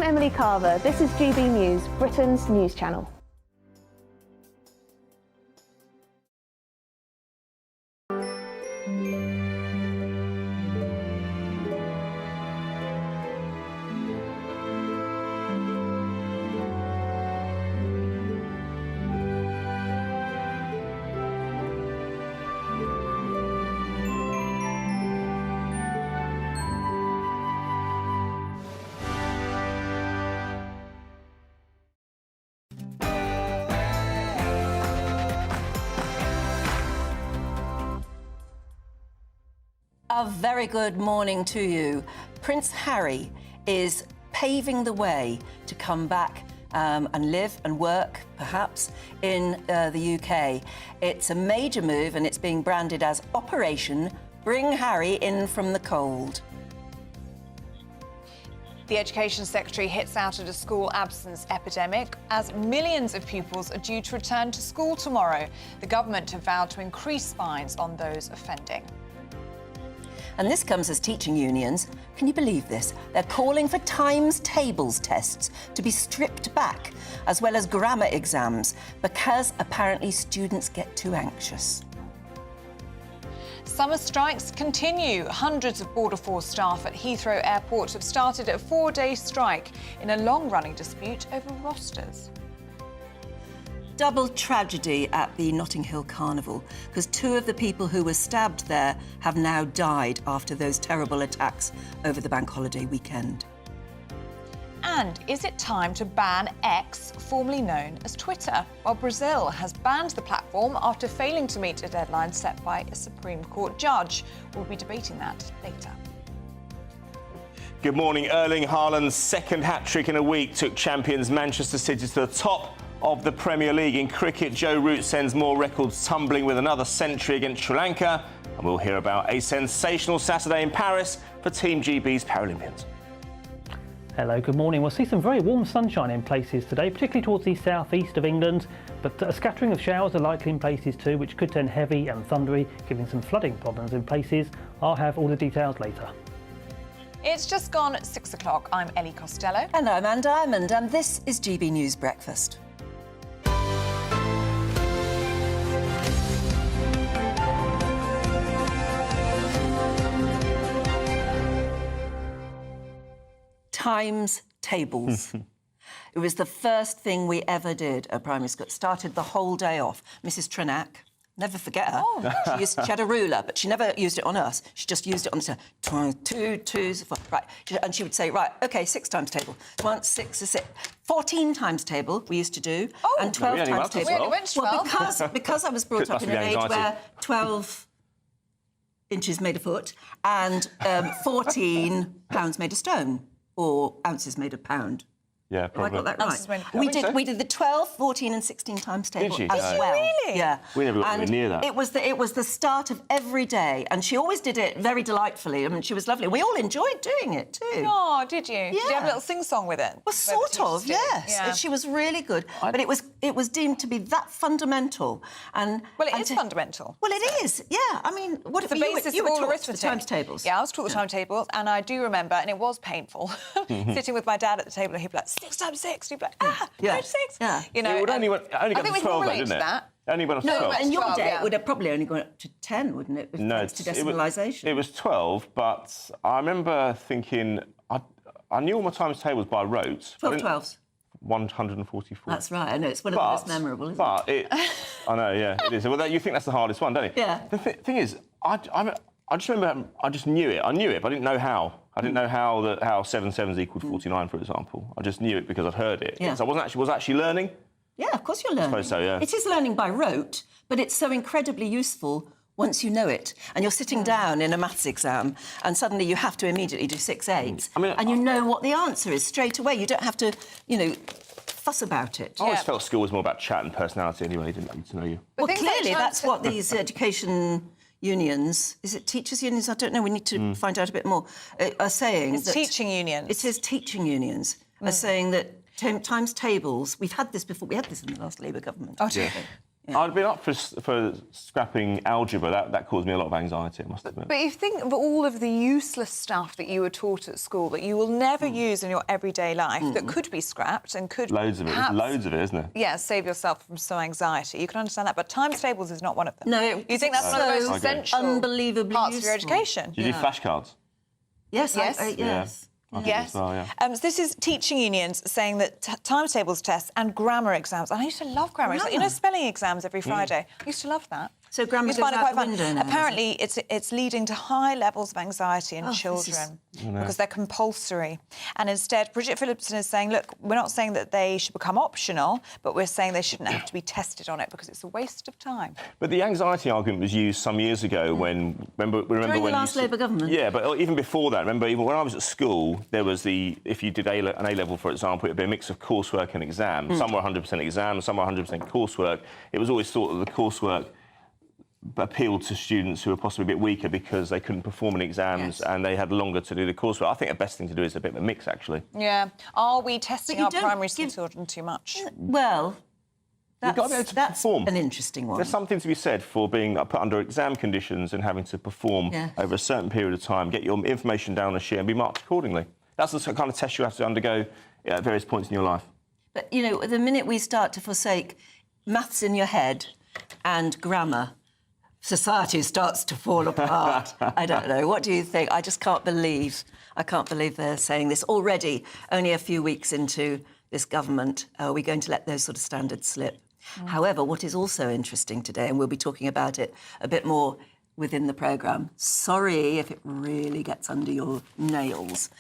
I'm Emily Carver. This is GB News, Britain's news channel. A very good morning to you. Prince Harry is paving the way to come back and live and work, perhaps, in the UK. It's a major move and it's being branded as Operation Bring Harry In From the Cold. The Education Secretary hits out at a school absence epidemic as millions of pupils are due to return to school tomorrow. The government have vowed to increase fines on those offending. And this comes as teaching unions, can you believe this? They're calling for times tables tests to be stripped back, as well as grammar exams, because apparently students get too anxious. Summer strikes continue. Hundreds of Border Force staff at Heathrow Airport have started a 4-day strike in a long-running dispute over rosters. Double tragedy at the Hill Carnival, because 2 of the people who were stabbed there have now died after those terrible attacks over the bank holiday weekend. And is it time to ban X, formerly known as Twitter? Well, Brazil has banned the platform after failing to meet a deadline set by a Supreme Court judge. We'll be debating that later. Good morning. Erling Haaland's second hat-trick in a week took champions Manchester City to the top of the Premier League. In cricket, Joe Root sends more records tumbling with another century against Sri Lanka. And we'll hear about a sensational Saturday in Paris for Team GB's Paralympians. Hello, good morning. We'll see some very warm sunshine in places today, particularly towards the southeast of England, but a scattering of showers are likely in places too, which could turn heavy and thundery, giving some flooding problems in places. I'll have all the details later. It's just gone 6 o'clock. I'm Ellie Costello. And I'm Anne Diamond, and this is GB News Breakfast. Times tables. It was the first thing we ever did at primary school. It started the whole day off. Mrs. Trenack, never forget her. Oh. She had a ruler, but she never used it on us. She just used it on the 2, 2, 4. Right, and she would say, right, OK, 6 times table. 1, 6 is 6. 14 times table we used to do, and 12 times table. We only went to 12. Well, because I was brought up in an age where 12 inches made a foot and 14 pounds made a stone. Or ounces made a pound. Yeah, probably. Have I got that right? We did the 12, 14 and 16 times table as well. Really? Yeah. We never got near that. It was the start of every day, and she always did it very delightfully. I mean, she was lovely. We all enjoyed doing it too. Oh, did you? Yeah. Did you have a little sing-song with it? Well, sort of, yes. Yeah. She was really good. But it was deemed to be that fundamental. Well, it is fundamental. Well, it is, yeah. I mean, what the basis you of were all taught the times tables. Yeah, I was taught the times tables, and I do remember, and it was painful, sitting with my dad at the table, and he'd be like, 6 times 6. He'd be like, 6. Yeah. You know, It would only go I think to we 12, can though, relate didn't to it? that. Only went up to No, 12. in your 12, day, yeah. it would have probably only gone up to 10, wouldn't it? No, thanks to decimalisation. It was 12, but I remember thinking I knew all my times tables by rote. 12 12s. 144. That's right, I know. It's one of the most memorable, isn't it? I know, yeah, it is. Well, you think that's the hardest one, don't you? Yeah. The thing is, I just remember, I just knew it. I knew it, but I didn't know how. I didn't know how 7 7s equaled 49, for example. I just knew it because I'd heard it. Yeah. So I was actually learning. Yeah, of course you're learning. I suppose so, yeah. It is learning by rote, but it's so incredibly useful once you know it. And you're sitting down in a maths exam and suddenly you have to immediately do 6 8s. And you know what the answer is straight away. You don't have to, fuss about it. I always felt school was more about chat and personality anyway. I didn't need to know you. Well, clearly that's what these education unions, is it teachers' unions? I don't know, we need to find out a bit more, are saying It's teaching unions. It is teaching unions are saying that times tables, we've had this before, we had this in the last Labour government. Oh, dear. I'd been up for scrapping algebra. That caused me a lot of anxiety, I must admit. But you think of all of the useless stuff that you were taught at school that you will never use in your everyday life that could be scrapped and could Loads of it. perhaps, There's loads of it, isn't there? yeah, save yourself from some anxiety. You can understand that, but times tables is not one of them. No, You think that's one of the most essential unbelievably parts of your useful. education? Do you do flashcards? Yes, Yes. yes. I think Yes. as well, yeah. So this is teaching unions saying that timetables tests and grammar exams. And I used to love grammar. It's like, you know, spelling exams every Friday. I used to love that. So grammar Used to goes find it out quite the fun. window now, is Apparently, it's leading to high levels of anxiety in this children is- because they're compulsory. And instead, Bridget Phillipson is saying, look, we're not saying that they should become optional, but we're saying they shouldn't have to be tested on it because it's a waste of time. But the anxiety argument was used some years ago when... Remember During the when last Labour government? Yeah, but even before that, remember, even when I was at school, there was if you did an A-level, for example, it would be a mix of coursework and exams. Some were 100% exams, some were 100% coursework. It was always thought that the coursework appealed to students who were possibly a bit weaker because they couldn't perform in exams and they had longer to do the coursework. I think the best thing to do is a bit of a mix, actually. Yeah. Are we testing you our don't primary school give- children too much? Well, You've got to be able to that's perform. an interesting one. There's something to be said for being put under exam conditions and having to perform Yes. over a certain period of time, get your information down a sheet and be marked accordingly. That's the kind of test you have to undergo at various points in your life. But, you know, the minute we start to forsake maths in your head and grammar, society starts to fall apart. I don't know. What do you think? I just can't believe they're saying this already, only a few weeks into this government. Are we going to let those sort of standards slip? However, what is also interesting today, and we'll be talking about it a bit more within the programme, sorry if it really gets under your nails,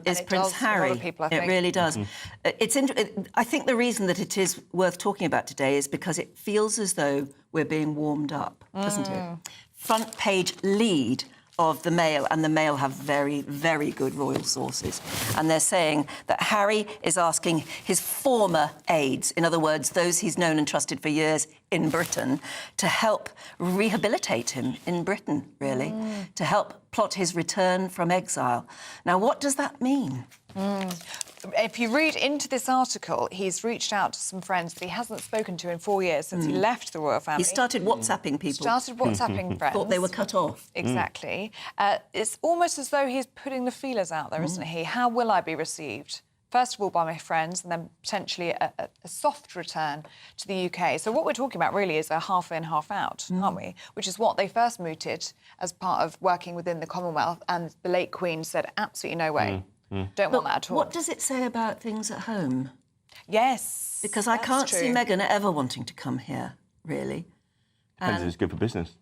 is it Prince does for a lot Harry. of people, I It think. really does. I think the reason that it is worth talking about today is because it feels as though we're being warmed up, doesn't it? Front page lead of the Mail, and the Mail have very, very good royal sources. And they're saying that Harry is asking his former aides, in other words, those he's known and trusted for years in Britain, to help rehabilitate him in Britain, really, to help plot his return from exile. Now, what does that mean? If you read into this article, he's reached out to some friends that he hasn't spoken to in 4 years since he left the royal family. He started WhatsApping people. Started WhatsApping friends. Thought they were cut off. Exactly. It's almost as though he's putting the feelers out there, isn't he? How will I be received? First of all, by my friends, and then potentially a soft return to the UK. So what we're talking about really is a half in, half out, aren't we? Which is what they first mooted as part of working within the Commonwealth, and the late Queen said, absolutely no way. Don't want that at all. What does it say about things at home? Yes. Because I that's can't see true. Meghan ever wanting to come here, really. Depends if it's good for business.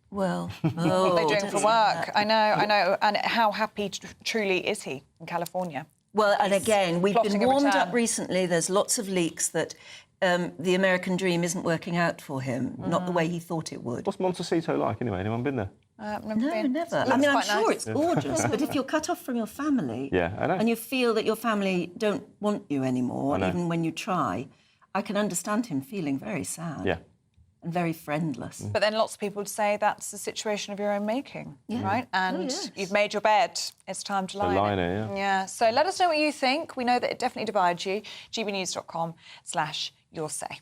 Well, What are they doing don't for say work? that. I know. And how happy truly is he in California? Well, and again, we've plotting been a warmed return. up recently. There's lots of leaks that the American dream isn't working out for him, not the way he thought it would. What's Montecito like, anyway? Anyone been there? Never No, been. never. Looks I mean, I'm quite sure nice. it's gorgeous, but if you're cut off from your family Yeah, I know. and you feel that your family don't want you anymore, I know. even when you try, I can understand him feeling very sad Yeah. and very friendless. But then lots of people would say that's a situation of your own making, right? And yes. you've made your bed. It's time to lie in it. Yeah. So let us know what you think. We know that it definitely divides you. gbnews.com/yoursay.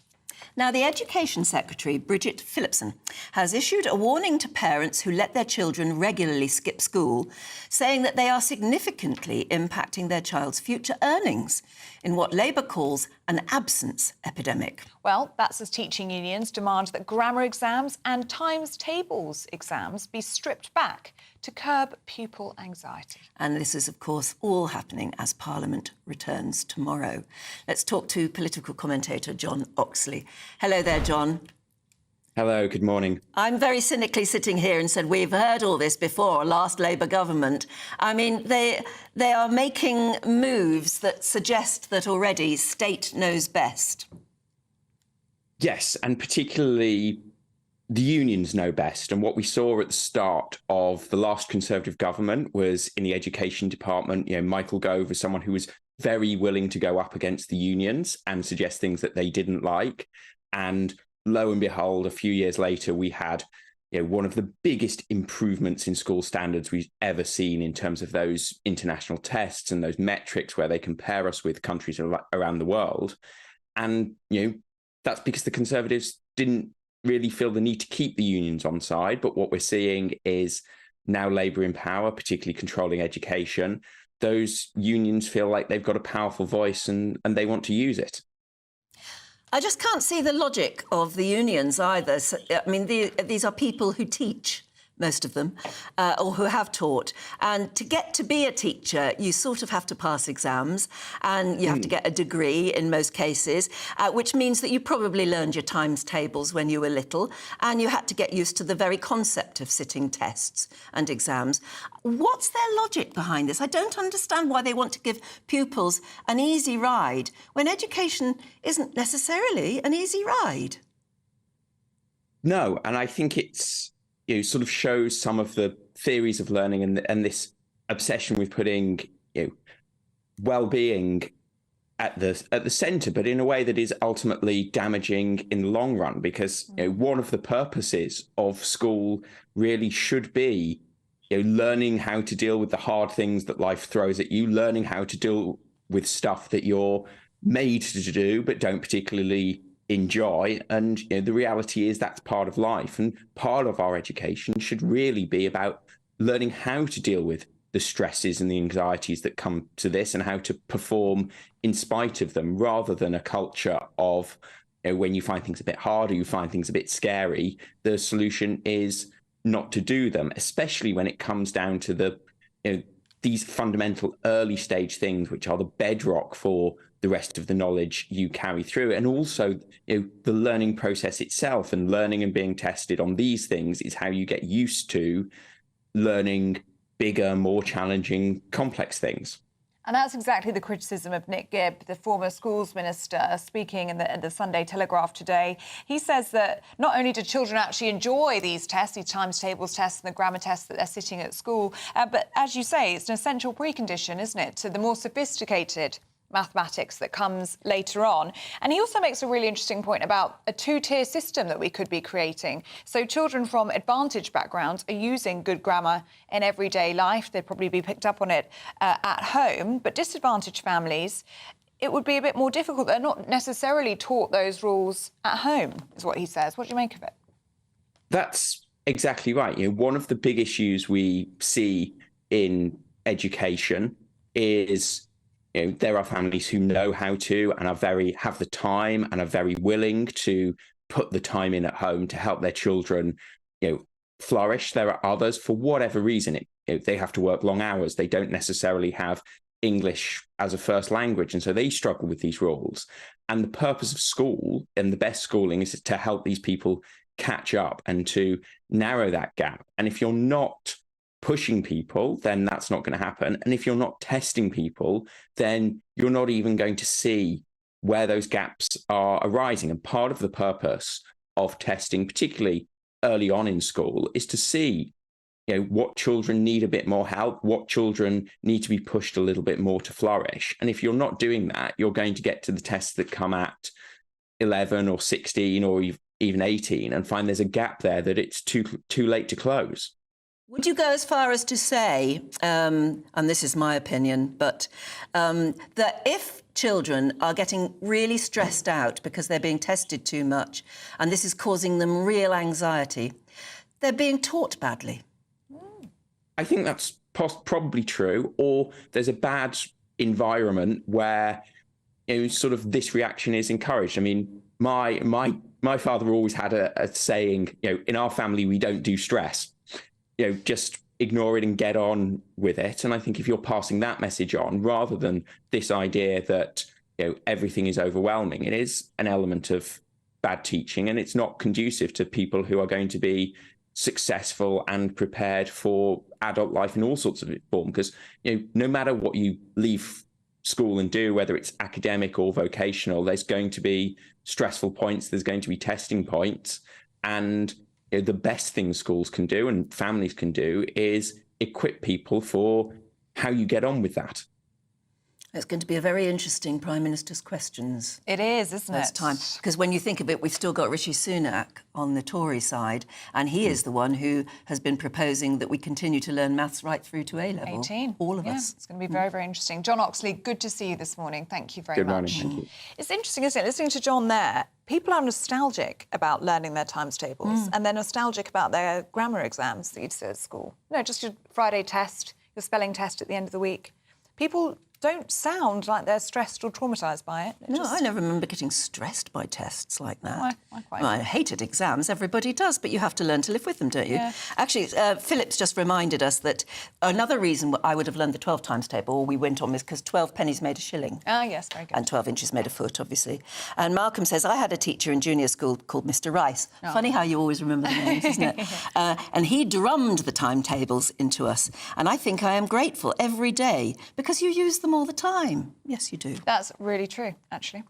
Now, the Education Secretary, Bridget Phillipson, has issued a warning to parents who let their children regularly skip school, saying that they are significantly impacting their child's future earnings in what Labour calls an absence epidemic. Well, that's as teaching unions demand that grammar exams and times tables exams be stripped back to curb pupil anxiety. And this is, of course, all happening as Parliament returns tomorrow. Let's talk to political commentator John Oxley. Hello there, John. Hello, good morning. I'm very cynically sitting here and said, we've heard all this before, last Labour government. I mean, they are making moves that suggest that already state knows best. Yes, and particularly the unions know best. And what we saw at the start of the last Conservative government was in the education department, Michael Gove was someone who was very willing to go up against the unions and suggest things that they didn't like. And lo and behold, a few years later, we had one of the biggest improvements in school standards we've ever seen in terms of those international tests and those metrics where they compare us with countries around the world. And, that's because the Conservatives didn't really feel the need to keep the unions on side. But what we're seeing is now Labour in power, particularly controlling education, those unions feel like they've got a powerful voice and they want to use it. I just can't see the logic of the unions either. So, I mean, these are people who teach, most of them, or who have taught. And to get to be a teacher, you sort of have to pass exams and you have to get a degree in most cases, which means that you probably learned your times tables when you were little and you had to get used to the very concept of sitting tests and exams. What's their logic behind this? I don't understand why they want to give pupils an easy ride when education isn't necessarily an easy ride. No, and I think it's sort of shows some of the theories of learning and this obsession with putting well-being at the centre, but in a way that is ultimately damaging in the long run. Because one of the purposes of school really should be learning how to deal with the hard things that life throws at you, learning how to deal with stuff that you're made to do but don't particularly enjoy. And the reality is that's part of life, and part of our education should really be about learning how to deal with the stresses and the anxieties that come to this and how to perform in spite of them, rather than a culture of when you find things a bit hard or you find things a bit scary, the solution is not to do them, especially when it comes down to these fundamental early stage things, which are the bedrock for the rest of the knowledge you carry through. And also, the learning process itself, and learning and being tested on these things is how you get used to learning bigger, more challenging, complex things. And that's exactly the criticism of Nick Gibb, the former schools minister, speaking in the Sunday Telegraph today. He says that not only do children actually enjoy these tests, these times tables tests and the grammar tests that they're sitting at school, but as you say, it's an essential precondition, isn't it, to the more sophisticated mathematics that comes later on. And he also makes a really interesting point about a two-tier system that we could be creating. So children from advantaged backgrounds are using good grammar in everyday life. They'd probably be picked up on it at home. But disadvantaged families, it would be a bit more difficult. They're not necessarily taught those rules at home, is what he says. What do you make of it? That's exactly right. One of the big issues we see in education is there are families who know how to and have the time and are very willing to put the time in at home to help their children, flourish. There are others, for whatever reason, they have to work long hours. They don't necessarily have English as a first language, and so they struggle with these rules. And the purpose of school and the best schooling is to help these people catch up and to narrow that gap. And if you're not pushing people, then that's not going to happen. And if you're not testing people, then you're not even going to see where those gaps are arising. And part of the purpose of testing, particularly early on in school, is to see what children need a bit more help, what children need to be pushed a little bit more to flourish. And if you're not doing that, you're going to get to the tests that come at 11 or 16 or even 18 and find there's a gap there that it's too late to close. Would you go as far as to say, and this is my opinion, but that if children are getting really stressed out because they're being tested too much and this is causing them real anxiety, they're being taught badly? I think that's probably true, or there's a bad environment where sort of this reaction is encouraged. I mean, my father always had a saying, in our family we don't do stress. Just ignore it and get on with it. And I think if you're passing that message on, rather than this idea that, everything is overwhelming, it is an element of bad teaching, and it's not conducive to people who are going to be successful and prepared for adult life in all sorts of form. Because, no matter what you leave school and do, whether it's academic or vocational, there's going to be stressful points, there's going to be testing points. And the best thing schools can do and families can do is equip people for how you get on with that. It's going to be a very interesting Prime Minister's questions. It is, isn't it? First time. Because when you think of it, we've still got Rishi Sunak on the Tory side, and he is the one who has been proposing that we continue to learn maths right through to A-level. 18. All of us. It's going to be very, very interesting. John Oxley, good to see you this morning. Thank you very Good much. morning, thank you. It's interesting, isn't it? Listening to John there, people are nostalgic about learning their times tables and they're nostalgic about their grammar exams that you'd do at school. No, just your Friday test, your spelling test at the end of the week. People don't sound like they're stressed or traumatised by it. No, I never remember getting stressed by tests like that. I quite I hated exams. Everybody does, but you have to learn to live with them, don't you? Yeah. Actually, Philip's just reminded us that another reason I would have learned the 12 times table, or we went on, is because 12 pennies made a shilling. Ah, yes, very good. And 12 inches made a foot, obviously. And Malcolm says, I had a teacher in junior school called Mr Rice. Oh. Funny how you always remember the names, isn't it? And he drummed the timetables into us. And I think I am grateful every day because you use them all the time. Yes, you do. That's really true, actually.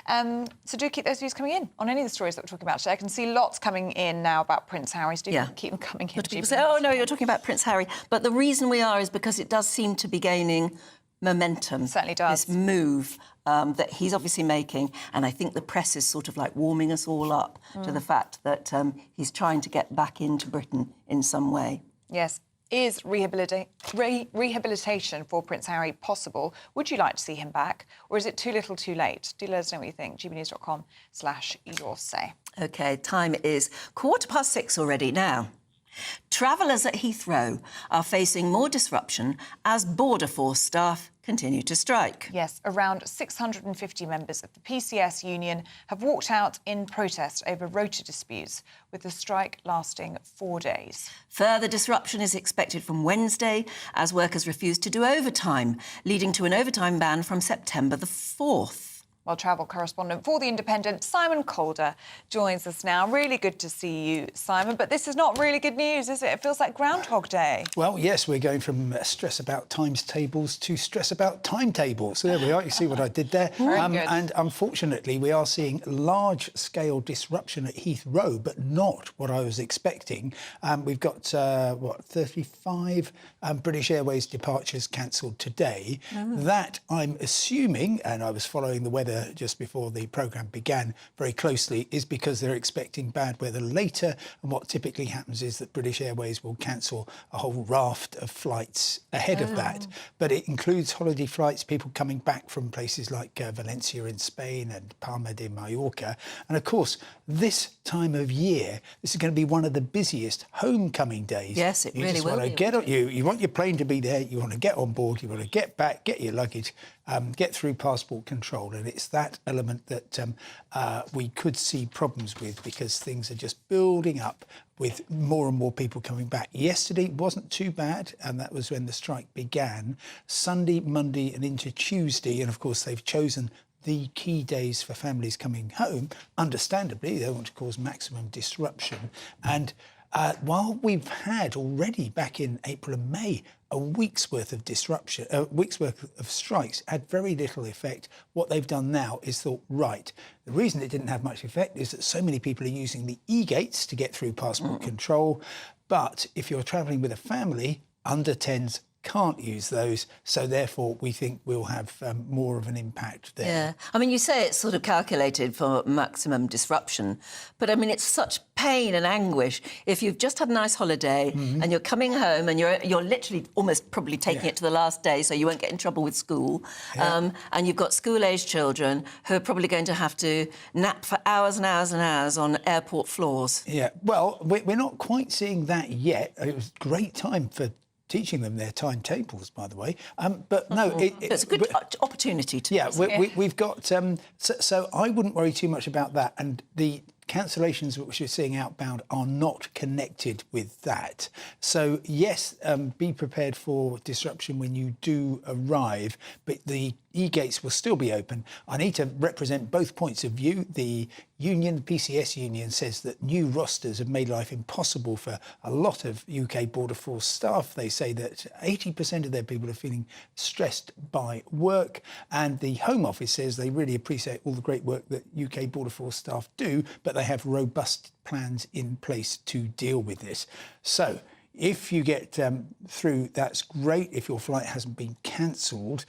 So do keep those views coming in on any of the stories that we're talking about today. I can see lots coming in now about Prince Harry. So do keep them coming in. But people say, oh, no, you're talking about Prince Harry. But the reason we are is because it does seem to be gaining momentum. It certainly does. This move that he's obviously making. And I think the press is sort of like warming us all up to the fact that he's trying to get back into Britain in some way. Yes. Is rehabilitation for Prince Harry possible? Would you like to see him back? Or is it too little too late? Do let us know what you think. gbnews.com/yoursay. OK, time is 6:15 already now. Travellers at Heathrow are facing more disruption as Border Force staff continue to strike. Yes, around 650 members of the PCS union have walked out in protest over rota disputes, with the strike lasting 4 days. Further disruption is expected from Wednesday as workers refuse to do overtime, leading to an overtime ban from September the 4th. Well, travel correspondent for The Independent, Simon Calder, joins us now. Really good to see you, Simon. But this is not really good news, is it? It feels like Groundhog Day. Well, yes, we're going from stress about times tables to stress about timetables. So there we are. You see what I did there? Very good. And unfortunately, we are seeing large-scale disruption at Heathrow, but not what I was expecting. We've got, 35 British Airways departures cancelled today. That, I'm assuming, and I was following the weather just before the programme began very closely, is because they're expecting bad weather later, and what typically happens is that British Airways will cancel a whole raft of flights ahead of that. But it includes holiday flights, people coming back from places like Valencia in Spain and Palma de Mallorca. And of course, this time of year, this is going to be one of the busiest homecoming days. Yes, it you really just will want to be. get on, you want your plane to be there, you want to get on board, you want to get back, get your luggage, get through passport control. And it's that element that we could see problems with, because things are just building up with more and more people coming back. Yesterday wasn't too bad, and that was when the strike began. Sunday, Monday and into Tuesday, and of course they've chosen the key days for families coming home. Understandably, they want to cause maximum disruption. And while we've had already back in April and May a week's worth of disruption, a week's worth of strikes, had very little effect. What they've done now is thought, right, the reason it didn't have much effect is that so many people are using the e-gates to get through passport control. But if you're travelling with a family, under 10s can't use those, so therefore we think we'll have more of an impact there. Yeah, I mean, you say it's sort of calculated for maximum disruption, but I mean, it's such pain and anguish if you've just had a nice holiday and you're coming home and you're literally almost probably taking it to the last day so you won't get in trouble with school, and you've got school-aged children who are probably going to have to nap for hours and hours and hours on airport floors. Yeah, well, we're not quite seeing that yet. It was a great time for teaching them their timetables, by the way. But no, it's a good opportunity to. Yeah, we've got. So I wouldn't worry too much about that. And the cancellations which you're seeing outbound are not connected with that. So yes, be prepared for disruption when you do arrive, but the e-gates will still be open. I need to represent both points of view. The union, the PCS union, says that new rosters have made life impossible for a lot of UK Border Force staff. They say that 80% of their people are feeling stressed by work, and the Home Office says they really appreciate all the great work that UK Border Force staff do, but they have robust plans in place to deal with this. So if you get through, that's great. If your flight hasn't been cancelled,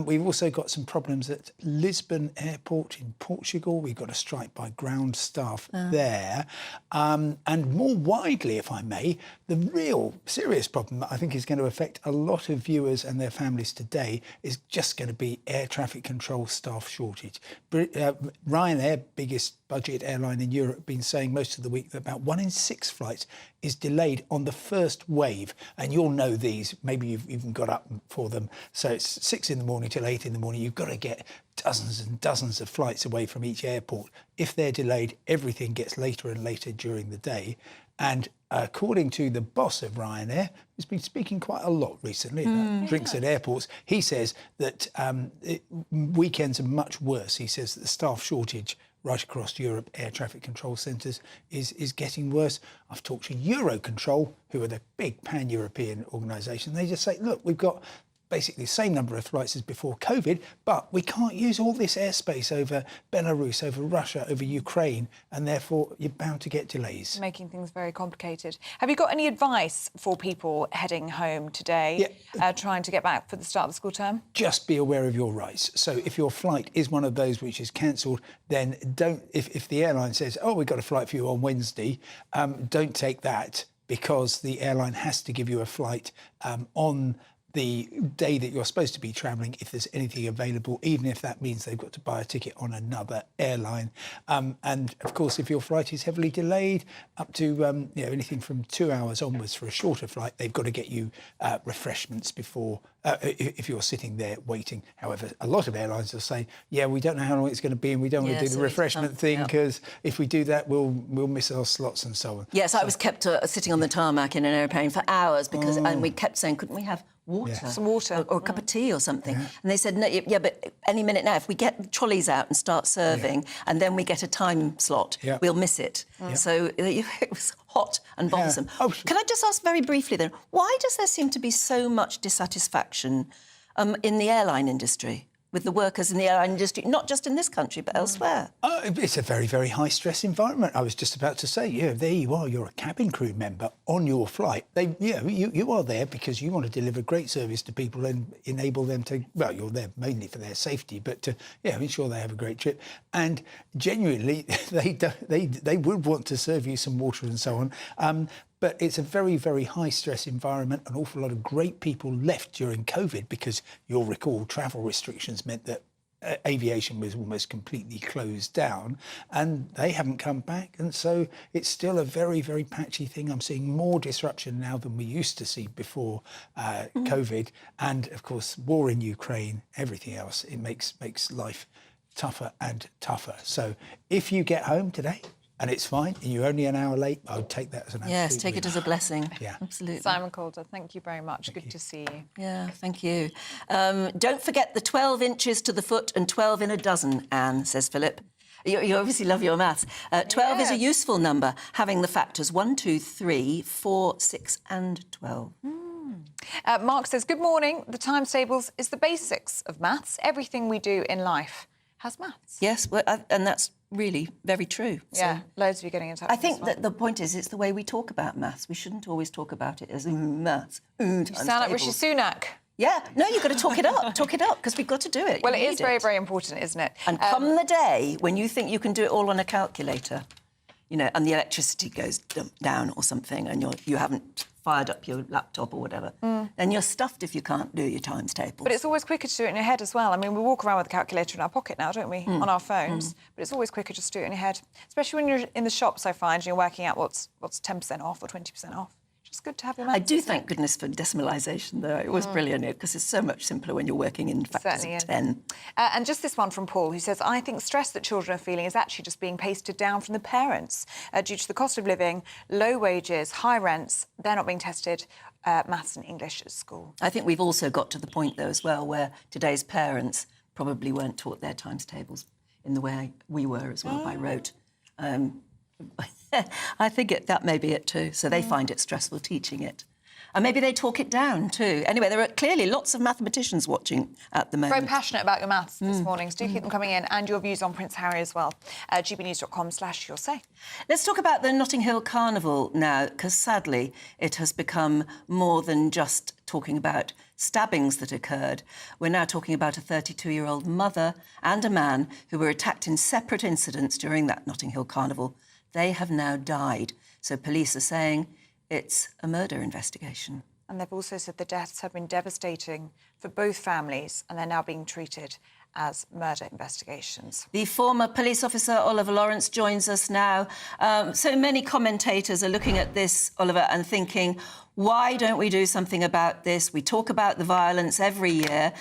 we've also got some problems at Lisbon Airport in Portugal. We've got a strike by ground staff there. And more widely, if I may, the real serious problem that I think is going to affect a lot of viewers and their families today is just going to be air traffic control staff shortage. Ryanair, biggest budget airline in Europe, been saying most of the week that about 1 in 6 flights is delayed on the first wave. And you'll know these, maybe you've even got up for them. So it's 6 in the morning till 8 in the morning. You've got to get dozens and dozens of flights away from each airport. If they're delayed, everything gets later and later during the day. And according to the boss of Ryanair, who's been speaking quite a lot recently about drinks at airports, he says that weekends are much worse. He says that the staff shortage right across Europe, air traffic control centres, is getting worse. I've talked to Eurocontrol, who are the big pan-European organisation. They just say, look, we've got basically the same number of flights as before COVID, but we can't use all this airspace over Belarus, over Russia, over Ukraine, and therefore you're bound to get delays. Making things very complicated. Have you got any advice for people heading home today, trying to get back for the start of the school term? Just be aware of your rights. So if your flight is one of those which is cancelled, then don't, if the airline says, oh, we've got a flight for you on Wednesday, don't take that, because the airline has to give you a flight on the day that you're supposed to be travelling, if there's anything available, even if that means they've got to buy a ticket on another airline. And of course, if your flight is heavily delayed, up to anything from 2 hours onwards for a shorter flight, they've got to get you refreshments before, if you're sitting there waiting. However, a lot of airlines will say, yeah, we don't know how long it's going to be and we don't want to do the refreshment thing, because if we do that, we'll miss our slots and so on. Yes, I was kept sitting on the tarmac in an aeroplane for hours because, and we kept saying, couldn't we have water? Some water. Or a cup of tea or something. And they said, no, yeah, but any minute now, if we get the trolleys out and start serving and then we get a time slot, we'll miss it. So it was hot and bothersome. Can I just ask very briefly then, why does there seem to be so much dissatisfaction in the airline industry, with the workers in the airline industry, not just in this country, but elsewhere? It's a very, very high-stress environment. I was just about to say, there you are, you're a cabin crew member on your flight. You are there because you want to deliver great service to people and enable them to, well, you're there mainly for their safety, but to ensure they have a great trip. And genuinely, they would want to serve you some water and so on. But it's a very, very high-stress environment. An awful lot of great people left during COVID because, you'll recall, travel restrictions meant that aviation was almost completely closed down, and they haven't come back. And so it's still a very, very patchy thing. I'm seeing more disruption now than we used to see before COVID. And, of course, war in Ukraine, everything else, it makes life tougher and tougher. So if you get home today and it's fine, and you're only an hour late, I would take that as an absolute Yes, take it as a blessing. Yeah. Absolutely. Simon Calder, thank you very much. Good to see you. Yeah, thank you. Don't forget the 12 inches to the foot and 12 in a dozen, Anne, says Philip. You obviously love your maths. 12 is a useful number, having the factors 1, 2, 3, 4, 6 and 12. Mark says, good morning. The times tables is the basics of maths. Everything we do in life has maths. Yes, well, and that's really very true. Yeah, loads of you getting in touch. I think that the point is, it's the way we talk about maths. We shouldn't always talk about it as maths. You sound like Rishi Sunak. Yeah, no, you've got to talk it up, because we've got to do it. Well, it is very, very important, isn't it? And come the day when you think you can do it all on a calculator, and the electricity goes down or something, and you haven't fired up your laptop or whatever, then you're stuffed if you can't do your times tables. But it's always quicker to do it in your head as well. I mean, we walk around with a calculator in our pocket now, don't we, on our phones? But it's always quicker just to do it in your head, especially when you're in the shops, I find, and you're working out what's 10% off or 20% off. It's good to have your maths. I do thank goodness for decimalisation, though. It was brilliant, because it's so much simpler when you're working in factors of 10. And just this one from Paul, who says, I think stress that children are feeling is actually just being pasted down from the parents due to the cost of living, low wages, high rents. They're not being tested, maths and English at school. I think we've also got to the point, though, as well, where today's parents probably weren't taught their times tables in the way we were as well, by rote. I think that may be it too. So they find it stressful teaching it. And maybe they talk it down too. Anyway, there are clearly lots of mathematicians watching at the moment. Very passionate about your maths this morning, so do keep them coming in, and your views on Prince Harry as well. gbnews.com/your say. Let's talk about the Notting Hill Carnival now, because sadly it has become more than just talking about stabbings that occurred. We're now talking about a 32-year-old mother and a man who were attacked in separate incidents during that Notting Hill Carnival. They have now died. So police are saying it's a murder investigation. And they've also said the deaths have been devastating for both families, and they're now being treated as murder investigations. The former police officer, Oliver Lawrence, joins us now. So many commentators are looking at this, Oliver, and thinking, why don't we do something about this? We talk about the violence every year.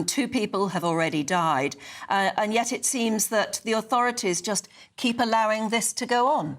2 people have already died. And yet it seems that the authorities just keep allowing this to go on.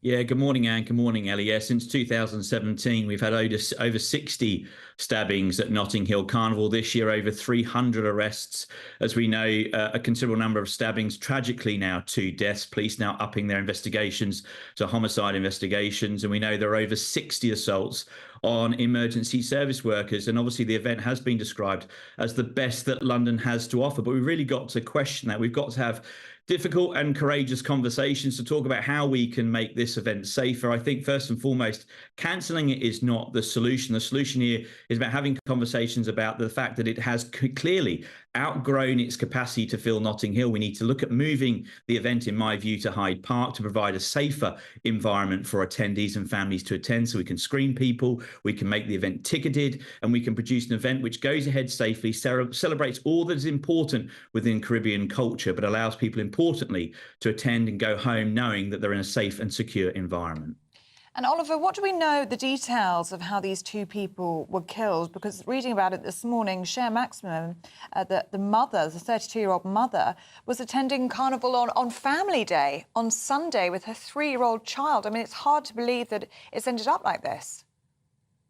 Yeah, good morning, Anne. Good morning, Ellie. Yeah, since 2017, we've had over 60 stabbings at Notting Hill Carnival. This year, over 300 arrests. As we know, a considerable number of stabbings, tragically now 2 deaths. Police now upping their investigations to homicide investigations. And we know there are over 60 assaults on emergency service workers. And obviously the event has been described as the best that London has to offer. But we've really got to question that. We've got to have difficult and courageous conversations to talk about how we can make this event safer. I think first and foremost, cancelling it is not the solution. The solution here is about having conversations about the fact that it has clearly outgrown its capacity to fill Notting Hill. We need to look at moving the event, in my view, to Hyde Park to provide a safer environment for attendees and families to attend, so we can screen people, we can make the event ticketed, and we can produce an event which goes ahead safely, celebrates all that is important within Caribbean culture, but allows people, importantly, to attend and go home knowing that they're in a safe and secure environment. And Oliver, what do we know the details of how these 2 people were killed? Because reading about it this morning, Cher Maximum, the mother, the 32-year-old mother, was attending Carnival on Family Day on Sunday with her 3-year-old child. I mean, it's hard to believe that it's ended up like this.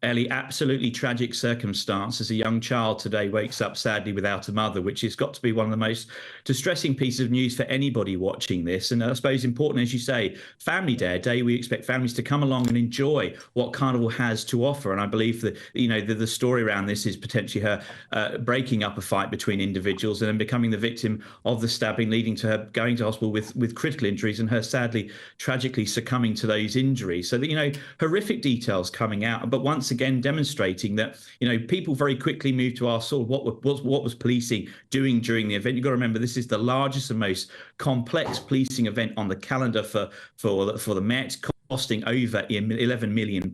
Ellie, absolutely tragic circumstance as a young child today wakes up sadly without a mother, which has got to be one of the most distressing pieces of news for anybody watching this. And I suppose important, as you say, Family Day, a day we expect families to come along and enjoy what Carnival has to offer. And I believe that, the story around this is potentially her breaking up a fight between individuals and then becoming the victim of the stabbing, leading to her going to hospital with critical injuries and her sadly, tragically succumbing to those injuries. So that, horrific details coming out. But once again demonstrating that people very quickly moved to ask sort of what was policing doing during the event. You've got to remember this is the largest and most complex policing event on the calendar for the Met, costing over £11 million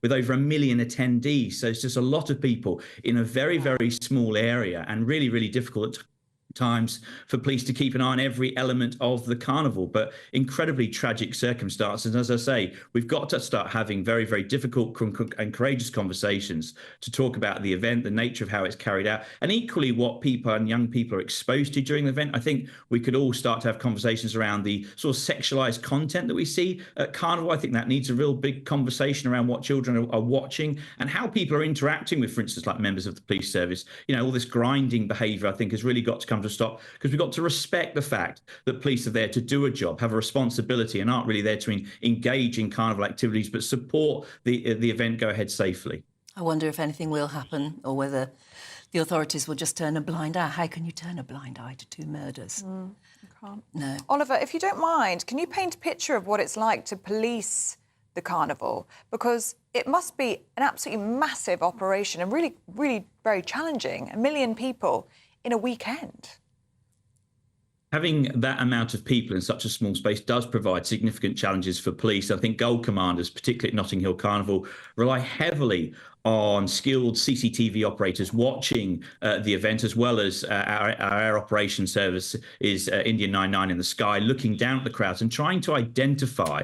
with over 1 million attendees. So it's just a lot of people in a very, very small area, and really, really difficult times for police to keep an eye on every element of the carnival, but incredibly tragic circumstances. As I say, we've got to start having very, very difficult and courageous conversations to talk about the event, the nature of how it's carried out, and equally what people and young people are exposed to during the event. I think we could all start to have conversations around the sort of sexualized content that we see at Carnival. I think that needs a real big conversation around what children are watching and how people are interacting with, for instance, like members of the police service. All this grinding behavior, I think, has really got to come to a stop, because we've got to respect the fact that police are there to do a job, have a responsibility, and aren't really there to engage in carnival activities, but support the event go ahead safely. I wonder if anything will happen, or whether the authorities will just turn a blind eye. How can you turn a blind eye to 2 murders? You can't. No. Oliver, if you don't mind, can you paint a picture of what it's like to police the carnival? Because it must be an absolutely massive operation and really, really very challenging. 1 million people in a weekend. Having that amount of people in such a small space does provide significant challenges for police. I think gold commanders, particularly at Notting Hill Carnival, rely heavily on skilled CCTV operators watching the event, as well as our air operations service is Indian 99 in the sky, looking down at the crowds and trying to identify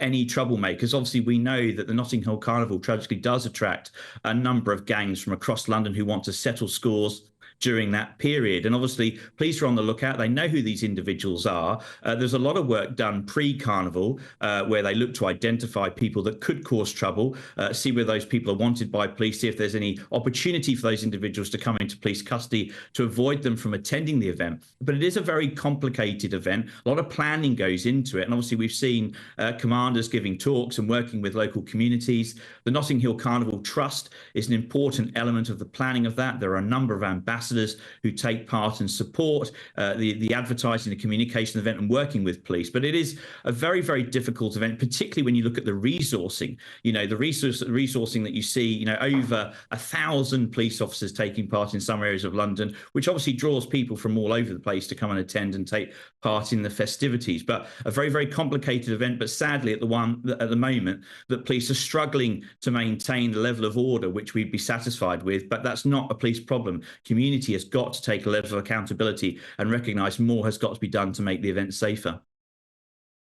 any troublemakers. Obviously, we know that the Notting Hill Carnival tragically does attract a number of gangs from across London who want to settle scores, during that period. And obviously, police are on the lookout. They know who these individuals are. There's a lot of work done pre-Carnival where they look to identify people that could cause trouble, see where those people are wanted by police, see if there's any opportunity for those individuals to come into police custody to avoid them from attending the event. But it is a very complicated event. A lot of planning goes into it. And obviously, we've seen commanders giving talks and working with local communities. The Notting Hill Carnival Trust is an important element of the planning of that. There are a number of ambassadors who take part and support the advertising, the communication event and working with police. But it is a very, very difficult event, particularly when you look at the resourcing. You know, the resourcing that you see, you know, over 1,000 police officers taking part in some areas of London, which obviously draws people from all over the place to come and attend and take part in the festivities. But a very, very complicated event. But sadly, at the moment, that police are struggling to maintain the level of order which we'd be satisfied with. But that's not a police problem. Community has got to take a level of accountability and recognise more has got to be done to make the event safer.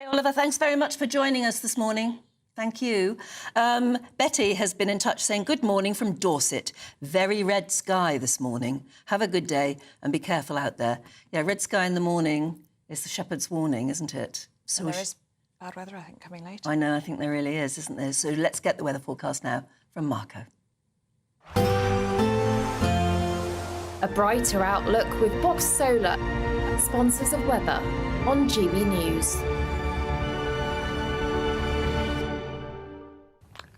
Hey, Oliver, thanks very much for joining us this morning. Thank you. Betty has been in touch saying, good morning from Dorset. Very red sky this morning. Have a good day and be careful out there. Yeah, red sky in the morning is the shepherd's warning, isn't it? So there is bad weather, I think, coming later. I know, I think there really is, isn't there? So let's get the weather forecast now from Marco. A brighter outlook with Box Solar, sponsors of weather on GB News.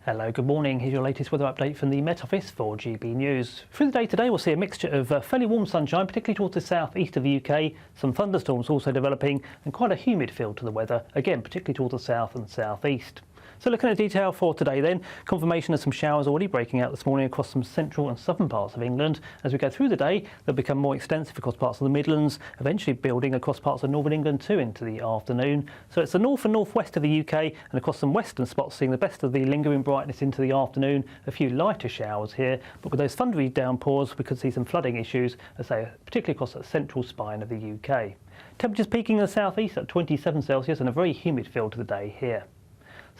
Hello, good morning. Here's your latest weather update from the Met Office for GB News. Through the day today, we'll see a mixture of fairly warm sunshine, particularly towards the south-east of the UK, some thunderstorms also developing, and quite a humid feel to the weather, again, particularly towards the south and south-east. So looking at detail for today then, confirmation of some showers already breaking out this morning across some central and southern parts of England. As we go through the day, they'll become more extensive across parts of the Midlands, eventually building across parts of northern England too into the afternoon. So it's the north and northwest of the UK and across some western spots seeing the best of the lingering brightness into the afternoon. A few lighter showers here, but with those thundery downpours we could see some flooding issues, as I say, particularly across the central spine of the UK. Temperatures peaking in the southeast at 27 Celsius and a very humid feel to the day here.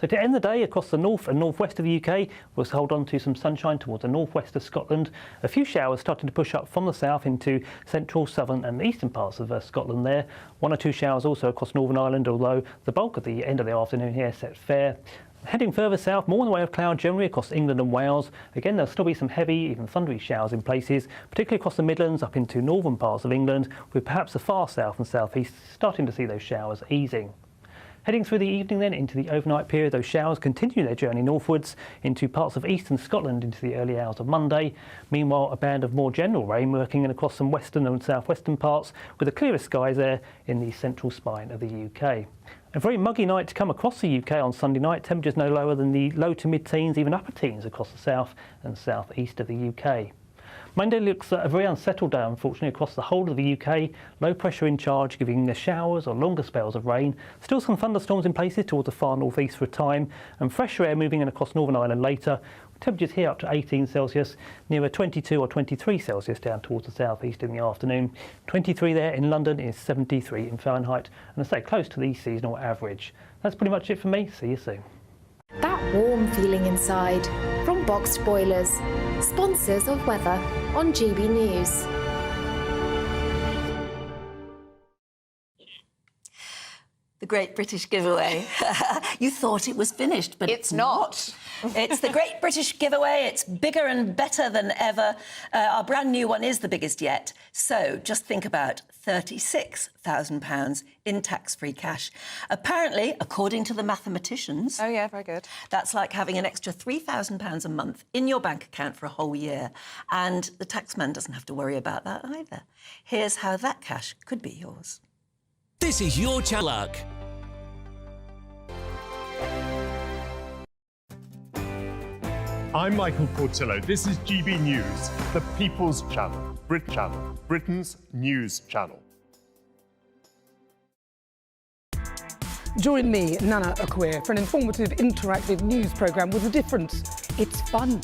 So to end the day across the north and northwest of the UK, we'll hold on to some sunshine towards the northwest of Scotland. A few showers starting to push up from the south into central, southern and eastern parts of Scotland there. 1 or 2 showers also across Northern Ireland, although the bulk of the end of the afternoon here set fair. Heading further south, more in the way of cloud generally across England and Wales. Again, there'll still be some heavy, even thundery showers in places, particularly across the Midlands up into northern parts of England, with perhaps the far south and southeast starting to see those showers easing. Heading through the evening then into the overnight period, those showers continue their journey northwards into parts of eastern Scotland into the early hours of Monday. Meanwhile, a band of more general rain working in across some western and southwestern parts with the clearest skies there in the central spine of the UK. A very muggy night to come across the UK on Sunday night. Temperatures no lower than the low to mid-teens, even upper teens across the south and southeast of the UK. Monday looks a very unsettled day, unfortunately, across the whole of the UK. Low pressure in charge, giving the showers or longer spells of rain. Still some thunderstorms in places towards the far northeast for a time, and fresher air moving in across Northern Ireland later. Temperatures here up to 18 Celsius, nearer 22 or 23 Celsius down towards the southeast in the afternoon. 23 there in London is 73 in Fahrenheit, and I say close to the seasonal average. That's pretty much it for me. See you soon. That warm feeling inside from Boxed Boilers, sponsors of weather on GB News. The Great British Giveaway. You thought it was finished, but it's not. It's the Great British Giveaway. It's bigger and better than ever. Our brand new one is the biggest yet. So just think about £36,000 in tax-free cash. Apparently, according to the mathematicians... Oh, yeah, very good. That's like having an extra £3,000 a month in your bank account for a whole year. And the taxman doesn't have to worry about that either. Here's how that cash could be yours. This is your luck. I'm Michael Portillo. This is GB News, the People's Channel, Britain's news channel. Join me, Nana Akweer, for an informative, interactive news programme with a difference. It's fun.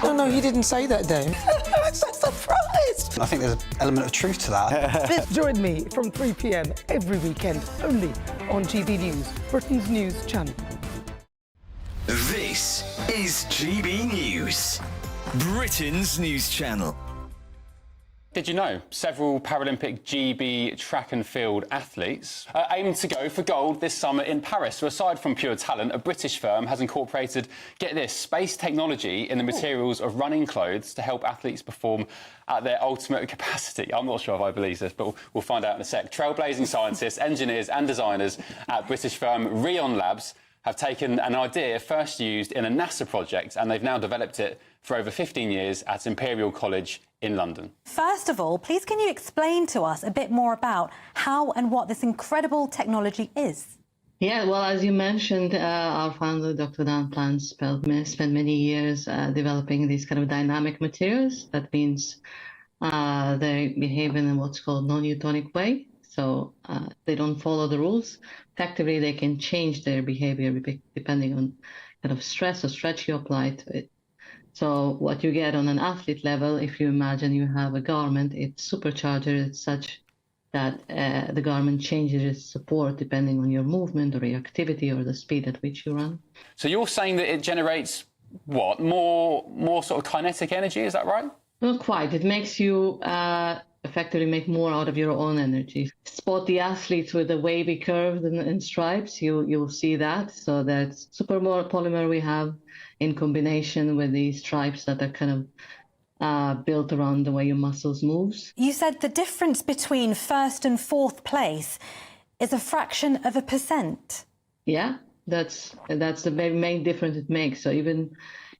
No, he didn't say that, Dave. I'm so surprised. I think there's an element of truth to that. Join me from 3 p.m. every weekend, only on GB News, Britain's news channel. This is GB News, Britain's news channel. Did you know several Paralympic GB track and field athletes are aiming to go for gold this summer in Paris? So aside from pure talent, a British firm has incorporated, get this, space technology in the materials of running clothes to help athletes perform at their ultimate capacity. I'm not sure if I believe this, but we'll find out in a sec. Trailblazing scientists, engineers and designers at British firm Rion Labs have taken an idea first used in a NASA project, and they've now developed it for over 15 years at Imperial College in London. First of all, please can you explain to us a bit more about how and what this incredible technology is? Yeah, well, as you mentioned, our founder, Dr. Dan Plant, spent many years developing these kind of dynamic materials. That means they behave in what's called non-Newtonic way. So they don't follow the rules. Effectively, they can change their behavior depending on kind of stress or stretch you apply to it. So what you get on an athlete level, if you imagine you have a garment, it's supercharged. It's such that the garment changes its support depending on your movement or your activity or the speed at which you run. So you're saying that it generates, what, more sort of kinetic energy, is that right? Not quite. It makes you effectively make more out of your own energy. Spot the athletes with the wavy curves and stripes, you'll see that. So that's super polymer we have in combination with these stripes that are kind of built around the way your muscles moves. You said the difference between first and fourth place is a fraction of a percent. Yeah, that's the main difference it makes. So even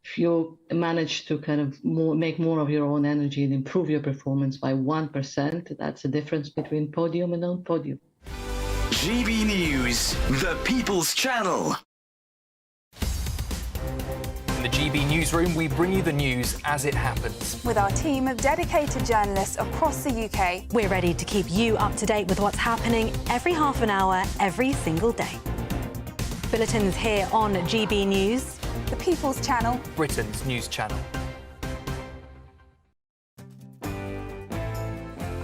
if you manage to kind of make more of your own energy and improve your performance by 1%, that's the difference between podium and non-podium. GB News, the People's Channel. In the GB Newsroom, we bring you the news as it happens. With our team of dedicated journalists across the UK, we're ready to keep you up to date with what's happening every half an hour, every single day. Bulletins here on GB News, the People's Channel, Britain's news channel.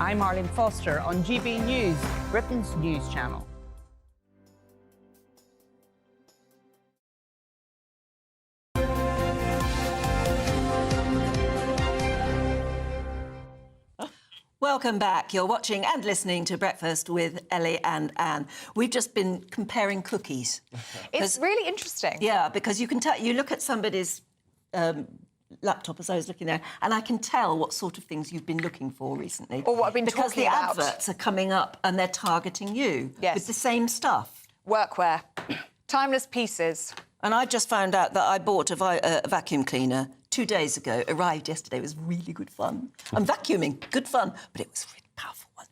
I'm Arlene Foster on GB News, Britain's news channel. Welcome back. You're watching and listening to Breakfast with Ellie and Anne. We've just been comparing cookies. It's really interesting. Yeah, because you can tell, you look at somebody's laptop as I was looking there, and I can tell what sort of things you've been looking for recently. Or what I've been talking about. Because the adverts are coming up and they're targeting you with the same stuff. Workwear. Timeless pieces. And I just found out that I bought a vacuum cleaner 2 days ago, arrived yesterday. It was really good fun. I'm vacuuming, good fun, but it was a really powerful one.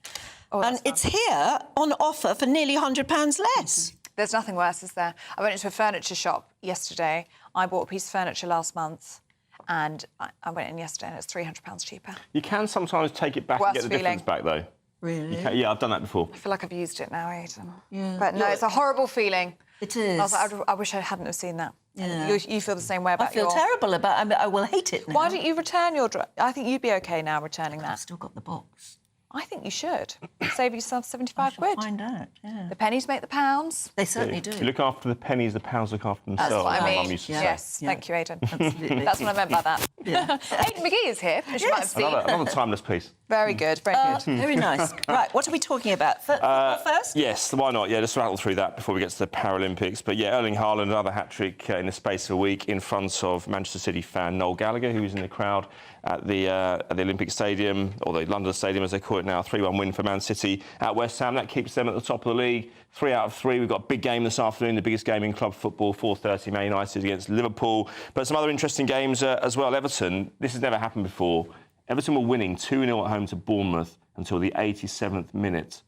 Oh, and it's here on offer for nearly £100 less. There's nothing worse, is there? I went into a furniture shop yesterday. I bought a piece of furniture last month, and I went in yesterday and it's £300 cheaper. You can sometimes take it back and get the difference back, though. Really? Yeah, I've done that before. I feel like I've used it now, Aidan. Yeah. But no, it's a horrible feeling. It is. I was like, I wish I hadn't have seen that. Yeah. You feel the same way about I feel terrible about it. I mean, I will hate it now. Why don't you return your... I think you'd be OK now returning that. I've still got the box. I think you should. Save yourself 75 quid. Find out, yeah. The pennies make the pounds. They certainly do. You look after the pennies, the pounds look after themselves. That's what I mean. Mum used to say. Yes, thank you, Aidan. Absolutely. That's what I meant by that. Yeah. Aidan McGee is here, as you might have seen. Another timeless piece. Very good, very good. Very nice. Right, what are we talking about? Football first? Yes, why not? Yeah, let's rattle through that before we get to the Paralympics. But yeah, Erling Haaland, another hat-trick in the space of a week in front of Manchester City fan Noel Gallagher, who was in the crowd at the Olympic Stadium, or the London Stadium as they call it now. 3-1 win for Man City at West Ham. That keeps them at the top of the league. 3 out of 3. We've got a big game this afternoon, the biggest game in club football, 4:30 Man United against Liverpool. But some other interesting games as well. Everton, this has never happened before. Everton were winning 2-0 at home to Bournemouth until the 87th minute.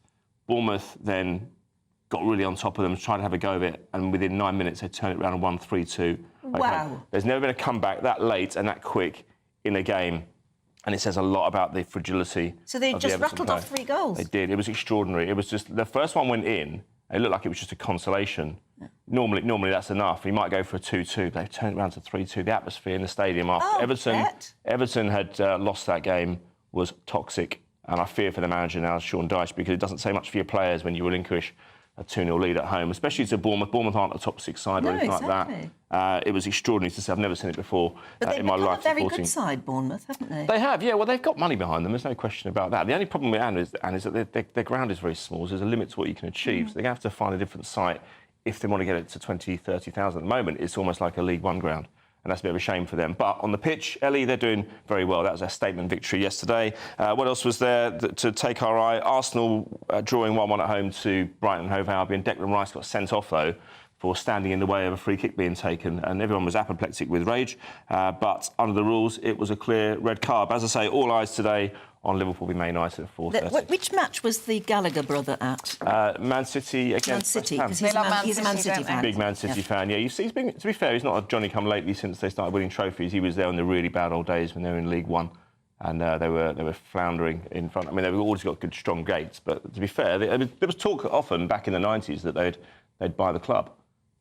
Bournemouth then got really on top of them, tried to have a go of it, and within 9 minutes they turned it around and won 3-2. Wow. There's never been a comeback that late and that quick in a game. And it says a lot about the fragility. So they of just the Everton rattled off 3 goals? They did. It was extraordinary. It was just... The first one went in. It looked like it was just a consolation. Yeah. Normally that's enough. You might go for a 2-2. They've turned it around to 3-2. The atmosphere in the stadium after Everton had lost that game was toxic. And I fear for the manager now, Sean Dyche, because it doesn't say much for your players when you relinquish a 2-0 lead at home, especially to Bournemouth. Bournemouth aren't a top 6 side or anything like that. It was extraordinary to see. I've never seen it before in my life. But they've become a very good side, Bournemouth, haven't they? They have, yeah. Well, they've got money behind them. There's no question about that. The only problem with Anne is that their ground is very small. So there's a limit to what you can achieve. So they're going to have to find a different site if they want to get it to 20, 30,000. At the moment, it's almost like a League One ground. And that's a bit of a shame for them. But on the pitch, Ellie, they're doing very well. That was a statement victory yesterday. What else was there to take our eye? Arsenal drawing 1-1 at home to Brighton and Hove Albion. Declan Rice got sent off, though, for standing in the way of a free kick being taken. And everyone was apoplectic with rage. But under the rules, it was a clear red card. But as I say, all eyes today on Liverpool v Man United at 4:30. Which match was the Gallagher brother at? Man City against Man City, West because Ham. he's a Man City fan. Big Man City fan, yeah. To be fair, he's not a Johnny-come-lately since they started winning trophies. He was there in the really bad old days when they were in League One, and they were floundering in front. I mean, they've always got good, strong gates, but to be fair, there was talk often back in the 90s that they'd buy the club,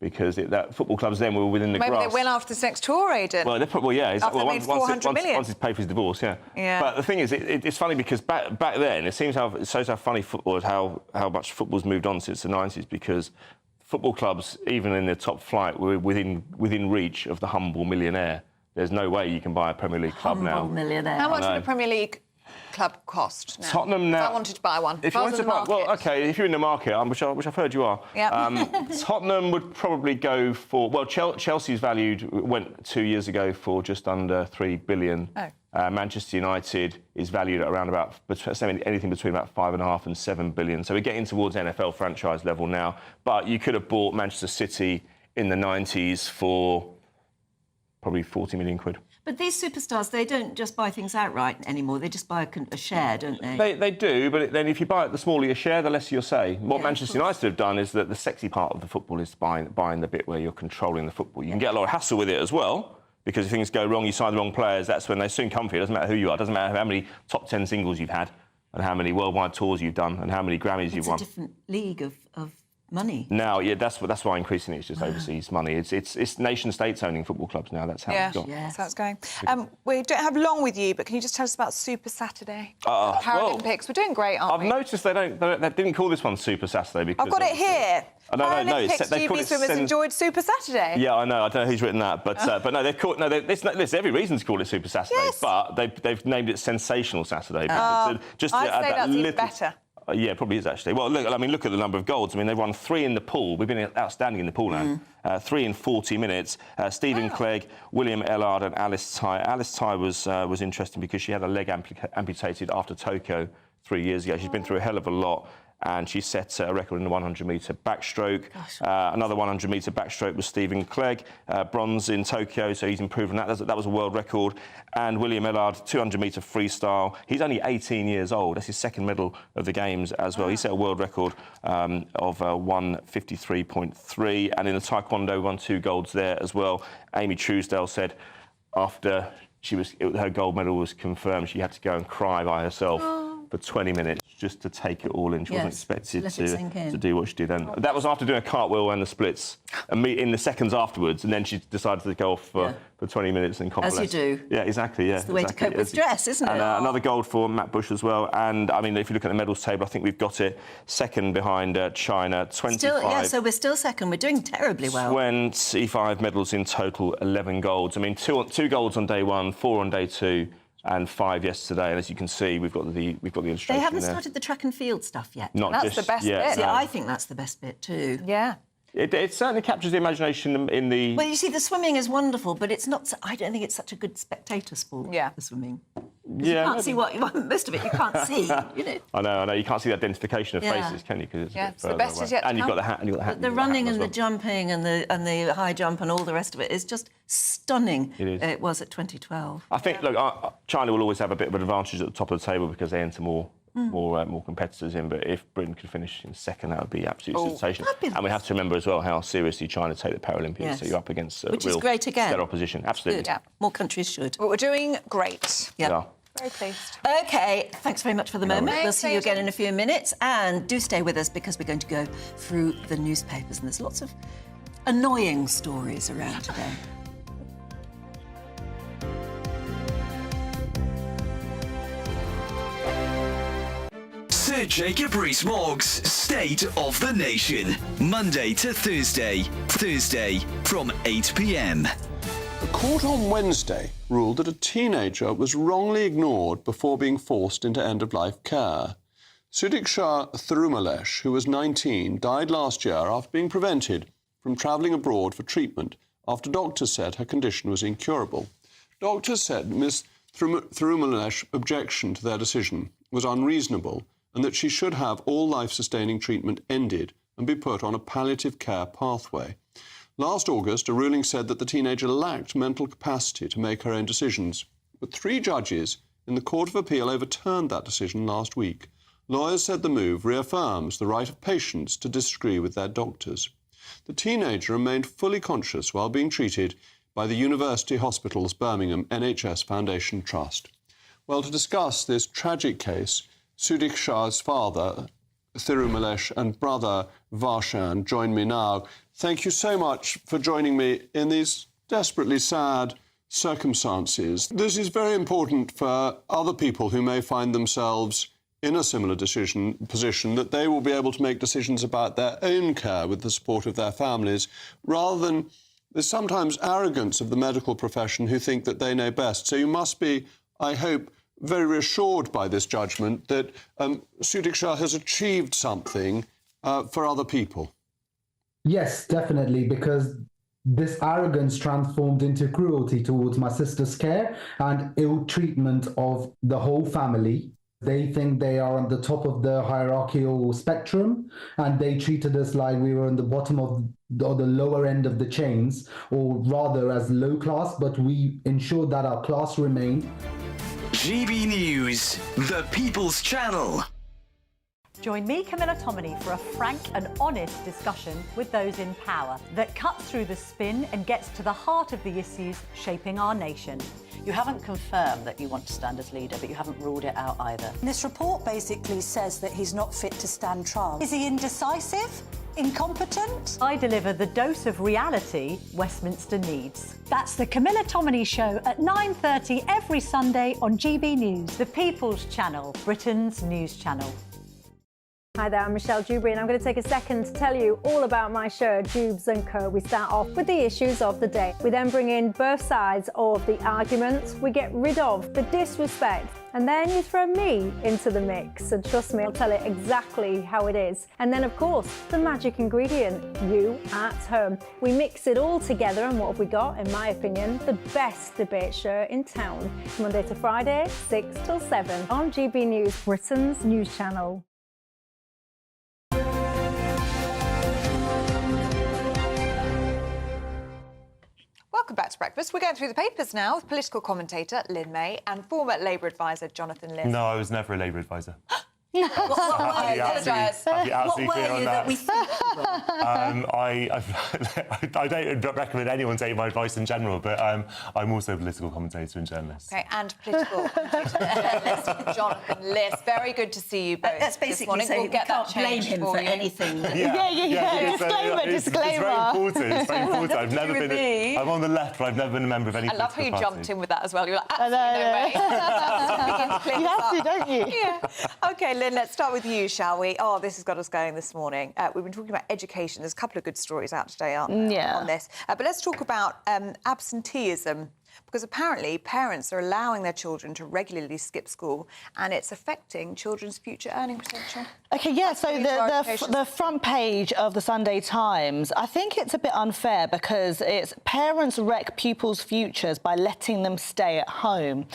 because that football clubs then were within the grass. Maybe they went after this next tour, Aidan. Well, yeah. After they made 400 million. Once he's paid for his divorce, yeah. But the thing is, it's funny because back then, it shows how funny football is, how much football's moved on since the 90s, because football clubs, even in the top flight, were within reach of the humble millionaire. There's no way you can buy a Premier League club now. Humble millionaire. How much would a Premier League club cost now? Tottenham now. If I wanted to buy one. If you wanted to buy, well, OK, if you're in the market, which I've heard you are. Yeah. Tottenham would probably go for. Well, Chelsea's went 2 years ago for just under £3 billion. Oh. Manchester United is valued at around about anything between about £5.5 and £7 billion. So we're getting towards NFL franchise level now. But you could have bought Manchester City in the 90s for probably 40 million quid. But these superstars, they don't just buy things outright anymore. They just buy a share, don't they? They do, but then if you buy it, the smaller your share, the less you'll say. What Manchester United have done is that the sexy part of the football is buying the bit where you're controlling the football. You can get a lot of hassle with it as well, because if things go wrong, you sign the wrong players, that's when they soon come for you. It doesn't matter who you are. It doesn't matter how many top 10 singles you've had, and how many worldwide tours you've done, and how many Grammys you've won. It's a different league of money. Now, yeah, that's why increasingly it's just overseas money. It's nation states owning football clubs now. That's how it's gone. That's how it's going. We don't have long with you, but can you just tell us about Super Saturday? Paralympics. We're doing great, aren't we? I've noticed they didn't call this one Super Saturday because I've got it here. Paralympics GB swimmers enjoyed Super Saturday. Yeah, I know. I don't know who's written that, but no, they've called. No, there's every reason to call it Super Saturday, but they've named it Sensational Saturday. I'd say that's even better. Yeah, probably is actually. Well, look at the number of golds. I mean, they've won 3 in the pool. We've been outstanding in the pool now. 3 in 40 minutes. Stephen Clegg, William Ellard, and Alice Ty. Alice Ty was interesting because she had a leg amputated after Tokyo 3 years ago. She's been through a hell of a lot. And she set a record in the 100-metre backstroke. Another 100-metre backstroke was Stephen Clegg, bronze in Tokyo, so he's improved on that. That was a world record. And William Ellard, 200-metre freestyle. He's only 18 years old. That's his second medal of the Games as well. He set a world record of 1:53.3. And in the Taekwondo, won 2 golds there as well. Amy Truesdale said after her gold medal was confirmed, she had to go and cry by herself for 20 minutes just to take it all in. She wasn't expected to do what she did. And that was after doing a cartwheel and the splits in the seconds afterwards. And then she decided to go off for 20 minutes and convalesce. As you do. Yeah, exactly. Yeah, it's the way to cope with stress, isn't it? And another gold for Matt Bush as well. And, I mean, if you look at the medals table, I think we've got it second behind China, 25. So we're still second. We're doing terribly well. 25 medals in total, 11 golds. I mean, two golds on day 1, 4 on day 2. And 5 yesterday, and as you can see, we've got the illustration. They haven't started the track and field stuff yet. That's the best bit. See, I think that's the best bit too. Yeah. It certainly captures the imagination in the. Well, you see, the swimming is wonderful, but it's not. I don't think it's such a good spectator sport. Yeah. The swimming. Yeah. You can't see most of it. You can't see. You know. I know. You can't see the identification of faces, can you? Because it's the best is yet to come. And you've got the hat. But the running and the jumping and the high jump and all the rest of it is just stunning. It is. It was at 2012. I think. Look, China will always have a bit of an advantage at the top of the table because they enter more competitors in. But if Britain could finish in second, that would be absolutely sensational. And we have to remember as well how seriously China take the Paralympics. Yes. So you're up against which real is great again. stellar opposition. Absolutely. Good. Yeah. More countries should. But we're doing great. Yeah. Very pleased. OK, thanks very much for the moment. We'll see you again in a few minutes. And do stay with us because we're going to go through the newspapers and there's lots of annoying stories around today. Sir Jacob Rees-Mogg's State of the Nation. Monday to Thursday. Thursday from 8 p.m. The court on Wednesday ruled that a teenager was wrongly ignored before being forced into end-of-life care. Sudiksha Thirumalesh, who was 19, died last year after being prevented from travelling abroad for treatment after doctors said her condition was incurable. Doctors said Ms. Thirumalesh's objection to their decision was unreasonable and that she should have all life-sustaining treatment ended and be put on a palliative care pathway. Last August, a ruling said that the teenager lacked mental capacity to make her own decisions, but 3 judges in the Court of Appeal overturned that decision last week. Lawyers said the move reaffirms the right of patients to disagree with their doctors. The teenager remained fully conscious while being treated by the University Hospitals Birmingham NHS Foundation Trust. Well, to discuss this tragic case, Sudiksha's father, Thirumalesh, and brother, Varshan, join me now. Thank you so much for joining me in these desperately sad circumstances. This is very important for other people who may find themselves in a similar position, that they will be able to make decisions about their own care with the support of their families, rather than there's sometimes arrogance of the medical profession who think that they know best. So you must be, I hope, very reassured by this judgment that Sudiksha has achieved something for other people. Yes, definitely, because this arrogance transformed into cruelty towards my sister's care and ill treatment of the whole family. They think they are on the top of the hierarchical spectrum, and they treated us like we were on the bottom of the lower end of the chains, or rather as low class, but we ensured that our class remained. GB News, the People's Channel. Join me, Camilla Tominey, for a frank and honest discussion with those in power that cuts through the spin and gets to the heart of the issues shaping our nation. You haven't confirmed that you want to stand as leader, but you haven't ruled it out either. This report basically says that he's not fit to stand trial. Is he indecisive? Incompetent? I deliver the dose of reality Westminster needs. That's the Camilla Tominey Show at 9:30 every Sunday on GB News, the People's Channel, Britain's news channel. Hi there, I'm Michelle Dewberry, and I'm going to take a second to tell you all about my show, Dubes & Co. We start off with the issues of the day. We then bring in both sides of the arguments. We get rid of the disrespect. And then you throw me into the mix. And trust me, I'll tell it exactly how it is. And then, of course, the magic ingredient, you at home. We mix it all together, and what have we got? In my opinion, the best debate show in town. Monday to Friday, 6 till 7 on GB News, Britain's news channel. Welcome back to Breakfast. We're going through the papers now with political commentator Lynn May and former Labour advisor Jonathan Liss. No, I was never a Labour advisor. I apologise. What were you that we think you were? I don't recommend anyone take my advice in general, but I'm also a political commentator and journalist. Okay, and political commentator and journalist Jonathan Liss. Very good to see you both. That's basically saying we'll get can't that blame him for anything. Yeah. Disclaimer. It's very important. It's very important. I've never been. I'm on the left, but I've never been a member of any. I love how you party. jumped in with that as well. You're like, absolutely no way. You have to, don't you? Yeah. Okay, Lynn, let's start with you, shall we? Oh, this has got us going this morning. We've been talking about education. There's a couple of good stories out today, aren't there, on this? But let's talk about absenteeism, because apparently parents are allowing their children to regularly skip school, and it's affecting children's future earning potential. OK, yeah, so the front page of the Sunday Times, I think it's a bit unfair because it's parents wreck pupils' futures by letting them stay at home.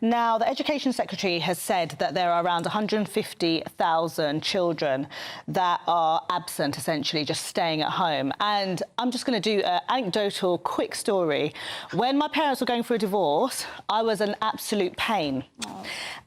Now, the Education Secretary has said that there are around 150,000 children that are absent, essentially, just staying at home. And I'm just going to do an anecdotal quick story. When my parents were going through a divorce, I was an absolute pain.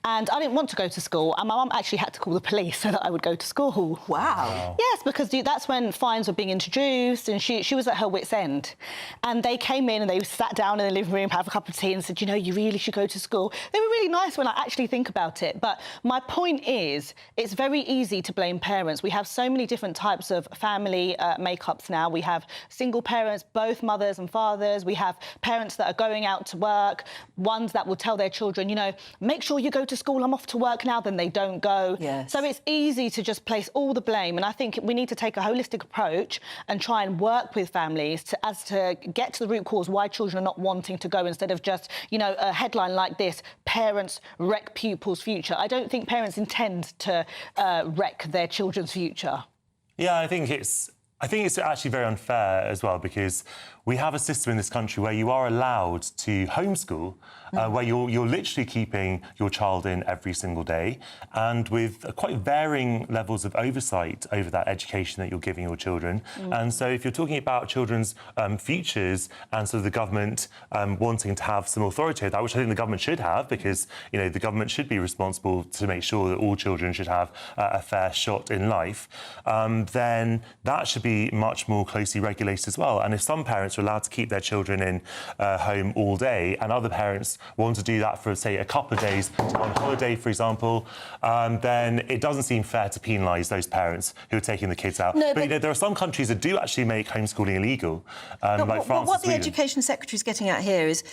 And I didn't want to go to school, and my mum actually had to call the police so that I would go to school. Wow. Yes, because that's when fines were being introduced, and she was at her wit's end. And they came in and they sat down in the living room, have a cup of tea and said, you know, you really should go to school. They were really nice when I actually think about it. But my point is, it's very easy to blame parents. We have so many different types of family makeups now. We have single parents, both mothers and fathers. We have parents that are going out to work, ones that will tell their children, you know, make sure you go to school, I'm off to work now, then they don't go. Yes. So it's easy to just place all the blame, and I think we need to take a holistic approach and try and work with families to get to the root cause why children are not wanting to go, instead of just, you know, a headline like this, parents wreck pupils' future. I don't think parents intend to wreck their children's future. Yeah, I think it's actually very unfair as well, because we have a system in this country where you are allowed to homeschool, where you're literally keeping your child in every single day, and with quite varying levels of oversight over that education that you're giving your children. And so if you're talking about children's futures and sort of the government wanting to have some authority over that, which I think the government should have, because, you know, the government should be responsible to make sure that all children should have a fair shot in life, then that should be much more closely regulated as well. And if some parents are allowed to keep their children in home all day, and other parents want to do that for, say, a couple of days on holiday, for example, then it doesn't seem fair to penalise those parents who are taking the kids out. No, but you know, there are some countries that do actually make homeschooling illegal, like France what and the Sweden. Education Secretary is getting at here is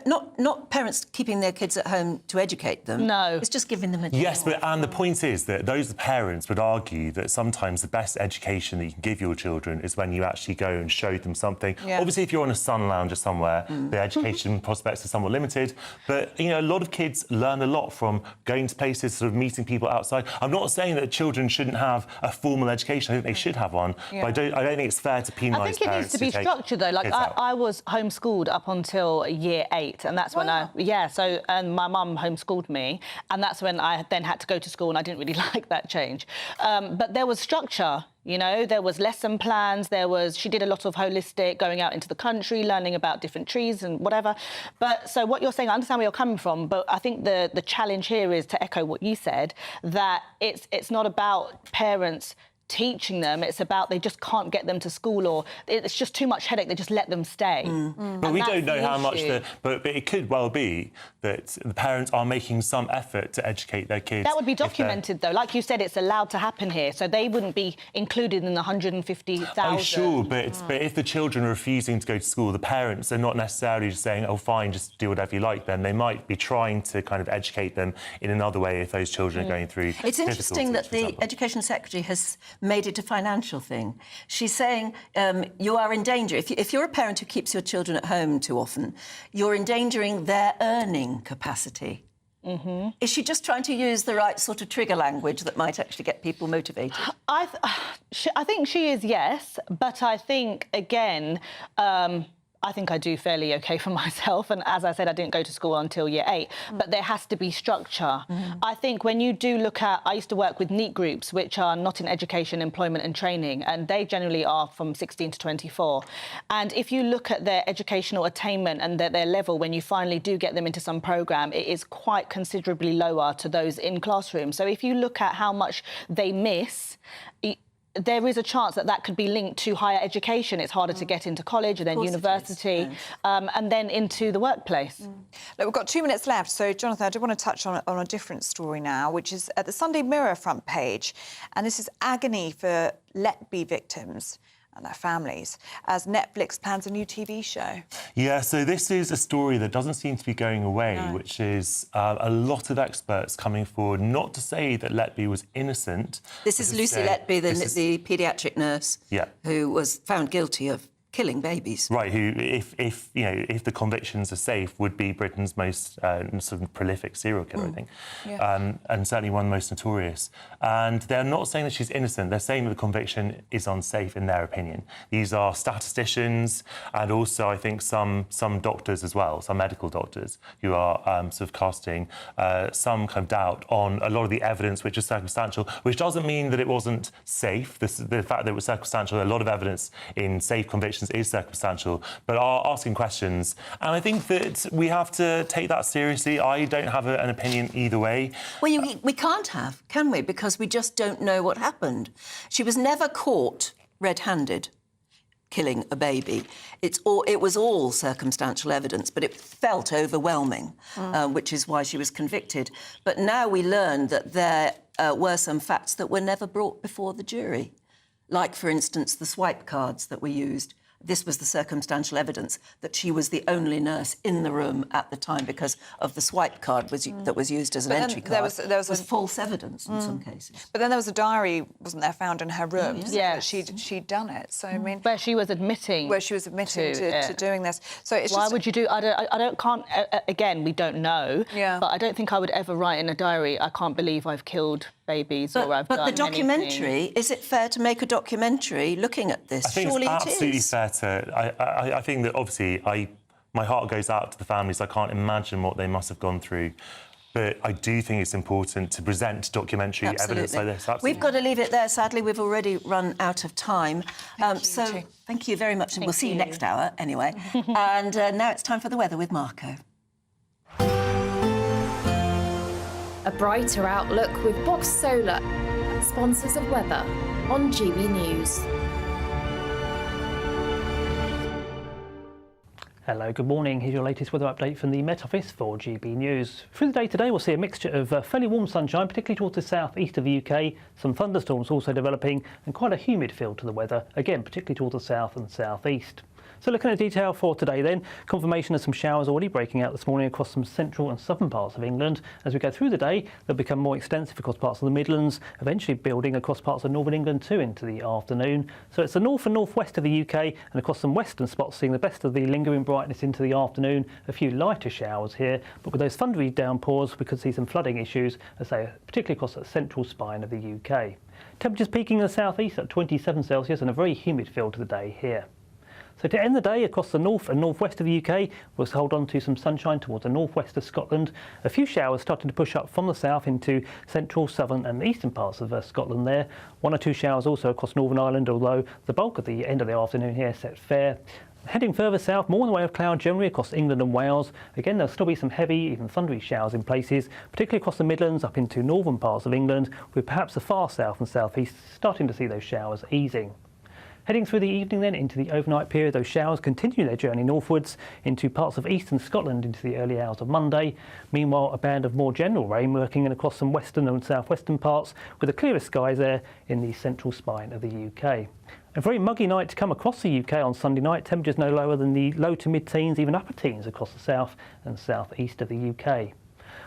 not parents keeping their kids at home to educate them. No. It's just giving them a job. Yes, and the point is that those parents would argue that sometimes the best education that you can give your children is when you actually go and show them something. Yeah. Obviously, if you're on a sun lounger somewhere, the education prospects are somewhat limited. But, you know, a lot of kids learn a lot from going to places, sort of meeting people outside. I'm not saying that children shouldn't have a formal education. I think they should have one. Yeah. But I don't think it's fair to penalise parents. I think it needs to be structured, though. Like, I was homeschooled up until year 8, and that's when and my mum homeschooled me, and that's when I then had to go to school, and I didn't really like that change. But there was structure. You know, there was lesson plans, she did a lot of holistic, going out into the country, learning about different trees and whatever. But so what you're saying, I understand where you're coming from, but I think the challenge here is to echo what you said, that it's not about parents teaching them, it's about they just can't get them to school, or it's just too much headache, they just let them stay. But we don't know how much but it could well be that the parents are making some effort to educate their kids. That would be documented, though. Like you said, it's allowed to happen here, so they wouldn't be included in the 150,000. Oh, sure, but if the children are refusing to go to school, the parents are not necessarily just saying, oh, fine, just do whatever you like, then they might be trying to kind of educate them in another way if those children are going through It's interesting that the Education Secretary has made it a financial thing. She's saying you are in danger. If you're a parent who keeps your children at home too often, you're endangering their earning capacity. Is she just trying to use the right sort of trigger language that might actually get people motivated? I think she is, yes, but I think, again, I think I do fairly OK for myself. And as I said, I didn't go to school until year 8. But there has to be structure. I think when you do look at... I used to work with NEET groups, which are not in education, employment and training, and they generally are from 16 to 24. And if you look at their educational attainment and their level, when you finally do get them into some programme, it is quite considerably lower to those in classrooms. So if you look at how much they miss... there is a chance that could be linked to higher education. It's harder to get into college and then university and then into the workplace. Look, we've got 2 minutes left, so, Jonathan, I do want to touch on a different story now, which is at the Sunday Mirror front page, and this is agony for Letby victims and their families as Netflix plans a new TV show. Yeah, so this is a story that doesn't seem to be going away, which is a lot of experts coming forward, not to say that Letby was innocent. This is Lucy Letby, the paediatric nurse who was found guilty of killing babies. Right, who, if the convictions are safe, would be Britain's most sort of prolific serial killer, I think, and certainly one most notorious. And they're not saying that she's innocent. They're saying that the conviction is unsafe in their opinion. These are statisticians and also, I think, some doctors as well, some medical doctors who are sort of casting some kind of doubt on a lot of the evidence, which is circumstantial, which doesn't mean that it wasn't safe. The fact that it was circumstantial, a lot of evidence in safe convictions is circumstantial, but are asking questions. And I think that we have to take that seriously. I don't have an opinion either way. Well, we can't have, can we? Because we just don't know what happened. She was never caught red-handed killing a baby. It was all circumstantial evidence, but it felt overwhelming, which is why she was convicted. But now we learn that there were some facts that were never brought before the jury, like, for instance, the swipe cards that were used this was the circumstantial evidence that she was the only nurse in the room at the time because of the swipe card that was used as an entry card. There was false evidence in some cases. But then there was a diary, wasn't there, found in her room? Yeah. She'd done it. So I mean, where she was admitting to doing this. So it's why just, would you do? Again, we don't know. Yeah. But I don't think I would ever write in a diary, I can't believe I've killed babies or I've done But the documentary, anything. Is it fair to make a documentary looking at this? I think Surely it's absolutely it is. fair to... I think that, obviously, my heart goes out to the families. I can't imagine what they must have gone through. But I do think it's important to present documentary evidence like this. Absolutely. We've got to leave it there. Sadly, we've already run out of time. So thank you very much, and we'll see you next hour anyway. And now it's time for the weather with Marco. A brighter outlook with Box Solar, sponsors of weather on GB News. Hello, good morning. Here's your latest weather update from the Met Office for GB News. Through the day today, we'll see a mixture of fairly warm sunshine, particularly towards the south-east of the UK, some thunderstorms also developing, and quite a humid feel to the weather, again, particularly towards the south and south-east. So looking at the detail for today then, confirmation of some showers already breaking out this morning across some central and southern parts of England. As we go through the day, they'll become more extensive across parts of the Midlands, eventually building across parts of northern England too into the afternoon. So it's the north and northwest of the UK and across some western spots seeing the best of the lingering brightness into the afternoon. A few lighter showers here, but with those thundery downpours, we could see some flooding issues, as I say, particularly across the central spine of the UK. Temperatures peaking in the southeast at 27 Celsius and a very humid feel to the day here. So to end the day, across the north and northwest of the UK, we'll hold on to some sunshine towards the northwest of Scotland. A few showers starting to push up from the south into central, southern and eastern parts of Scotland there. 1 or 2 showers also across Northern Ireland, although the bulk of the end of the afternoon here set fair. Heading further south, more in the way of cloud generally across England and Wales. Again, there'll still be some heavy, even thundery showers in places, particularly across the Midlands up into northern parts of England, with perhaps the far south and southeast starting to see those showers easing. Heading through the evening then into the overnight period, those showers continue their journey northwards into parts of eastern Scotland into the early hours of Monday. Meanwhile, a band of more general rain working in across some western and southwestern parts with the clearest skies there in the central spine of the UK. A very muggy night to come across the UK on Sunday night. Temperatures no lower than the low to mid-teens, even upper teens across the south and southeast of the UK.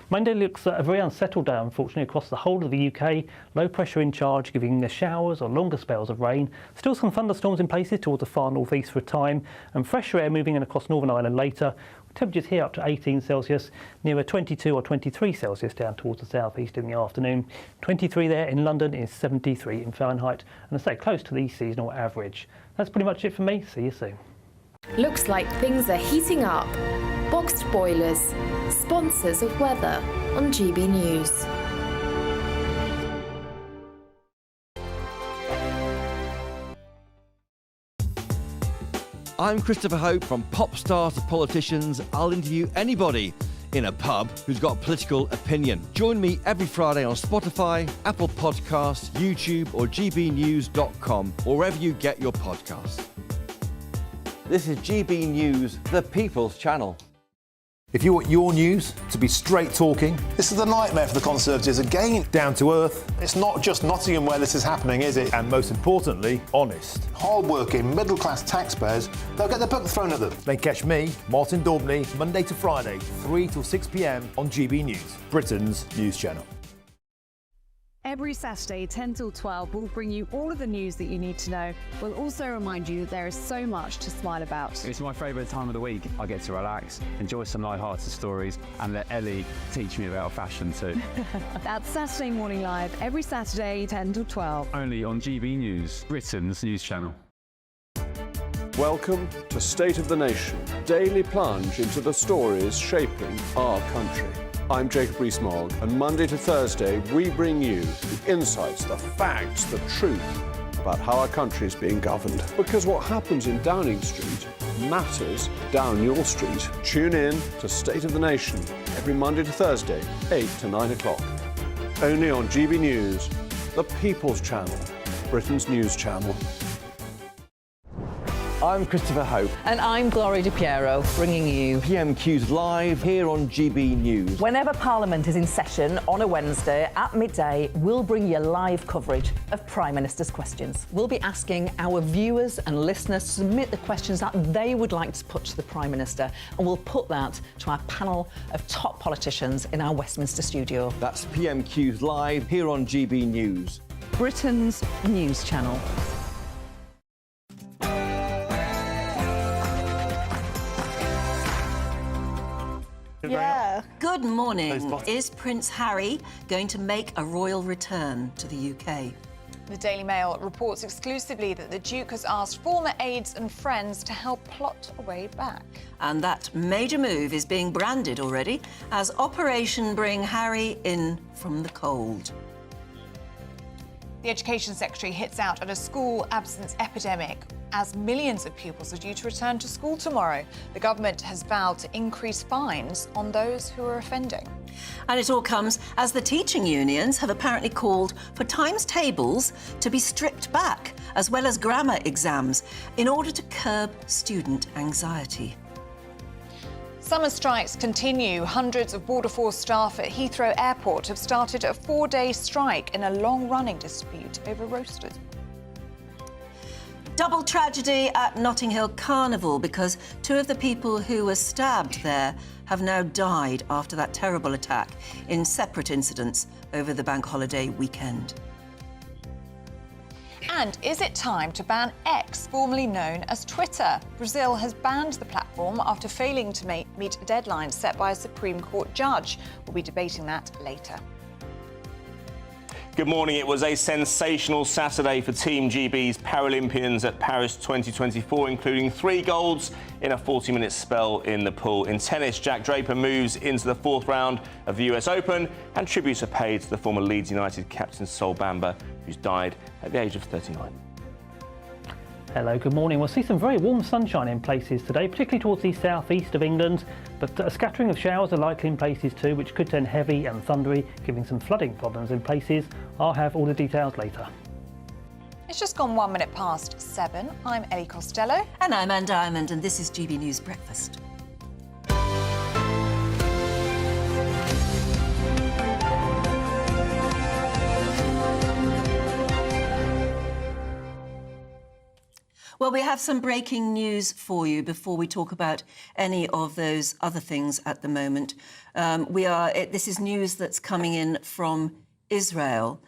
Monday looks a very unsettled day, unfortunately, across the whole of the UK. Low pressure in charge, giving the showers or longer spells of rain. Still some thunderstorms in places towards the far northeast for a time, and fresher air moving in across Northern Ireland later. Temperatures here up to 18 Celsius, nearer 22 or 23 Celsius down towards the southeast in the afternoon. 23 there in London is 73 in Fahrenheit, and I say close to the seasonal average. That's pretty much it for me. See you soon. Looks like things are heating up. Boxed Boilers, sponsors of weather on GB News. I'm Christopher Hope. From pop stars to politicians, I'll interview anybody in a pub who's got a political opinion. Join me every Friday on Spotify, Apple Podcasts, YouTube or gbnews.com, or wherever you get your podcasts. This is GB News, the People's Channel. If you want your news to be straight talking... This is a nightmare for the Conservatives again. Down to earth. It's not just Nottingham where this is happening, is it? And most importantly, honest. Hard-working, middle-class taxpayers, they'll get the book thrown at them. Then catch me, Martin Daubney, Monday to Friday, 3 till 6 p.m. on GB News, Britain's news channel. Every Saturday, 10 till 12, we'll bring you all of the news that you need to know. We'll also remind you that there is so much to smile about. It's my favourite time of the week. I get to relax, enjoy some light-hearted stories, and let Ellie teach me about fashion too. That's Saturday Morning Live, every Saturday, 10 till 12. Only on GB News, Britain's news channel. Welcome to State of the Nation, daily plunge into the stories shaping our country. I'm Jacob Rees-Mogg, and Monday to Thursday we bring you the insights, the facts, the truth about how our country is being governed. Because what happens in Downing Street matters down your street. Tune in to State of the Nation every Monday to Thursday, 8 to 9 o'clock. Only on GB News, the People's Channel, Britain's news channel. I'm Christopher Hope. And I'm Gloria Di Piero, bringing you PMQ's live here on GB News. Whenever Parliament is in session on a Wednesday at midday, we'll bring you live coverage of Prime Minister's questions. We'll be asking our viewers and listeners to submit the questions that they would like to put to the Prime Minister, and we'll put that to our panel of top politicians in our Westminster studio. That's PMQ's live here on GB News, Britain's news channel. Yeah. Good morning. Is Prince Harry going to make a royal return to the UK? The Daily Mail reports exclusively that the Duke has asked former aides and friends to help plot a way back. And that major move is being branded already as Operation Bring Harry In From the Cold. The Education Secretary hits out at a school absence epidemic as millions of pupils are due to return to school tomorrow. The government has vowed to increase fines on those who are offending. And it all comes as the teaching unions have apparently called for times tables to be stripped back, as well as grammar exams, in order to curb student anxiety. Summer strikes continue. Hundreds of Border Force staff at Heathrow Airport have started a 4-day strike in a long-running dispute over roasters. Double tragedy at Hill Carnival because 2 of the people who were stabbed there have now died after that terrible attack in separate incidents over the bank holiday weekend. And is it time to ban X, formerly known as Twitter? Brazil has banned the platform after failing to meet a deadline set by a Supreme Court judge. We'll be debating that later. Good morning. It was a sensational Saturday for Team GB's Paralympians at Paris 2024, including 3 golds in a 40-minute spell in the pool. In tennis, Jack Draper moves into the 4th round of the US Open, and tributes are paid to the former Leeds United captain Sol Bamba, who's died at the age of 39. Hello, good morning. We'll see some very warm sunshine in places today, particularly towards the southeast of England, but a scattering of showers are likely in places too, which could turn heavy and thundery, giving some flooding problems in places. I'll have all the details later. It's just gone 1 minute past 7. I'm Ellie Costello. And I'm Anne Diamond, and this is GB News Breakfast. Well, we have some breaking news for you before we talk about any of those other things at the moment. This is news that's coming in from Israel,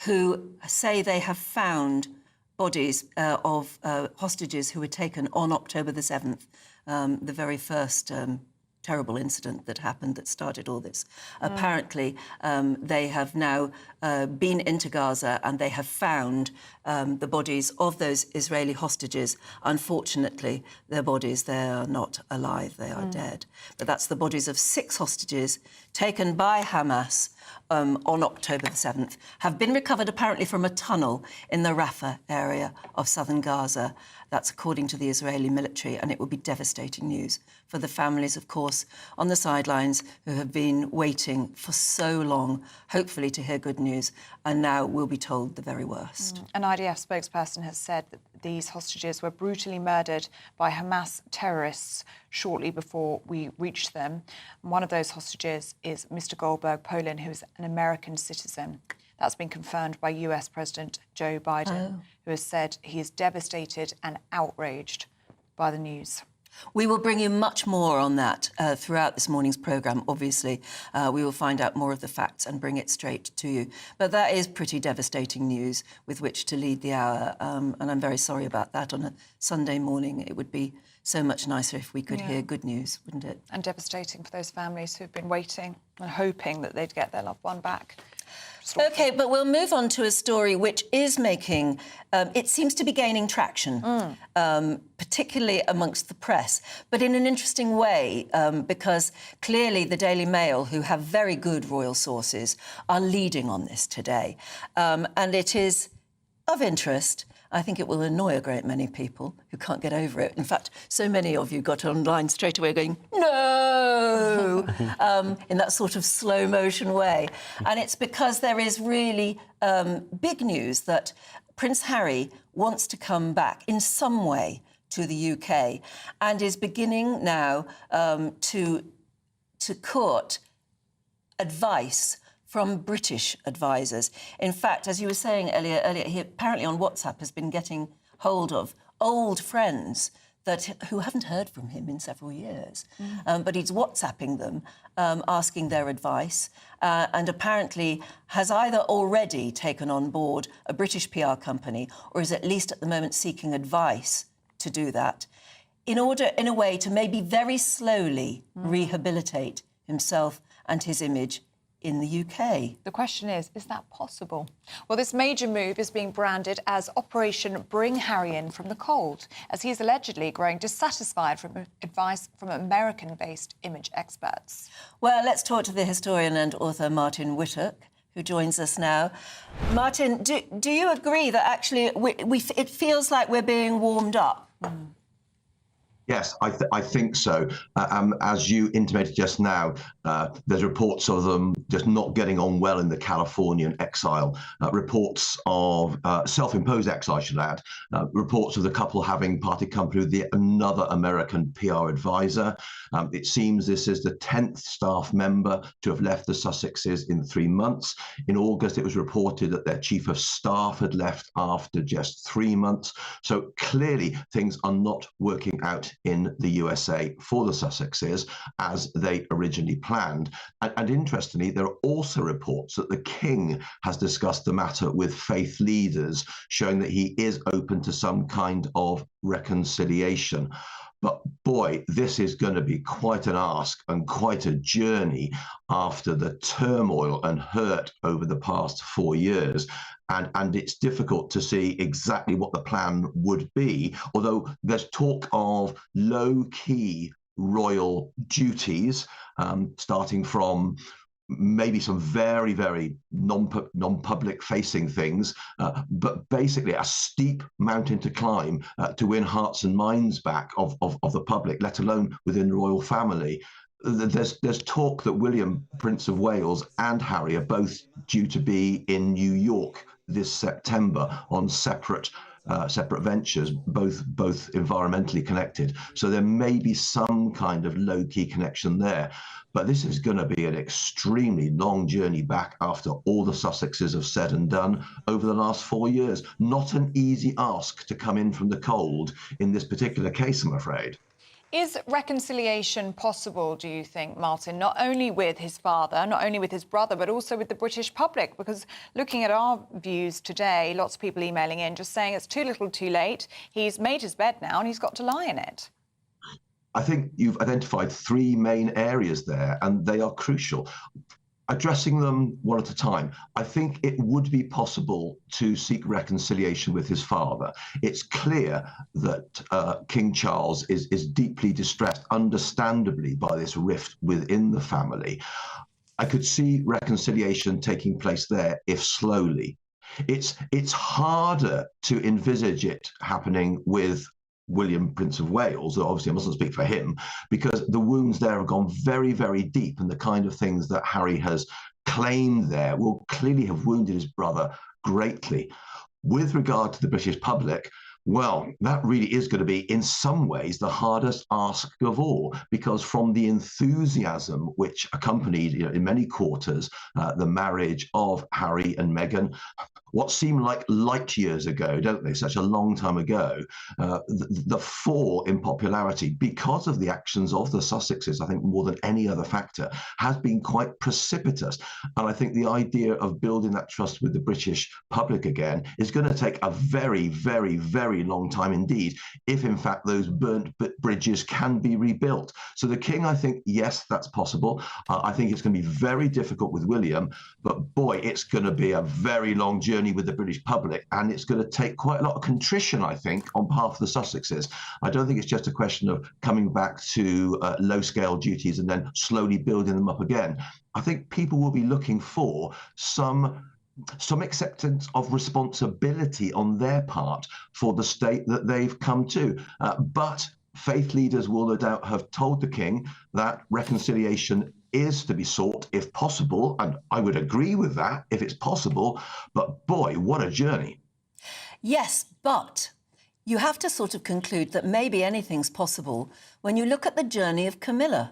who say they have found bodies of hostages who were taken on October the 7th, the very first terrible incident that happened that started all this. Apparently, they have now been into Gaza and they have found the bodies of those Israeli hostages. Unfortunately, their bodies, they are not alive, they are dead. But that's the bodies of 6 hostages taken by Hamas on October the 7th, have been recovered apparently from a tunnel in the Rafah area of southern Gaza. That's according to the Israeli military, and it will be devastating news for the families, of course, on the sidelines who have been waiting for so long, hopefully to hear good news, and now will be told the very worst. An IDF spokesperson has said that these hostages were brutally murdered by Hamas terrorists shortly before we reached them. One of those hostages is Mr. Goldberg Poland, who is an American citizen. That's been confirmed by US President Joe Biden, who has said he is devastated and outraged by the news. We will bring you much more on that throughout this morning's programme, obviously. We will find out more of the facts and bring it straight to you. But that is pretty devastating news with which to lead the hour, and I'm very sorry about that. On a Sunday morning, it would be so much nicer if we could hear good news, wouldn't it? And devastating for those families who've been waiting and hoping that they'd get their loved one back. OK, but we'll move on to a story which is making... it seems to be gaining traction, particularly amongst the press, but in an interesting way, because clearly the Daily Mail, who have very good royal sources, are leading on this today. And it is of interest. I think it will annoy a great many people who can't get over it. In fact, so many of you got online straight away going, no, in that sort of slow motion way. And it's because there is really big news that Prince Harry wants to come back in some way to the UK and is beginning now to court advice from British advisors. In fact, as you were saying earlier, he apparently on WhatsApp has been getting hold of old friends who haven't heard from him in several years. But he's WhatsApping them, asking their advice, and apparently has either already taken on board a British PR company or is at least at the moment seeking advice to do that, in a way to maybe very slowly rehabilitate himself and his image in the UK. The question is that possible? Well, this major move is being branded as Operation Bring Harry In from the Cold, as he is allegedly growing dissatisfied from advice from American-based image experts. Well, let's talk to the historian and author Martin Whittock, who joins us now. Martin, do you agree that actually it feels like we're being warmed up? Yes, I think so. As you intimated just now, there's reports of them just not getting on well in the Californian exile. Reports of self-imposed exile, I should add. Reports of the couple having parted company with another American PR advisor. It seems this is the 10th staff member to have left the Sussexes in 3 months. In August, it was reported that their chief of staff had left after just 3 months. So clearly, things are not working out in the USA for the Sussexes as they originally planned. And interestingly, there are also reports that the King has discussed the matter with faith leaders, showing that he is open to some kind of reconciliation. But boy, this is going to be quite an ask and quite a journey after the turmoil and hurt over the past 4 years. And it's difficult to see exactly what the plan would be, although there's talk of low-key royal duties, starting from maybe some very, very non-public facing things, but basically a steep mountain to climb to win hearts and minds back of the public, let alone within the royal family. There's talk that William, Prince of Wales, and Harry are both due to be in New York this September on separate ventures, both environmentally connected. So there may be some kind of low-key connection there. But this is going to be an extremely long journey back after all the Sussexes have said and done over the last 4 years. Not an easy ask to come in from the cold in this particular case, I'm afraid. Is reconciliation possible, do you think, Martin, not only with his father, not only with his brother, but also with the British public? Because looking at our views today, lots of people emailing in just saying it's too little too late. He's made his bed now and he's got to lie in it. I think you've identified 3 main areas there, and they are crucial. Addressing them one at a time, I think it would be possible to seek reconciliation with his father. It's clear that King Charles is deeply distressed, understandably, by this rift within the family. I could see reconciliation taking place there, if slowly. It's harder to envisage it happening with William, Prince of Wales, obviously I mustn't speak for him, because the wounds there have gone very, very deep, and the kind of things that Harry has claimed there will clearly have wounded his brother greatly. With regard to the British public, well, that really is going to be, in some ways, the hardest ask of all, because from the enthusiasm which accompanied, in many quarters, the marriage of Harry and Meghan, what seemed like light years ago, don't they, such a long time ago, the fall in popularity, because of the actions of the Sussexes, I think more than any other factor, has been quite precipitous. And I think the idea of building that trust with the British public again is going to take a very, very, very long time indeed, if in fact those burnt bridges can be rebuilt. So the King, I think, yes, that's possible. I think it's going to be very difficult with William, but boy, it's going to be a very long journey with the British public, and it's going to take quite a lot of contrition, I think, on behalf of the Sussexes. I don't think it's just a question of coming back to low-scale duties and then slowly building them up again. I think people will be looking for some acceptance of responsibility on their part for the state that they've come to. But faith leaders will no doubt have told the King that reconciliation is to be sought if possible, and I would agree with that if it's possible, but boy, what a journey. Yes, but you have to sort of conclude that maybe anything's possible when you look at the journey of Camilla,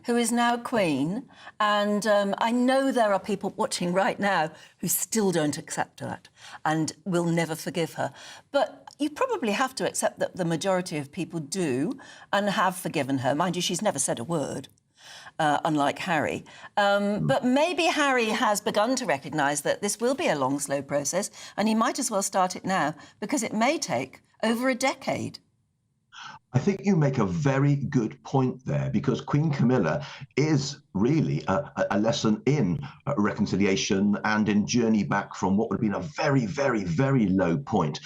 who is now Queen. And I know there are people watching right now who still don't accept that and will never forgive her. But you probably have to accept that the majority of people do and have forgiven her. Mind you, she's never said a word, unlike Harry. But maybe Harry has begun to recognise that this will be a long, slow process, and he might as well start it now, because it may take over a decade. I think you make a very good point there, because Queen Camilla is really a lesson in reconciliation and in journey back from what would have been a very, very, very low point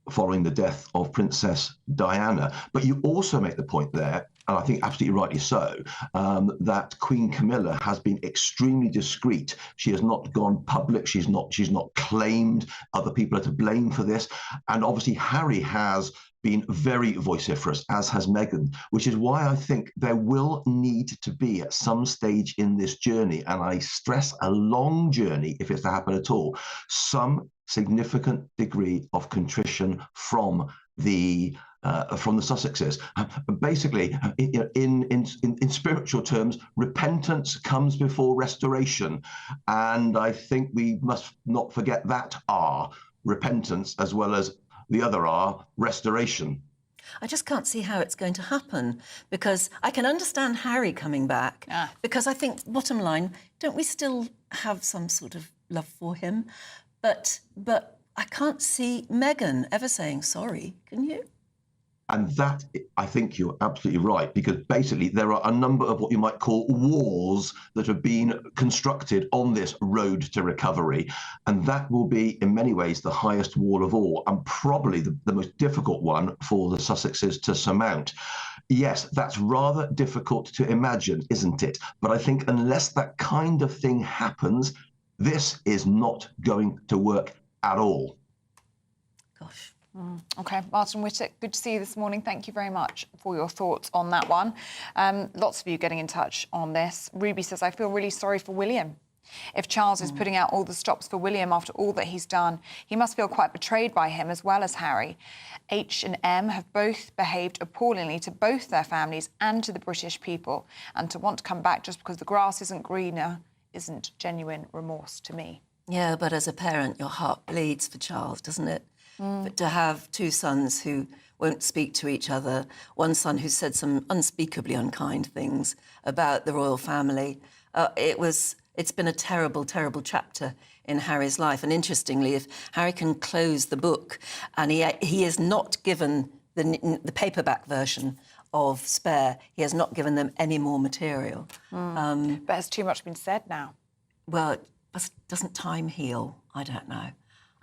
following the death of Princess Diana. But you also make the point there, and I think absolutely rightly so, that Queen Camilla has been extremely discreet. She has not gone public. She's not claimed other people are to blame for this. And obviously Harry has been very vociferous, as has Meghan, which is why I think there will need to be at some stage in this journey, and I stress a long journey if it's to happen at all, some significant degree of contrition from the Sussexes. Basically, in spiritual terms, repentance comes before restoration, and I think we must not forget that R, repentance, as well as the other R, restoration. I just can't see how it's going to happen, because I can understand Harry coming back, because I think, bottom line, don't we still have some sort of love for him? But I can't see Meghan ever saying sorry, can you? And that, I think you're absolutely right, because basically there are a number of what you might call walls that have been constructed on this road to recovery. And that will be, in many ways, the highest wall of all, and probably the most difficult one for the Sussexes to surmount. Yes, that's rather difficult to imagine, isn't it? But I think unless that kind of thing happens, this is not going to work at all. Gosh. OK, Martin Whittock, good to see you this morning. Thank you very much for your thoughts on that one. Lots of you getting in touch on this. Ruby says, I feel really sorry for William. If Charles is putting out all the stops for William after all that he's done, he must feel quite betrayed by him as well as Harry. H and M have both behaved appallingly to both their families and to the British people. And to want to come back just because the grass isn't greener isn't genuine remorse to me. Yeah, but as a parent, your heart bleeds for Charles, doesn't it? But to have two sons who won't speak to each other, one son who said some unspeakably unkind things about the royal family, it's been a terrible, terrible chapter in Harry's life. And interestingly, if Harry can close the book, and he is not given the paperback version of Spare, he has not given them any more material. But has too much been said now? Well, doesn't time heal? I don't know.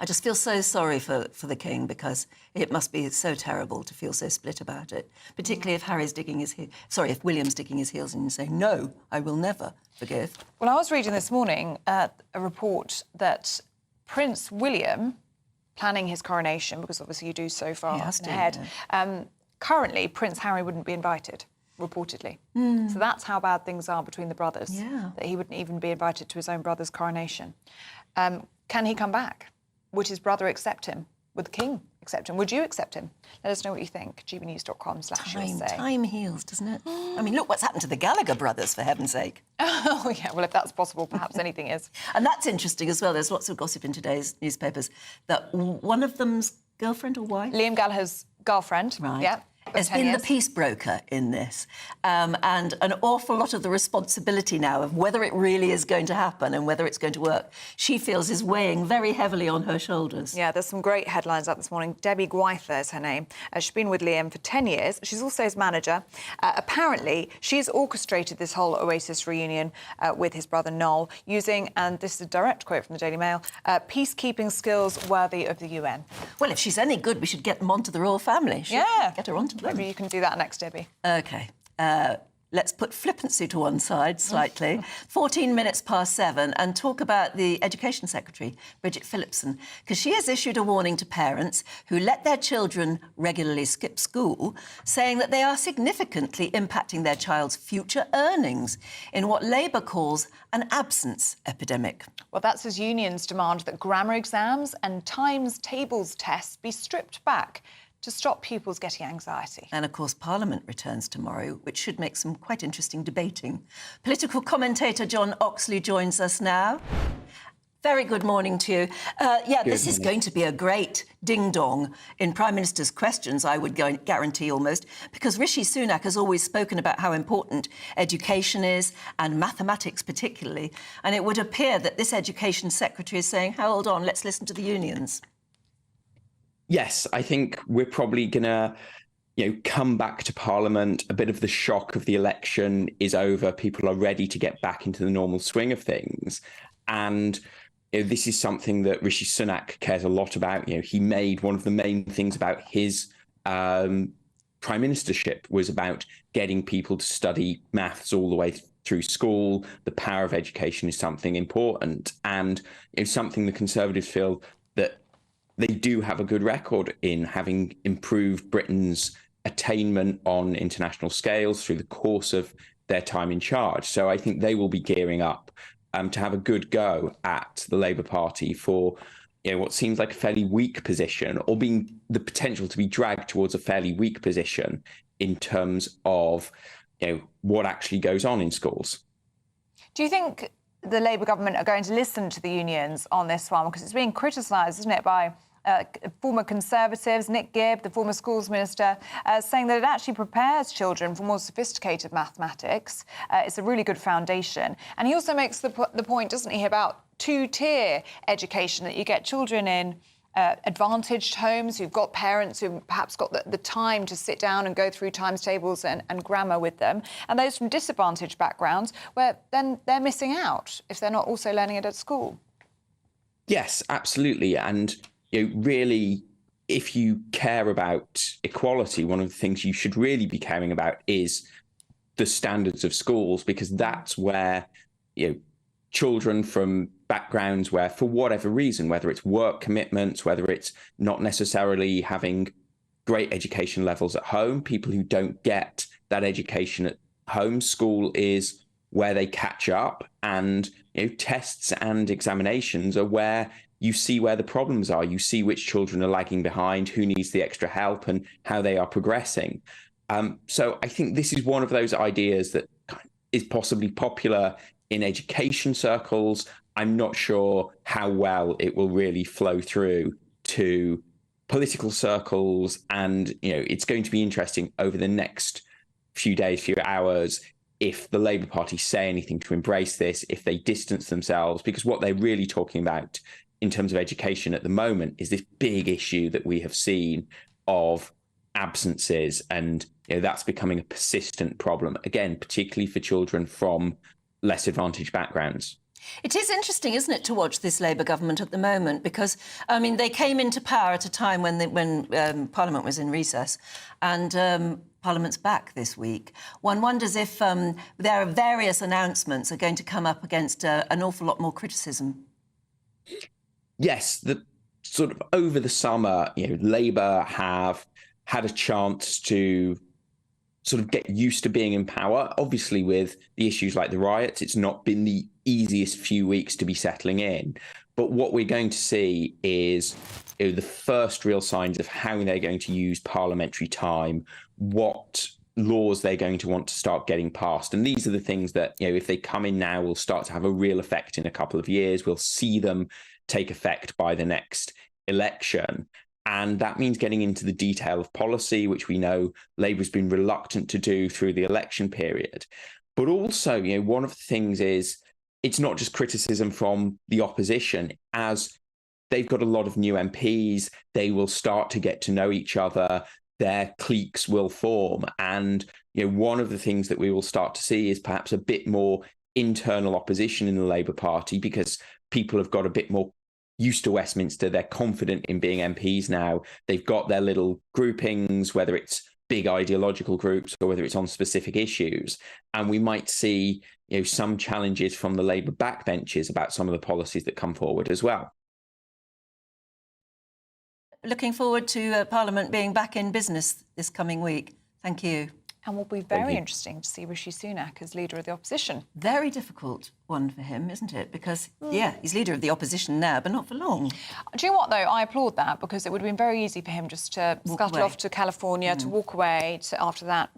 I just feel so sorry for the King, because it must be so terrible to feel so split about it, particularly if if William's digging his heels in and saying, no, I will never forgive. Well, I was reading this morning a report that Prince William, planning his coronation, because obviously you do so far ahead, currently Prince Harry wouldn't be invited, reportedly. So that's how bad things are between the brothers, that he wouldn't even be invited to his own brother's coronation. Can he come back? Would his brother accept him? Would the King accept him? Would you accept him? Let us know what you think. gbnews.com/USA. Time heals, doesn't it? I mean, look what's happened to the Gallagher brothers, for heaven's sake. Oh, yeah, well, if that's possible, perhaps anything is. And that's interesting as well. There's lots of gossip in today's newspapers that one of them's girlfriend or wife? Liam Gallagher's girlfriend, right. Yeah. Has been the peace broker in this, and an awful lot of the responsibility now of whether it really is going to happen and whether it's going to work, she feels is weighing very heavily on her shoulders. Yeah, there's some great headlines out this morning. Debbie Gwyther is her name. She's been with Liam for 10 years. She's also his manager. Apparently, she's orchestrated this whole Oasis reunion with his brother Noel using, and this is a direct quote from the Daily Mail, peacekeeping skills worthy of the UN. Well, if she's any good, we should get them onto the royal family. Yeah. Get her onto them. Maybe you can do that next, Debbie. OK. let's put flippancy to one side slightly, 14 minutes past 7, and talk about the Education Secretary, Bridget Phillipson, because she has issued a warning to parents who let their children regularly skip school, saying that they are significantly impacting their child's future earnings in what Labour calls an absence epidemic. Well, that's as unions demand that grammar exams and times tables tests be stripped back to stop pupils getting anxiety. And of course, Parliament returns tomorrow, which should make some quite interesting debating. Political commentator John Oxley joins us now. Very good morning to you. This is going to be a great ding-dong in Prime Minister's questions, I would guarantee almost, because Rishi Sunak has always spoken about how important education is, and mathematics particularly, and it would appear that this Education Secretary is saying, hold on, let's listen to the unions. Yes, I think we're probably going to, come back to Parliament. A bit of the shock of the election is over. People are ready to get back into the normal swing of things. And this is something that Rishi Sunak cares a lot about. He made one of the main things about his prime ministership was about getting people to study maths all the way through school. The power of education is something important. And it's something the Conservatives feel that they do have a good record in, having improved Britain's attainment on international scales through the course of their time in charge. So I think they will be gearing up to have a good go at the Labour Party for what seems like a fairly weak position, or being the potential to be dragged towards a fairly weak position in terms of what actually goes on in schools. Do you think the Labour government are going to listen to the unions on this one? Because it's being criticised, isn't it, by former Conservatives, Nick Gibb, the former schools minister, saying that it actually prepares children for more sophisticated mathematics. It's a really good foundation. And he also makes the point, doesn't he, about two-tier education, that you get children in advantaged homes who've got parents who've perhaps got the time to sit down and go through times tables and grammar with them, and those from disadvantaged backgrounds where then they're missing out if they're not also learning it at school. Yes, absolutely. And really, if you care about equality, one of the things you should really be caring about is the standards of schools, because that's where children from backgrounds where, for whatever reason, whether it's work commitments, whether it's not necessarily having great education levels at home, people who don't get that education at home, school is where they catch up. And tests and examinations are where you see where the problems are. You see which children are lagging behind, who needs the extra help, and how they are progressing. So I think this is one of those ideas that is possibly popular in education circles. I'm not sure how well it will really flow through to political circles. And, it's going to be interesting over the next few days, few hours, if the Labour Party say anything to embrace this, if they distance themselves, because what they're really talking about in terms of education at the moment is this big issue that we have seen of absences. And that's becoming a persistent problem, again, particularly for children from less advantaged backgrounds. It is interesting, isn't it, to watch this Labour government at the moment, because, they came into power at a time when Parliament was in recess, and Parliament's back this week. One wonders if there are various announcements are going to come up against an awful lot more criticism. Yes, the sort of over the summer, Labour have had a chance to sort of get used to being in power. Obviously, with the issues like the riots, it's not been the easiest few weeks to be settling in. But what we're going to see is the first real signs of how they're going to use parliamentary time, what laws they're going to want to start getting passed. And these are the things that, if they come in now, will start to have a real effect in a couple of years. We'll see them take effect by the next election. And that means getting into the detail of policy, which we know Labour's been reluctant to do through the election period. But also, one of the things is it's not just criticism from the opposition. As they've got a lot of new MPs, they will start to get to know each other. Their cliques will form. And, one of the things that we will start to see is perhaps a bit more internal opposition in the Labour Party, because people have got a bit more used to Westminster. They're confident in being MPs now. They've got their little groupings, whether it's big ideological groups or whether it's on specific issues. And we might see, some challenges from the Labour backbenches about some of the policies that come forward as well. Looking forward to Parliament being back in business this coming week. Thank you. And will be very interesting to see Rishi Sunak as leader of the opposition. Very difficult one for him, isn't it? Because, he's leader of the opposition now, but not for long. Do you know what, though? I applaud that, because it would have been very easy for him just to scuttle off to California, to walk away after that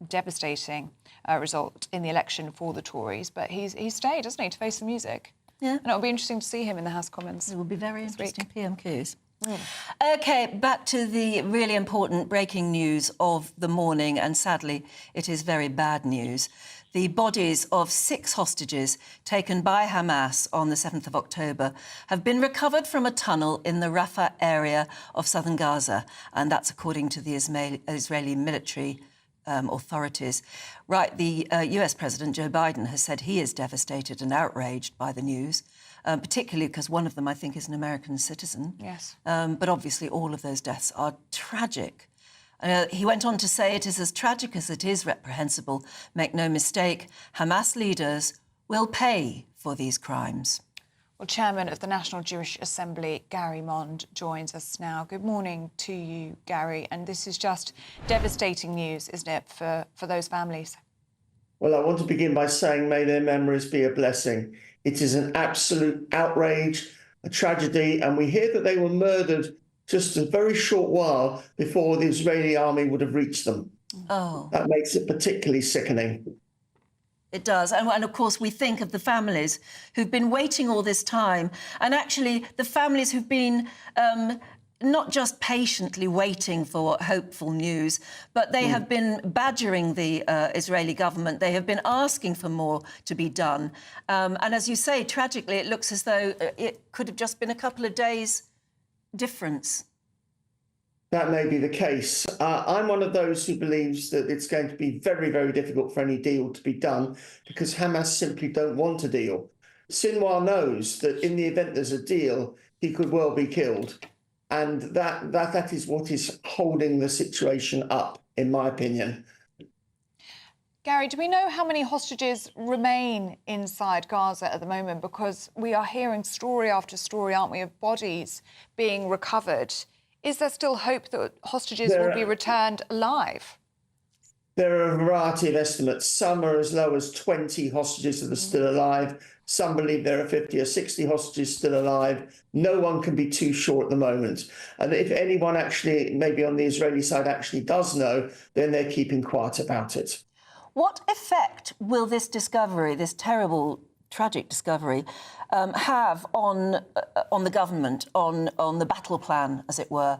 devastating result in the election for the Tories. But he's stayed, doesn't he, to face the music? Yeah. And it'll be interesting to see him in the House of Commons. It will be very interesting PMQs. OK, back to the really important breaking news of the morning, and sadly, it is very bad news. The bodies of 6 hostages taken by Hamas on the 7th of October have been recovered from a tunnel in the Rafah area of southern Gaza, and that's according to the Israeli military authorities. Right, the US President Joe Biden has said he is devastated and outraged by the news. Particularly because one of them, I think, is an American citizen. Yes. But obviously all of those deaths are tragic. He went on to say it is as tragic as it is reprehensible. Make no mistake, Hamas leaders will pay for these crimes. Well, Chairman of the National Jewish Assembly, Gary Mond, joins us now. Good morning to you, Gary. And this is just devastating news, isn't it, for those families? Well, I want to begin by saying may their memories be a blessing. It is an absolute outrage, a tragedy, and we hear that they were murdered just a very short while before the Israeli army would have reached them. Oh. That makes it particularly sickening. It does. And of course, we think of the families who've been waiting all this time, and actually the families who've been not just patiently waiting for hopeful news, but they have been badgering the Israeli government. They have been asking for more to be done. And as you say, tragically, it looks as though it could have just been a couple of days' difference. That may be the case. I'm one of those who believes that it's going to be very, very difficult for any deal to be done because Hamas simply don't want a deal. Sinwar knows that in the event there's a deal, he could well be killed. And that is what is holding the situation up, in my opinion. Gary, do we know how many hostages remain inside Gaza at the moment? Because we are hearing story after story, aren't we, of bodies being recovered. Is there still hope that hostages will be returned alive? There are a variety of estimates. Some are as low as 20 hostages that are still alive. Some believe there are 50 or 60 hostages still alive. No one can be too sure at the moment. And if anyone actually, maybe on the Israeli side, actually does know, then they're keeping quiet about it. What effect will this discovery, this terrible, tragic discovery, have on the government, on the battle plan, as it were?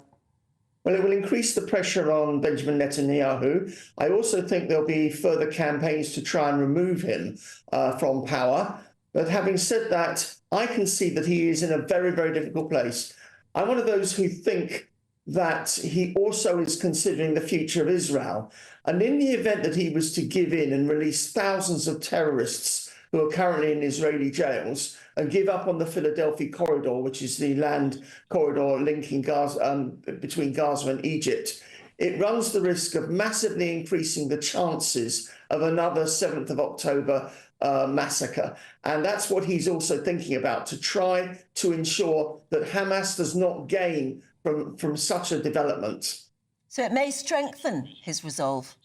Well, it will increase the pressure on Benjamin Netanyahu. I also think there'll be further campaigns to try and remove him from power. But having said that, I can see that he is in a very, very difficult place. I'm one of those who think that he also is considering the future of Israel. And in the event that he was to give in and release thousands of terrorists who are currently in Israeli jails and give up on the Philadelphia corridor, which is the land corridor linking Gaza, between Gaza and Egypt, it runs the risk of massively increasing the chances of another 7th of October massacre. And that's what he's also thinking about, to try to ensure that Hamas does not gain from such a development. So it may strengthen his resolve.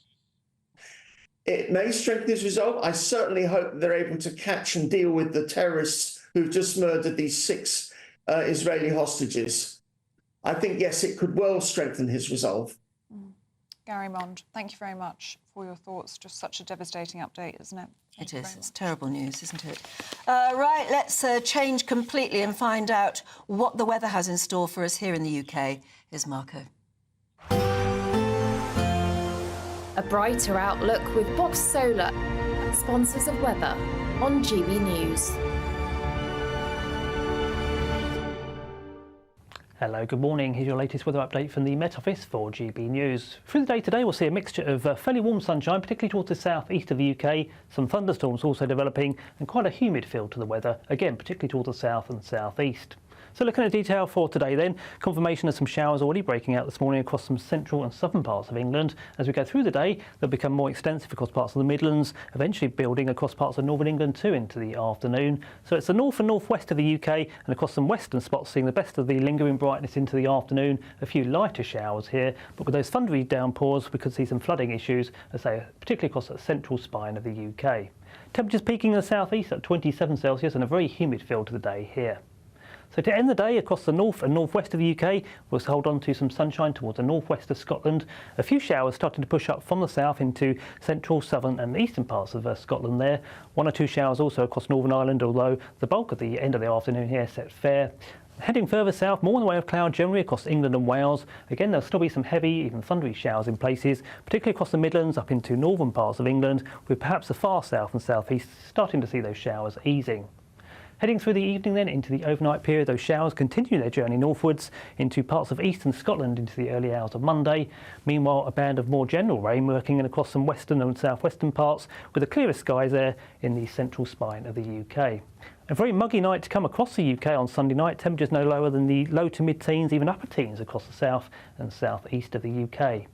It may strengthen his resolve. I certainly hope they're able to catch and deal with the terrorists who've just murdered these 6 Israeli hostages. I think, yes, it could well strengthen his resolve. Gary Mond, thank you very much for your thoughts. Just such a devastating update, isn't it? It is. It's terrible news, isn't it? Right, let's change completely and find out what the weather has in store for us here in the UK. Here's Marco. A brighter outlook with Box Solar, sponsors of weather on GB News. Hello, good morning. Here's your latest weather update from the Met Office for GB News. Through the day today, we'll see a mixture of fairly warm sunshine, particularly towards the south-east of the UK, some thunderstorms also developing, and quite a humid feel to the weather, again, particularly towards the south and south-east. So looking at detail for today then, confirmation of some showers already breaking out this morning across some central and southern parts of England. As we go through the day, they'll become more extensive across parts of the Midlands, eventually building across parts of northern England too into the afternoon. So it's the north and northwest of the UK and across some western spots seeing the best of the lingering brightness into the afternoon. A few lighter showers here, but with those thundery downpours we could see some flooding issues, as I say, particularly across the central spine of the UK. Temperatures peaking in the southeast at 27 Celsius and a very humid feel to the day here. So to end the day across the north and northwest of the UK, we'll hold on to some sunshine towards the northwest of Scotland. A few showers starting to push up from the south into central, southern and eastern parts of Scotland there. 1 or 2 showers also across Northern Ireland, although the bulk of the end of the afternoon here set fair. Heading further south, more in the way of cloud generally across England and Wales. Again, there'll still be some heavy, even thundery showers in places, particularly across the Midlands up into northern parts of England, with perhaps the far south and southeast starting to see those showers easing. Heading through the evening then into the overnight period, those showers continue their journey northwards into parts of eastern Scotland into the early hours of Monday. Meanwhile, a band of more general rain working in across some western and southwestern parts, with the clearest skies there in the central spine of the UK. A very muggy night to come across the UK on Sunday night. Temperatures no lower than the low to mid-teens, even upper teens across the south and southeast of the UK.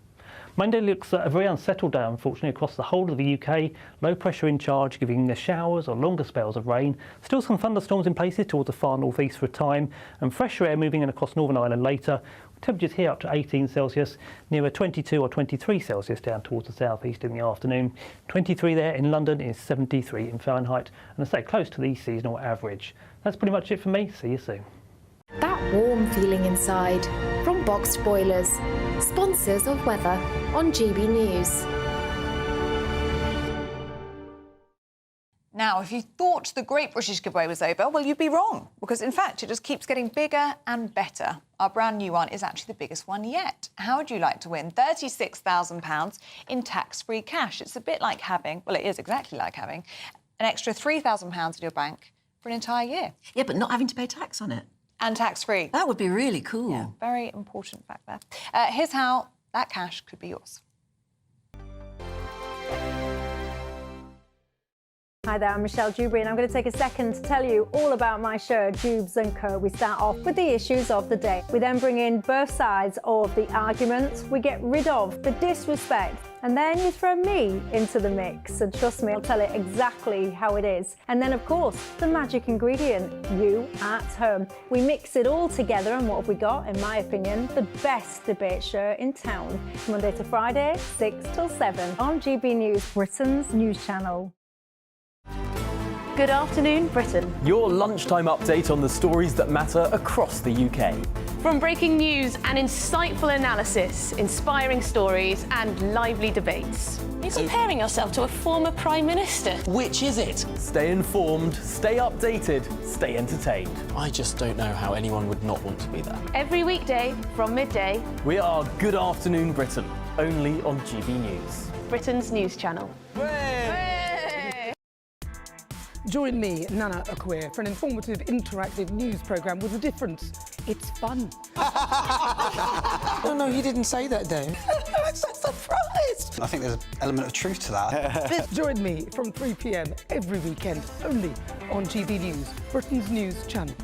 Monday looks a very unsettled day, unfortunately, across the whole of the UK. Low pressure in charge, giving showers or longer spells of rain. Still some thunderstorms in places towards the far northeast for a time, and fresher air moving in across Northern Ireland later. Temperatures here up to 18 Celsius, nearer 22 or 23 Celsius down towards the southeast in the afternoon. 23 there in London is 73 in Fahrenheit, and I say close to the seasonal average. That's pretty much it from me. See you soon. That warm feeling inside from Boxed Boilers, sponsors of weather on GB News. Now, if you thought the Great British Giveaway was over, well, you'd be wrong, because in fact it just keeps getting bigger and better. Our brand new one is actually the biggest one yet. How would you like to win £36,000 in tax-free cash? It's a bit like having, well, it is exactly like having an extra £3,000 in your bank for an entire year. Yeah, but not having to pay tax on it. And tax-free. That would be really cool. Yeah, very important fact there. Here's how that cash could be yours. Hi there, I'm Michelle Dewberry and I'm going to take a second to tell you all about my show, Jubes & Co. We start off with the issues of the day. We then bring in both sides of the argument. We get rid of the disrespect. And then you throw me into the mix. And trust me, I'll tell it exactly how it is. And then, of course, the magic ingredient, you at home. We mix it all together and what have we got, in my opinion, the best debate show in town. Monday to Friday, 6 till 7 on GB News, Britain's news channel. Good afternoon, Britain. Your lunchtime update on the stories that matter across the UK. From breaking news and insightful analysis, inspiring stories and lively debates. You're comparing yourself to a former Prime Minister. Which is it? Stay informed, stay updated, stay entertained. I just don't know how anyone would not want to be there. Every weekday from midday. We are Good Afternoon Britain, only on GB News. Britain's news channel. Join me, Nana Akwe, for an informative, interactive news programme with a difference. It's fun. No, he didn't say that, Dave. I'm so surprised. I think there's an element of truth to that. Join me from 3 p.m. every weekend, only on GB News, Britain's news channel.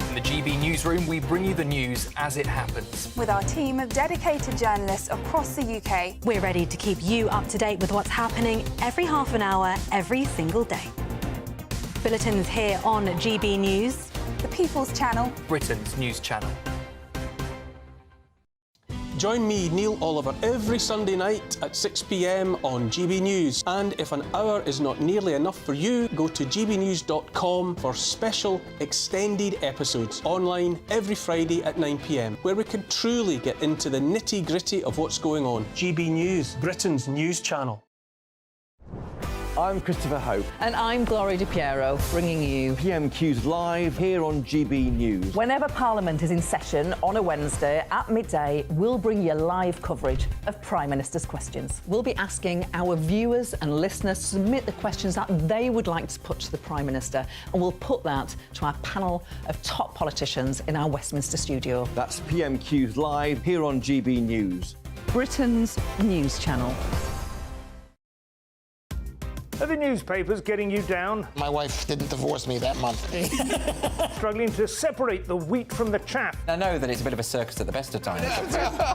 In the GB Newsroom, we bring you the news as it happens. With our team of dedicated journalists across the UK, we're ready to keep you up to date with what's happening every half an hour, every single day. Bulletins here on GB News, the People's Channel, Britain's news channel. Join me, Neil Oliver, every Sunday night at 6 p.m. on GB News. And if an hour is not nearly enough for you, go to gbnews.com for special extended episodes online every Friday at 9 p.m, where we can truly get into the nitty-gritty of what's going on. GB News, Britain's news channel. I'm Christopher Hope. And I'm Gloria Di Piero, bringing you PMQs live here on GB News. Whenever Parliament is in session on a Wednesday at midday, we'll bring you live coverage of Prime Minister's questions. We'll be asking our viewers and listeners to submit the questions that they would like to put to the Prime Minister, and we'll put that to our panel of top politicians in our Westminster studio. That's PMQs live here on GB News, Britain's news channel. Are the newspapers getting you down? My wife didn't divorce me that month. Struggling to separate the wheat from the chaff? I know that it's a bit of a circus at the best of times.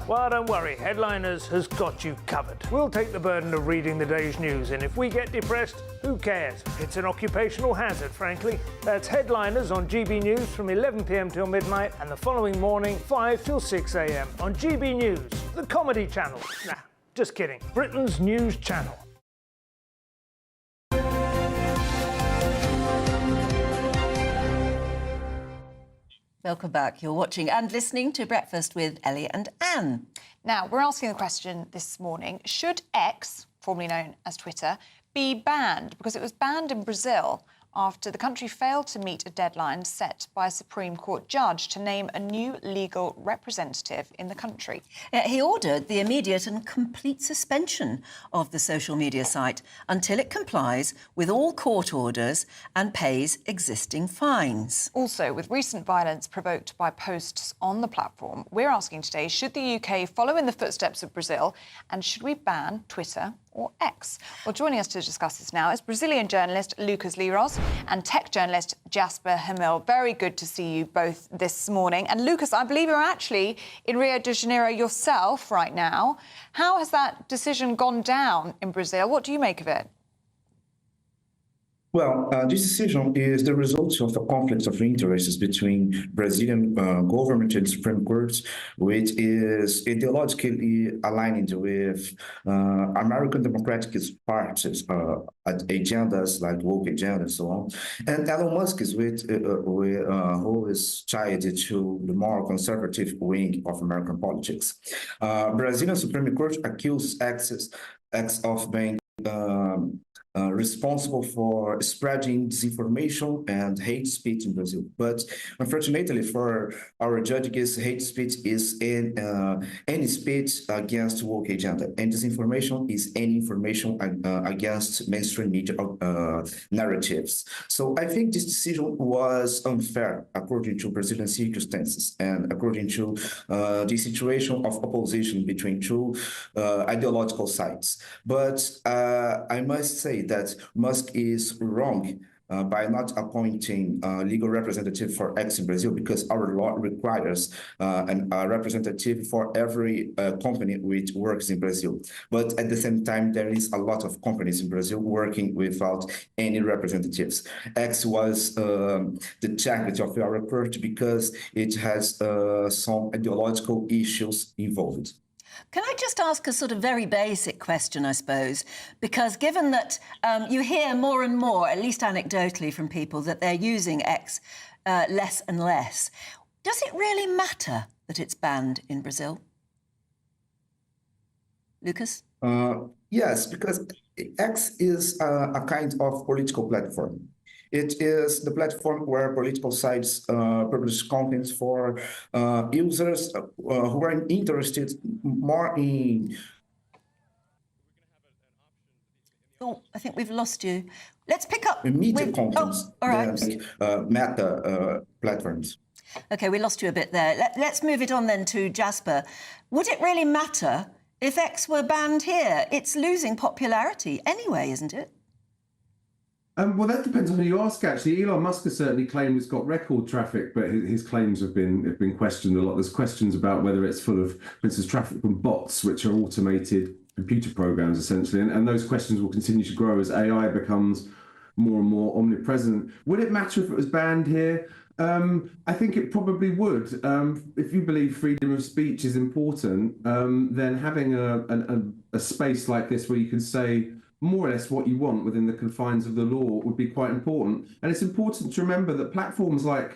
Well, don't worry, Headliners has got you covered. We'll take the burden of reading the day's news, and if we get depressed, who cares? It's an occupational hazard, frankly. That's Headliners on GB News from 11 p.m. till midnight, and the following morning, 5 till 6 a.m. on GB News, the comedy channel. Nah, just kidding. Britain's news channel. Welcome back. You're watching and listening to Breakfast with Ellie and Anne. Now, we're asking the question this morning, should X, formerly known as Twitter, be banned? Because it was banned in Brazil after the country failed to meet a deadline set by a Supreme Court judge to name a new legal representative in the country. He ordered the immediate and complete suspension of the social media site until it complies with all court orders and pays existing fines. Also, with recent violence provoked by posts on the platform, we're asking today, should the UK follow in the footsteps of Brazil, and should we ban Twitter or X? Well, joining us to discuss this now is Brazilian journalist Lucas Liros and tech journalist Jasper Hamel. Very good to see you both this morning. And Lucas, I believe you're actually in Rio de Janeiro yourself right now. How has that decision gone down in Brazil? What do you make of it? Well, this decision is the result of a conflict of interests between Brazilian government and Supreme Court, which is ideologically aligned with American Democratic Party's agendas like woke agenda and so on. And Elon Musk is who is tied to the more conservative wing of American politics. Brazilian Supreme Court accuses X of being responsible for spreading disinformation and hate speech in Brazil. But unfortunately for our judges, hate speech is any speech against woke agenda, and disinformation is any information against mainstream media narratives. So I think this decision was unfair according to Brazilian circumstances and according to the situation of opposition between two ideological sides. But I must say that Musk is wrong by not appointing a legal representative for X in Brazil, because our law requires a representative for every company which works in Brazil. But at the same time, there is a lot of companies in Brazil working without any representatives. X was the target of our court because it has some ideological issues involved. Can I just ask a sort of very basic question, I suppose? Because given that you hear more and more, at least anecdotally from people, that they're using X less and less, does it really matter that it's banned in Brazil? Lucas? Yes, because X is a kind of political platform. It is the platform where political sites publish content for users who are interested more in... Oh, I think we've lost you. Let's pick up... media content all right. than meta platforms. OK, we lost you a bit there. Let's move it on then to Jasper. Would it really matter if X were banned here? It's losing popularity anyway, isn't it? Well, that depends on who you ask, actually. Elon Musk has certainly claimed it's got record traffic, but his claims have been questioned a lot. There's questions about whether it's full of, for instance, traffic from bots, which are automated computer programs, essentially. And those questions will continue to grow as AI becomes more and more omnipresent. Would it matter if it was banned here? I think it probably would. If you believe freedom of speech is important, then having a space like this where you can say more or less what you want within the confines of the law would be quite important. And it's important to remember that platforms like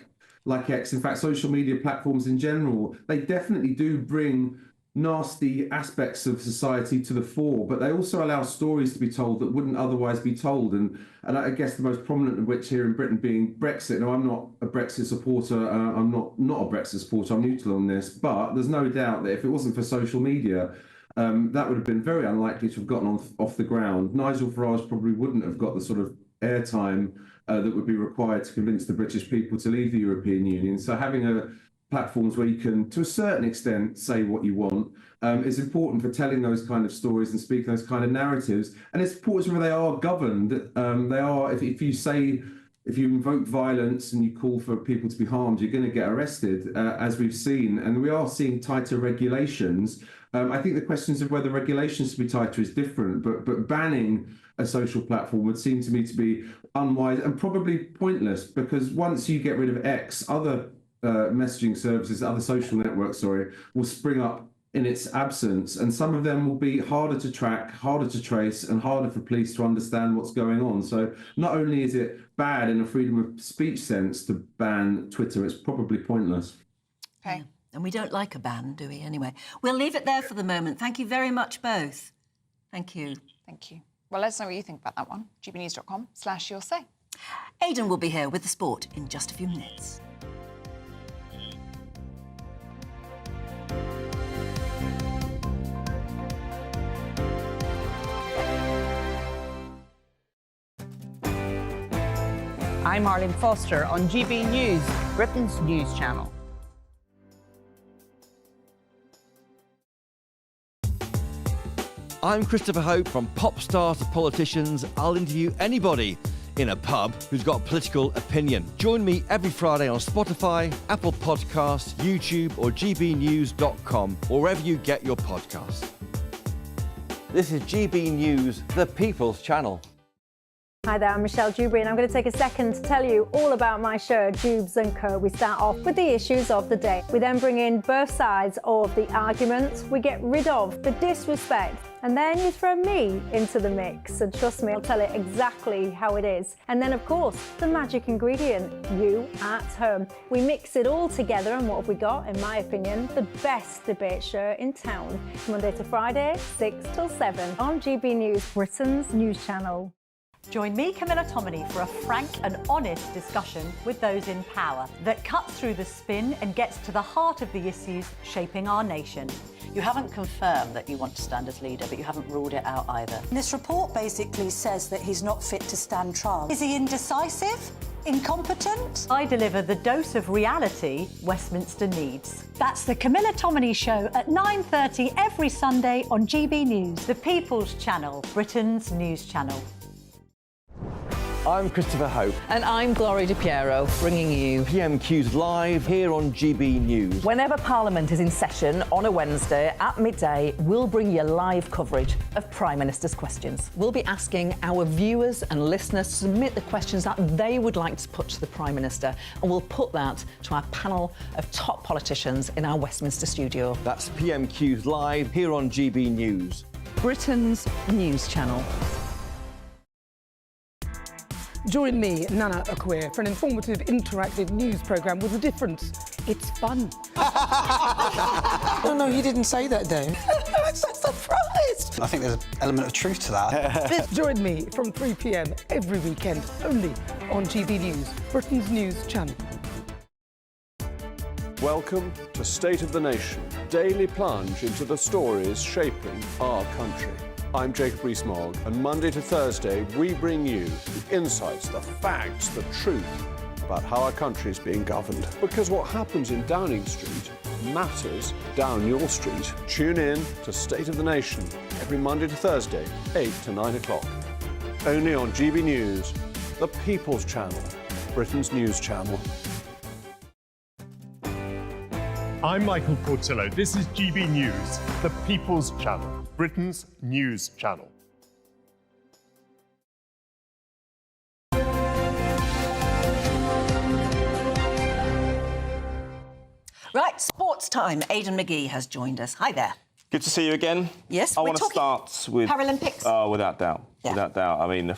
X, in fact, social media platforms in general, they definitely do bring nasty aspects of society to the fore, but they also allow stories to be told that wouldn't otherwise be told. And I guess the most prominent of which here in Britain being Brexit. Now, I'm not a Brexit supporter. I'm not a Brexit supporter. I'm neutral on this. But there's no doubt that if it wasn't for social media, that would have been very unlikely to have gotten off the ground. Nigel Farage probably wouldn't have got the sort of airtime that would be required to convince the British people to leave the European Union. So having a platforms where you can, to a certain extent, say what you want is important for telling those kind of stories and speaking those kind of narratives. And it's important where they are governed. They are, if you invoke violence and you call for people to be harmed, you're going to get arrested, as we've seen. And we are seeing tighter regulations. I think the questions of whether regulations should be tighter is different, but banning a social platform would seem to me to be unwise and probably pointless, because once you get rid of X, other messaging services, other social networks, will spring up in its absence, and some of them will be harder to track, harder to trace, and harder for police to understand what's going on. So not only is it bad in a freedom of speech sense to ban Twitter, it's probably pointless. Okay. And we don't like a ban, do we, anyway? We'll leave it there for the moment. Thank you very much, both. Thank you. Thank you. Well, let us know what you think about that one. gbnews.com/you'll-say. Aidan will be here with the sport in just a few minutes. I'm Arlene Foster on GB News, Britain's news channel. I'm Christopher Hope. From pop stars to politicians, I'll interview anybody in a pub who's got a political opinion. Join me every Friday on Spotify, Apple Podcasts, YouTube or gbnews.com, or wherever you get your podcasts. This is GB News, the People's Channel. Hi there, I'm Michelle Dewberry, and I'm going to take a second to tell you all about my show, Jubes & Co. We start off with the issues of the day. We then bring in both sides of the argument. We get rid of the disrespect, and then you throw me into the mix. And trust me, I'll tell it exactly how it is. And then, of course, the magic ingredient, you at home. We mix it all together, and what have we got? In my opinion, the best debate show in town. Monday to Friday, 6 till 7 on GB News, Britain's news channel. Join me, Camilla Tominey, for a frank and honest discussion with those in power that cuts through the spin and gets to the heart of the issues shaping our nation. You haven't confirmed that you want to stand as leader, but you haven't ruled it out either. This report basically says that he's not fit to stand trial. Is he indecisive? Incompetent? I deliver the dose of reality Westminster needs. That's the Camilla Tominey Show at 9:30 every Sunday on GB News, the People's Channel, Britain's news channel. I'm Christopher Hope. And I'm Gloria Di Piero, bringing you PMQ's live here on GB News. Whenever Parliament is in session on a Wednesday at midday, we'll bring you live coverage of Prime Minister's questions. We'll be asking our viewers and listeners to submit the questions that they would like to put to the Prime Minister, and we'll put that to our panel of top politicians in our Westminster studio. That's PMQ's live here on GB News, Britain's news channel. Join me, Nana Akwe, for an informative, interactive news programme with a difference. It's fun. No, he didn't say that, Dave. I'm so surprised. I think there's an element of truth to that. Join me from 3 p.m. every weekend, only on GB News, Britain's news channel. Welcome to State of the Nation, daily plunge into the stories shaping our country. I'm Jacob Rees-Mogg, and Monday to Thursday we bring you the insights, the facts, the truth about how our country is being governed. Because what happens in Downing Street matters down your street. Tune in to State of the Nation every Monday to Thursday, 8 to 9 o'clock. Only on GB News, the People's Channel, Britain's news channel. I'm Michael Portillo. This is GB News, the People's Channel, Britain's news channel. Right, sports time. Aidan McGee has joined us. Hi there. Good to see you again. Yes, I want to start with Paralympics. Oh, without doubt. Yeah. Without doubt. I mean, the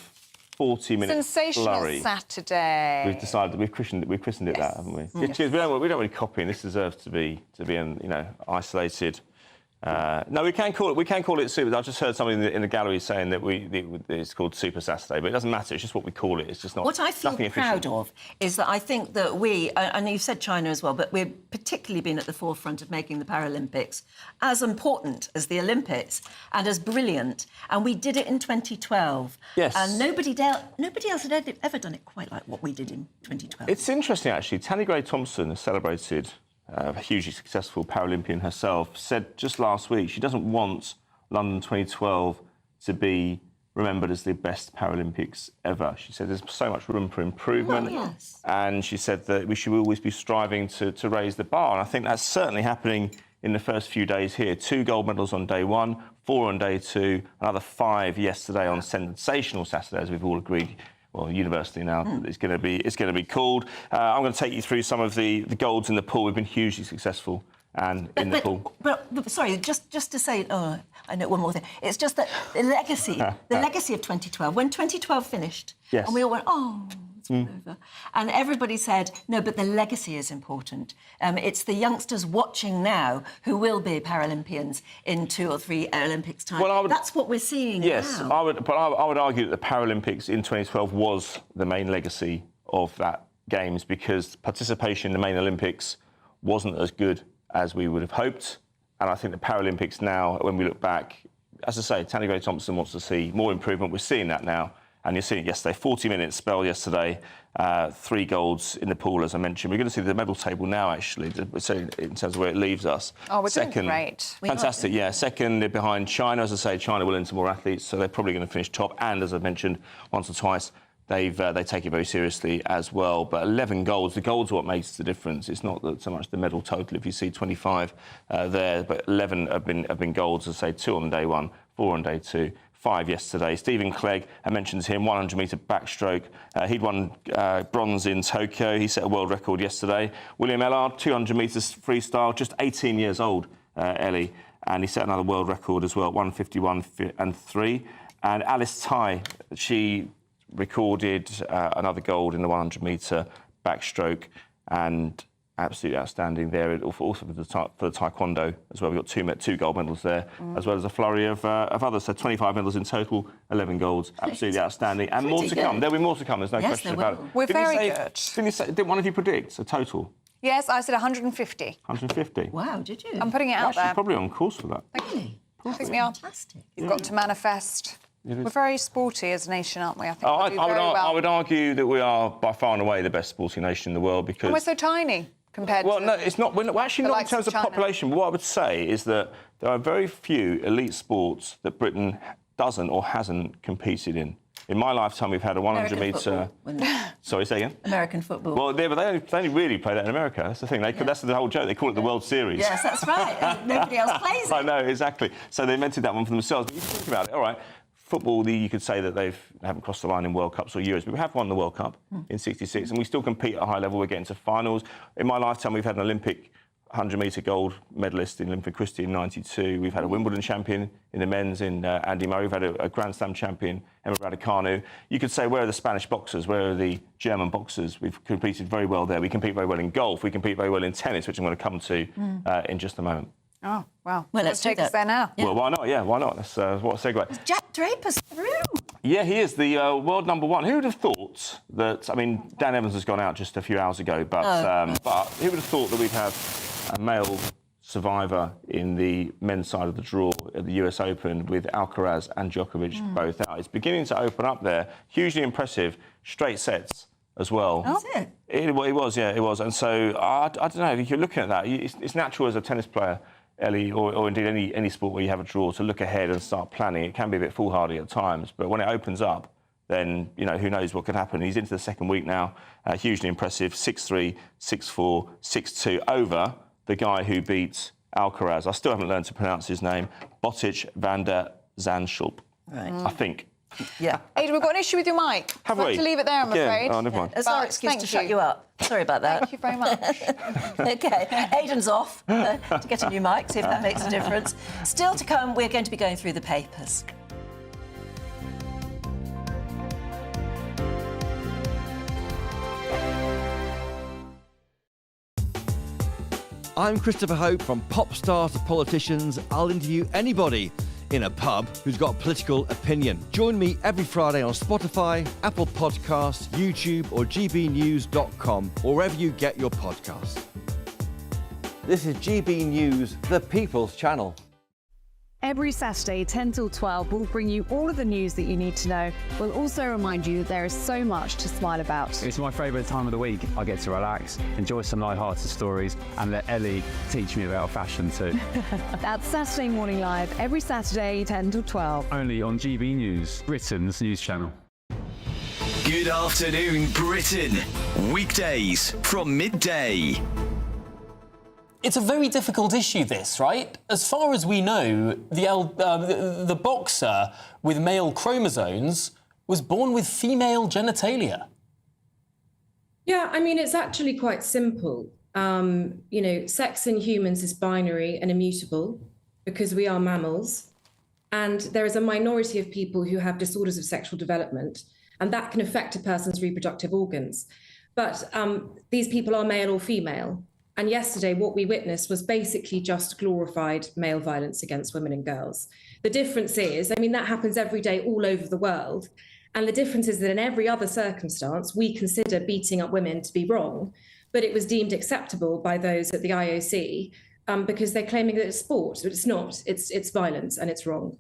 40-minute Sensational flurry. Saturday. We've decided that we've christened it that, haven't we? Yes. Because we don't really copy, and this deserves to be isolated. No, we can call it Super. I just heard somebody in the gallery saying that it's called Super Saturday, but it doesn't matter. It's just what we call it. It's just not. What I feel proud of is that I think that we, and you've said China as well, but we've particularly been at the forefront of making the Paralympics as important as the Olympics and as brilliant. And we did it in 2012. Yes. And nobody else had ever done it quite like what we did in 2012. It's interesting, actually. Tanni Gray-Thompson has celebrated a hugely successful Paralympian herself, said just last week she doesn't want London 2012 to be remembered as the best Paralympics ever. She said there's so much room for improvement. Well, yes. And she said that we should always be striving to raise the bar. And I think that's certainly happening in the first few days here. 2 gold medals on day 1, 4 on day 2, another 5 yesterday on sensational Saturday, as we've all agreed. Well, university now it's going to be called. I'm going to take you through some of the golds in the pool. We've been hugely successful in the pool. But sorry, just to say, I know one more thing. It's just that the legacy of 2012, when 2012 finished, yes. and we all went, it's all over. And everybody said, no, but the legacy is important. It's the youngsters watching now who will be Paralympians in 2 or 3 Olympics time. Well, that's what we're seeing now. Yes, I would argue that the Paralympics in 2012 was the main legacy of that Games, because participation in the main Olympics wasn't as good as we would have hoped. And I think the Paralympics now, when we look back, as I say, Tanni Grey-Thompson wants to see more improvement. We're seeing that now. And you're seeing it yesterday, 40-minute spell yesterday, 3 golds in the pool, as I mentioned. We're going to see the medal table now, actually, so in terms of where it leaves us. Oh, we're doing great. Fantastic, yeah. Second, they're behind China. As I say, China will enter more athletes, so they're probably going to finish top. And, as I've mentioned once or twice, they take it very seriously as well. But 11 golds, the golds are what makes the difference. It's not so much the medal total. If you see 25 there, but 11 have been golds, as I say, 2 on day 1, 4 on day 2. 5 yesterday. Stephen Clegg, I mentioned him, 100-metre backstroke. He'd won bronze in Tokyo. He set a world record yesterday. William Ellard, 200 metres freestyle, just 18 years old, Ellie, and he set another world record as well, 151 and 3. And Alice Tai, she recorded another gold in the 100-metre backstroke, and absolutely outstanding there. Also for the taekwondo as well. We've got 2 gold medals there, as well as a flurry of others. So 25 medals in total, 11 golds. Absolutely outstanding. And more to come. There'll be more to come, there's no question about it. We're very good. Did one of you predict a total? Yes, I said 150. 150? Wow, did you? I'm putting it out there. Probably on course for that. Really? I think we are. Fantastic. You've got to manifest. We're very sporty as a nation, aren't we? I think I would argue that we are by far and away the best sporting nation in the world, because... And we're so tiny. Well, no, it's not. We're actually not in terms of population. But what I would say is that there are very few elite sports that Britain doesn't or hasn't competed in. In my lifetime, we've had a 100-metre... Sorry, say again? American football. Well, yeah, but they only really play that in America. That's the thing. That's the whole joke. They call it the World Series. Yes, that's right. Nobody else plays it. I know, exactly. So they invented that one for themselves. But you think about it, all right, football, you could say that they haven't crossed the line in World Cups or Euros, but we have won the World Cup in '66, and we still compete at a high level. We're getting to finals. In my lifetime, we've had an Olympic 100-metre gold medalist in Olympic Christie in '92. We've had a Wimbledon champion in the men's in Andy Murray. We've had a Grand Slam champion, Emma Raducanu. You could say, where are the Spanish boxers? Where are the German boxers? We've competed very well there. We compete very well in golf. We compete very well in tennis, which I'm going to come to in just a moment. Oh, wow. Well, let's take us there now. Yeah. Well, why not? Yeah, why not? That's what a segue. Jack Draper's through. Yeah, he is the world #1. Who would have thought that... I mean, Dan Evans has gone out just a few hours ago, but who would have thought that we'd have a male survivor in the men's side of the draw at the US Open with Alcaraz and Djokovic both out? It's beginning to open up there. Hugely impressive. Straight sets as well. Oh, is it? It was, yeah, it was. And so, I don't know, if you're looking at that, it's natural as a tennis player, Ellie, or indeed any sport where you have a draw, to look ahead and start planning. It can be a bit foolhardy at times, but when it opens up, then, who knows what could happen. He's into the second week now, hugely impressive, 6-3, 6-4, 6-2, over the guy who beat Alcaraz. I still haven't learned to pronounce his name, Botic van der Zandschulp, I think. Yeah. Aidan, we've got an issue with your mic. Have we? To leave it there, I'm afraid. Oh, never mind. It's our excuse to shut you up. Sorry about that. Thank you very much. OK, Aidan's off to get a new mic, see if that makes a difference. Still to come, we're going to be going through the papers. I'm Christopher Hope. From pop stars to politicians, I'll interview anybody in a pub who's got a political opinion. Join me every Friday on Spotify, Apple Podcasts, YouTube or gbnews.com, or wherever you get your podcasts. This is GB News, the People's Channel. Every Saturday, 10 till 12, we'll bring you all of the news that you need to know. We'll also remind you that there is so much to smile about. It's my favourite time of the week. I get to relax, enjoy some light-hearted stories, and let Ellie teach me about fashion too. That's Saturday Morning Live, every Saturday, 10 till 12. Only on GB News, Britain's news channel. Good afternoon, Britain. Weekdays from midday. It's a very difficult issue, this, right? As far as we know, the boxer with male chromosomes was born with female genitalia. Yeah, I mean, it's actually quite simple. You know, sex in humans is binary and immutable because we are mammals. And there is a minority of people who have disorders of sexual development, and that can affect a person's reproductive organs. But these people are male or female. And yesterday, what we witnessed was basically just glorified male violence against women and girls. The difference is, I mean, that happens every day all over the world. And the difference is that in every other circumstance, we consider beating up women to be wrong, but it was deemed acceptable by those at the IOC because they're claiming that it's sport, but it's not. It's violence and it's wrong.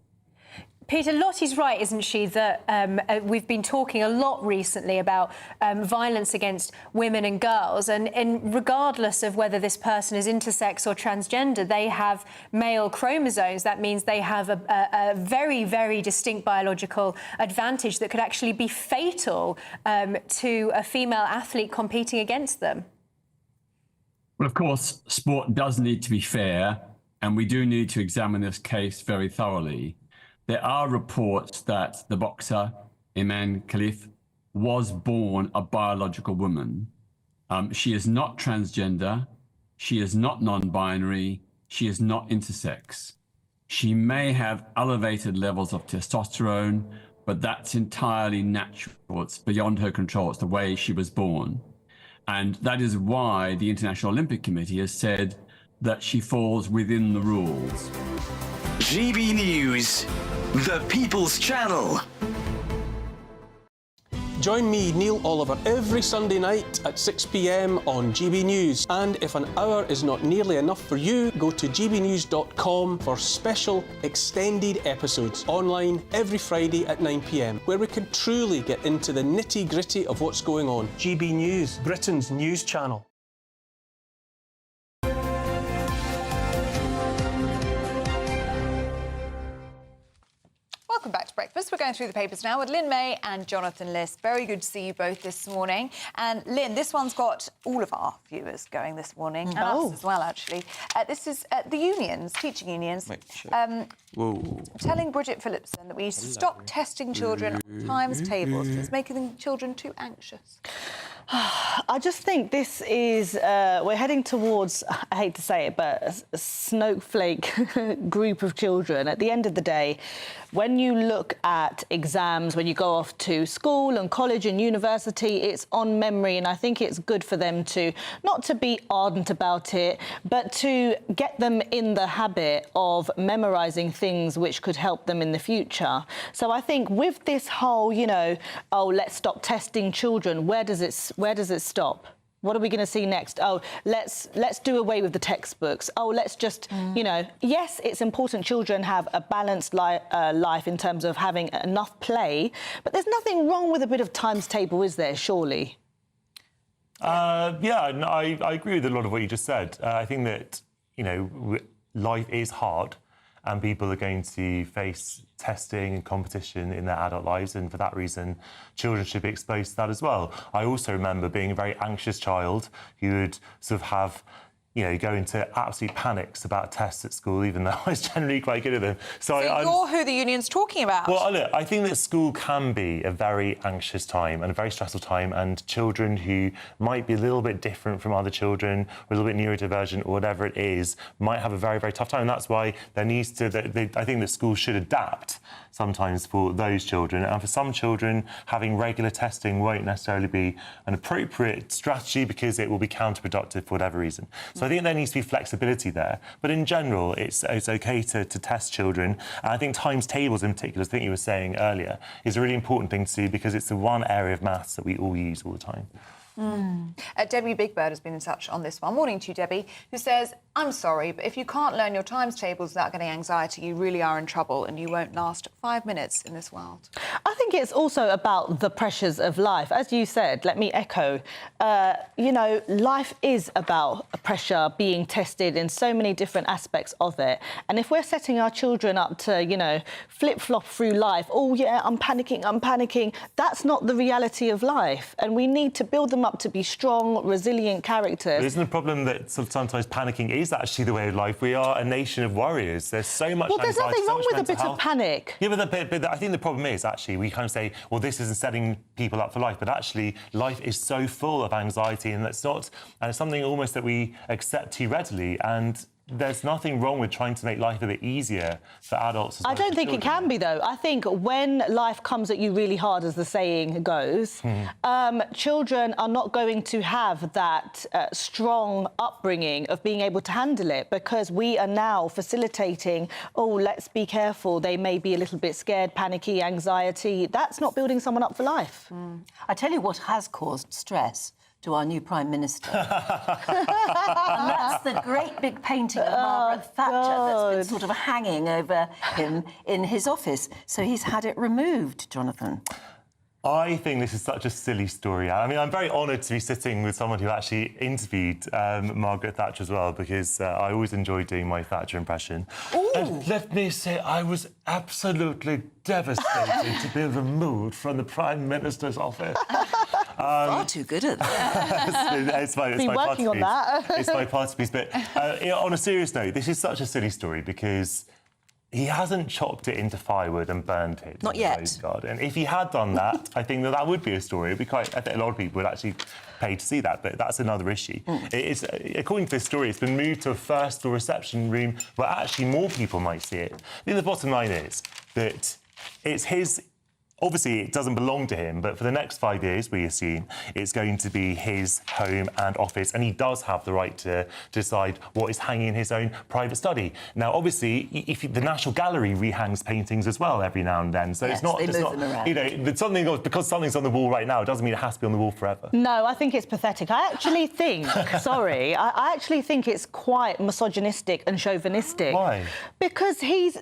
Peter, Lottie's right, isn't she, that we've been talking a lot recently about violence against women and girls, and regardless of whether this person is intersex or transgender, they have male chromosomes. That means they have a very, very distinct biological advantage that could actually be fatal to a female athlete competing against them. Well, of course, sport does need to be fair, and we do need to examine this case very thoroughly. There are reports that the boxer, Iman Khalif, was born a biological woman. She is not transgender. She is not non-binary. She is not intersex. She may have elevated levels of testosterone, but that's entirely natural. It's beyond her control. It's the way she was born. And that is why the International Olympic Committee has said that she falls within the rules. GB News, the People's Channel. Join me, Neil Oliver, every Sunday night at 6 p.m. on GB News. And if an hour is not nearly enough for you, go to gbnews.com for special extended episodes online every Friday at 9 p.m, where we can truly get into the nitty-gritty of what's going on. GB News, Britain's news channel. Welcome back to Breakfast. We're going through the papers now with Lynn May and Jonathan List. Very good to see you both this morning. And Lynn, this one's got all of our viewers going this morning, and us as well, actually. This is the unions, teaching unions, telling Bridget Phillipson that we need to stop testing children on times tables. It's making children too anxious. I just think this is, we're heading towards, I hate to say it, but a snowflake group of children. At the end of the day, when you look at exams, when you go off to school and college and university, it's on memory, and I think it's good for them to, not to be ardent about it, but to get them in the habit of memorising things which could help them in the future. So I think with this whole, you know, oh, let's stop testing children, where does it stop? What are we going to see next? Oh, let's do away with the textbooks. Oh, let's just, you know, yes, it's important children have a balanced life in terms of having enough play, but there's nothing wrong with a bit of times table, is there, surely? Yeah, no, I agree with a lot of what you just said. I think that, you know, life is hard and people are going to face testing and competition in their adult lives, and for that reason, children should be exposed to that as well. I also remember being a very anxious child who would sort of have, you know, go into absolute panics about tests at school, even though I was generally quite good at them. So you're who the union's talking about. Well, look, I think that school can be a very anxious time and a very stressful time, and children who might be a little bit different from other children, or a little bit neurodivergent, or whatever it is, might have a very, very tough time. And that's why there needs to, I think that schools should adapt sometimes for those children. And for some children, having regular testing won't necessarily be an appropriate strategy because it will be counterproductive for whatever reason. So I think there needs to be flexibility there. But in general, it's OK to test children. And I think times tables in particular, as I think you were saying earlier, is a really important thing to do because it's the one area of maths that we all use all the time. Debbie Bigbird has been in touch on this one. Morning to you, Debbie, who says, I'm sorry, but if you can't learn your times tables without getting anxiety, you really are in trouble and you won't last 5 minutes in this world. I think it's also about the pressures of life. As you said, let me echo, you know, life is about pressure, being tested in so many different aspects of it. And if we're setting our children up to, you know, flip-flop through life, oh, yeah, I'm panicking, that's not the reality of life. And we need to build them up to be strong, resilient characters. Isn't the problem that sometimes panicking is actually the way of life? We are a nation of warriors. There's so much Well, there's anxiety, nothing so wrong much with a mental bit health. of panic. Yeah, but I think the problem is, actually, we kind of say, well, this isn't setting people up for life, but actually, life is so full of anxiety, and it's something almost that we accept too readily, and there's nothing wrong with trying to make life a bit easier for adults as well. I don't think it can be, though. I think when life comes at you really hard, as the saying goes, children are not going to have that strong upbringing of being able to handle it, because we are now facilitating, oh, let's be careful, they may be a little bit scared, panicky, anxiety. That's not building someone up for life. I tell you what has caused stress to our new Prime Minister. And that's the great big painting of Margaret Thatcher that's been sort of hanging over him in his office. So he's had it removed, Jonathan. I think this is such a silly story. I mean, I'm very honoured to be sitting with someone who actually interviewed Margaret Thatcher as well, because I always enjoy doing my Thatcher impression. And let me say, I was absolutely devastated to be removed from the Prime Minister's office. Far too good at that. It's my Been working on that. It's my party piece. But on a serious note, this is such a silly story because he hasn't chopped it into firewood and burned it. Not yet. And if he had done that, I think that would be a story. It'd be quite. I think a lot of people would actually pay to see that, but that's another issue. It's, according to this story, it's been moved to a first-floor reception room where actually more people might see it. I think the bottom line is that it's his. Obviously, it doesn't belong to him, but for the next 5 years, we assume, it's going to be his home and office, and he does have the right to decide what is hanging in his own private study. Now, obviously, if the National Gallery rehangs paintings as well every now and then, so yes, it's not, you know, because something's on the wall right now, it doesn't mean it has to be on the wall forever. No, I think it's pathetic. I actually think, sorry, I actually think it's quite misogynistic and chauvinistic. Why? Because he's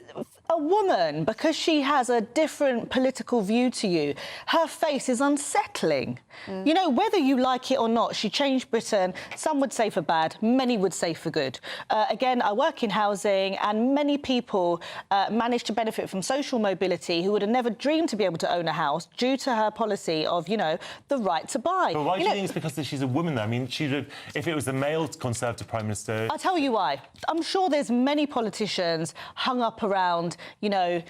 a woman, because she has a different political view to you. Her face is unsettling. You know, whether you like it or not, she changed Britain. Some would say for bad, many would say for good. Again, I work in housing, and many people managed to benefit from social mobility who would have never dreamed to be able to own a house due to her policy of, you know, the right to buy. But why do you think it's because she's a woman, though? I mean, if it was a male Conservative Prime Minister... I'll tell you why. I'm sure there's many politicians hung up around, you know,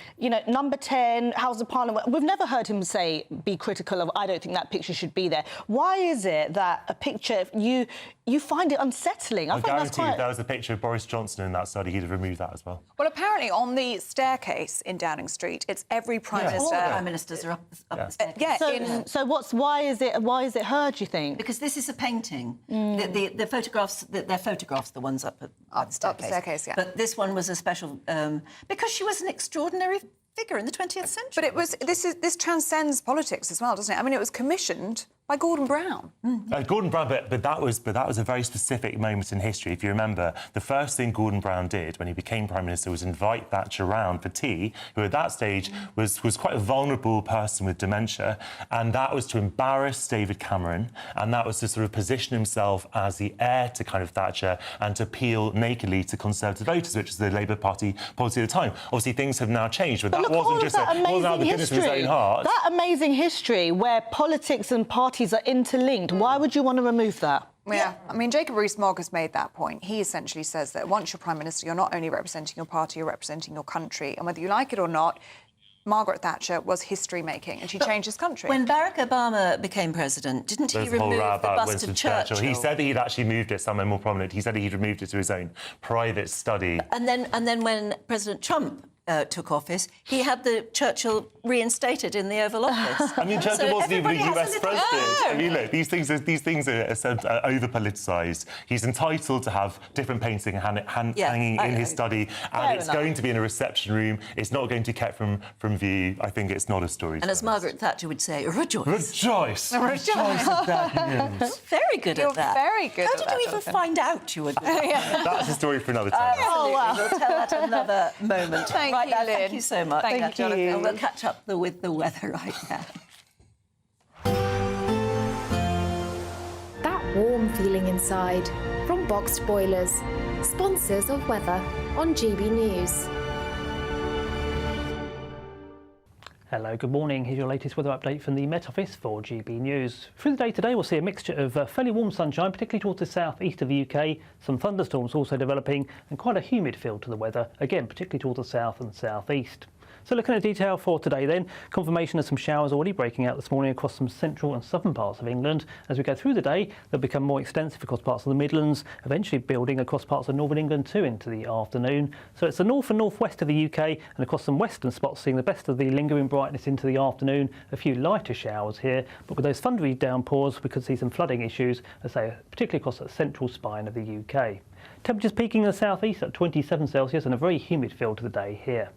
number 10, House of Parliament. We've never heard him say, be critical of, I don't think that picture should be there. Why is it that a picture, you find it unsettling? I guarantee if there was a picture of Boris Johnson in that study, he'd have removed that as well. Well, apparently on the staircase in Downing Street, it's every Prime Minister... All the Prime Ministers are up the staircase. So why is it her, do you think? Because this is a painting. The photographs, they're photographs, the ones up the staircase. Up the staircase, yeah. But this one was a special... because she was an extraordinary figure in the 20th century. But it was this transcends politics as well, doesn't it? I mean, it was commissioned by Gordon Brown. Gordon Brown, but that was a very specific moment in history. If you remember, the first thing Gordon Brown did when he became Prime Minister was invite Thatcher round for tea, who at that stage was quite a vulnerable person with dementia, and that was to embarrass David Cameron, and that was to sort of position himself as the heir to kind of Thatcher and to appeal nakedly to Conservative voters, which is the Labour Party policy at the time. Obviously, things have now changed, but that wasn't just wasn't out of the goodness of his own heart. That amazing history where politics and parties are interlinked. Why would you want to remove that? Yeah, I mean, Jacob Rees-Mogg has made that point. He essentially says that once you're Prime Minister, you're not only representing your party, you're representing your country. And whether you like it or not, Margaret Thatcher was history-making, and she changed this country. When Barack Obama became president, didn't he remove the bust of Churchill? He said that he'd actually moved it somewhere more prominent. He said that he'd removed it to his own private study. And then when President Trump took office, he had the Churchill reinstated in the Oval Office. I mean, Churchill wasn't even a US president. I mean, look, these things are over politicised. He's entitled to have different painting hanging in his study, and it's going to be in a reception room. It's not going to be kept from view. I think it's not a story. And as Margaret Thatcher would say, rejoice. Rejoice. Rejoice at that news. Very good You're at that. very good How at did that, you even Jonathan. find out you were doing that? That's a story for another time. Absolutely. We'll tell that another moment. Thank you, now, Lynn. thank you so much. Thank you, Jonathan. And we'll catch up with the weather right now. That warm feeling inside from Boxed Boilers, sponsors of weather on GB News. Hello, good morning. Here's your latest weather update from the Met Office for GB News. Through the day today, we'll see a mixture of fairly warm sunshine, particularly towards the south-east of the UK, some thunderstorms also developing, and quite a humid feel to the weather, again, particularly towards the south and south-east. So looking at detail for today then, confirmation of some showers already breaking out this morning across some central and southern parts of England. As we go through the day, they'll become more extensive across parts of the Midlands, eventually building across parts of northern England too into the afternoon. So it's the north and northwest of the UK and across some western spots seeing the best of the lingering brightness into the afternoon. A few lighter showers here, but with those thundery downpours we could see some flooding issues, as I say, particularly across the central spine of the UK. Temperatures peaking in the southeast at 27 Celsius and a very humid feel to the day here.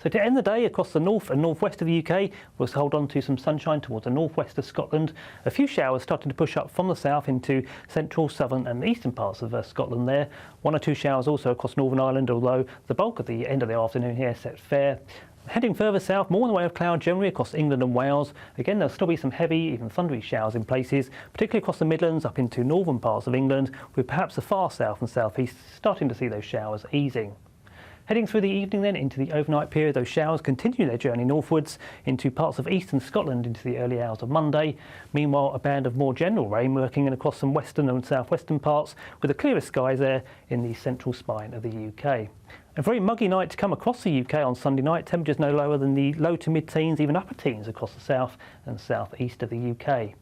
So to end the day across the north and northwest of the UK, we'll hold on to some sunshine towards the northwest of Scotland. A few showers starting to push up from the south into central, southern and eastern parts of Scotland there. 1 or 2 showers also across Northern Ireland, although the bulk of the end of the afternoon here set fair. Heading further south, more in the way of cloud generally across England and Wales. Again, there'll still be some heavy, even thundery showers in places, particularly across the Midlands up into northern parts of England, with perhaps the far south and southeast starting to see those showers easing. Heading through the evening then into the overnight period, those showers continue their journey northwards into parts of eastern Scotland into the early hours of Monday. Meanwhile, a band of more general rain working in across some western and southwestern parts with the clearest skies there in the central spine of the UK. A very muggy night to come across the UK on Sunday night. Temperatures no lower than the low to mid-teens, even upper teens across the south and southeast of the UK.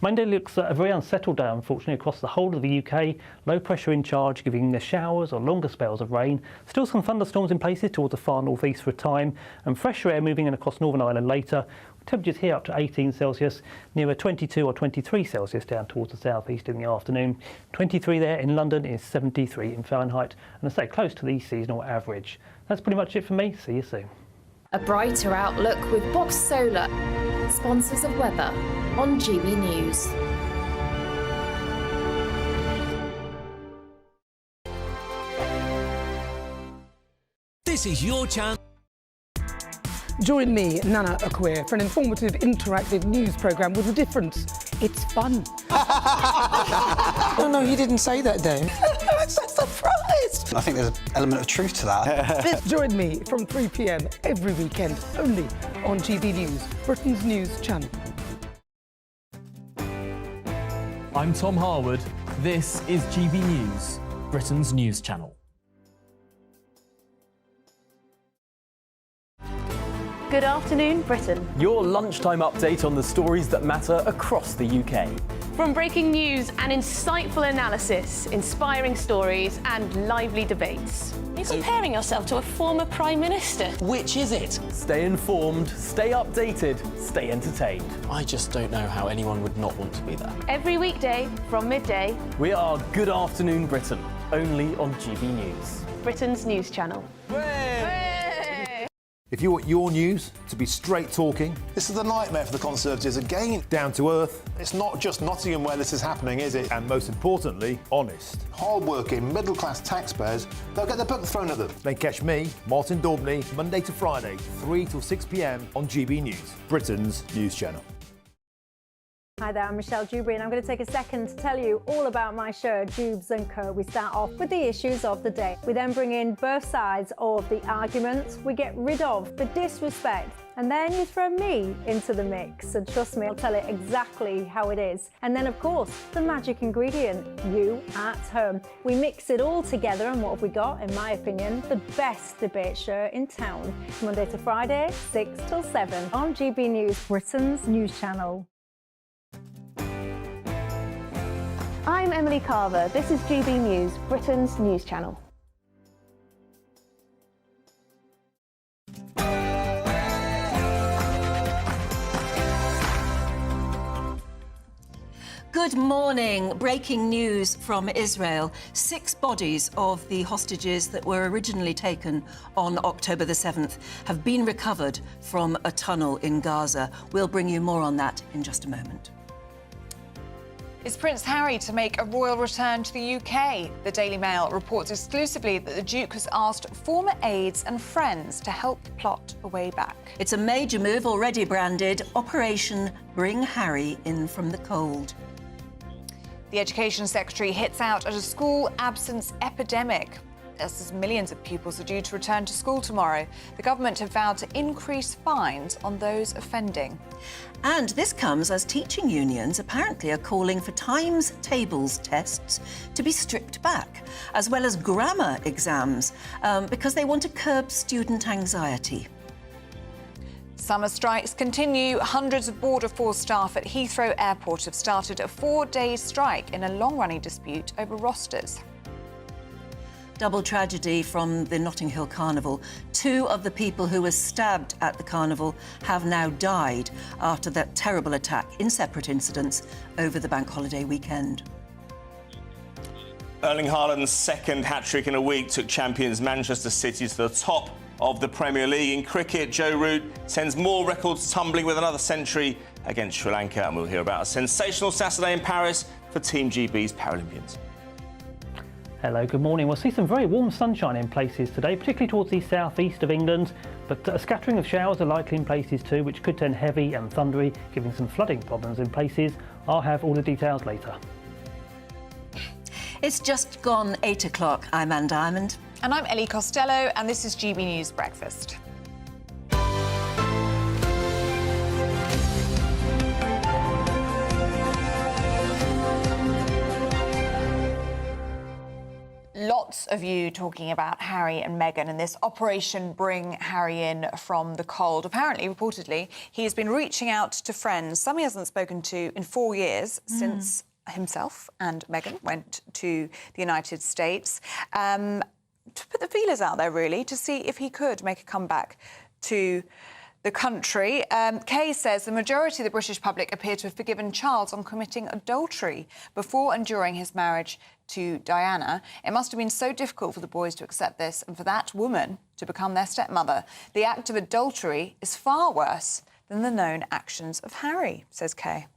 Monday looks a very unsettled day, unfortunately, across the whole of the UK. Low pressure in charge, giving the showers or longer spells of rain. Still some thunderstorms in places towards the far northeast for a time, and fresher air moving in across Northern Ireland later. Temperatures here up to 18 Celsius, nearer 22 or 23 Celsius down towards the southeast in the afternoon. 23 there in London is 73 in Fahrenheit, and I say close to the seasonal average. That's pretty much it for me. See you soon. A brighter outlook with Box Solar, sponsors of weather on GB News. This is your chance. Join me, Nana Akwe, for an informative, interactive news programme with a difference. It's fun. No, he didn't say that, though. I'm so surprised. I think there's an element of truth to that. Join me from 3 p.m. every weekend, only on GB News, Britain's news channel. I'm Tom Harwood. This is GB News, Britain's news channel. Good afternoon, Britain. Your lunchtime update on the stories that matter across the UK. From breaking news and insightful analysis, inspiring stories and lively debates. You're comparing yourself to a former Prime Minister. Which is it? Stay informed, stay updated, stay entertained. I just don't know how anyone would not want to be there. Every weekday from midday. We are Good Afternoon Britain, only on GB News, Britain's news channel. If you want your news to be straight talking... This is the nightmare for the Conservatives again. Down to earth. It's not just Nottingham where this is happening, is it? And most importantly, honest. Hard-working, middle-class taxpayers, they'll get their book thrown at them. Then catch me, Martin Daubney, Monday to Friday, 3 till 6 p.m. on GB News, Britain's news channel. Hi there, I'm Michelle Dewberry and I'm going to take a second to tell you all about my show, Jubes & Co. We start off with the issues of the day. We then bring in both sides of the arguments. We get rid of the disrespect. And then you throw me into the mix. And trust me, I'll tell it exactly how it is. And then, of course, the magic ingredient, you at home. We mix it all together and what have we got, in my opinion, the best debate show in town. Monday to Friday, 6 till 7 on GB News, Britain's news channel. I'm Emily Carver. This is GB News, Britain's news channel. Good morning. Breaking news from Israel. 6 bodies of the hostages that were originally taken on October the 7th have been recovered from a tunnel in Gaza. We'll bring you more on that in just a moment. Is Prince Harry to make a royal return to the UK? The Daily Mail reports exclusively that the Duke has asked former aides and friends to help plot a way back. It's a major move, already branded Operation Bring Harry in from the cold. The Education Secretary hits out at a school absence epidemic. As millions of pupils are due to return to school tomorrow, the government have vowed to increase fines on those offending. And this comes as teaching unions apparently are calling for times tables tests to be stripped back, as well as grammar exams, because they want to curb student anxiety. Summer strikes continue. Hundreds of Border Force staff at Heathrow Airport have started a 4-day strike in a long-running dispute over rosters. Double tragedy from the Hill Carnival. 2 of the people who were stabbed at the carnival have now died after that terrible attack in separate incidents over the bank holiday weekend. Erling Haaland's second hat-trick in a week took champions Manchester City to the top of the Premier League. In cricket, Joe Root sends more records tumbling with another century against Sri Lanka. And we'll hear about a sensational Saturday in Paris for Team GB's Paralympians. Hello, good morning. We'll see some very warm sunshine in places today, particularly towards the southeast of England, but a scattering of showers are likely in places too, which could turn heavy and thundery, giving some flooding problems in places. I'll have all the details later. It's just gone 8 o'clock. I'm Anne Diamond. And I'm Ellie Costello, and this is GB News Breakfast. Lots of you talking about Harry and Meghan and this Operation Bring Harry in from the cold. Apparently, reportedly, he has been reaching out to friends, some he hasn't spoken to in 4 years since himself and Meghan went to the United States, to put the feelers out there, really, to see if he could make a comeback to the country. Kay says the majority of the British public appear to have forgiven Charles on committing adultery before and during his marriage to Diana. It must have been so difficult for the boys to accept this and for that woman to become their stepmother. The act of adultery is far worse than the known actions of Harry, says Kay.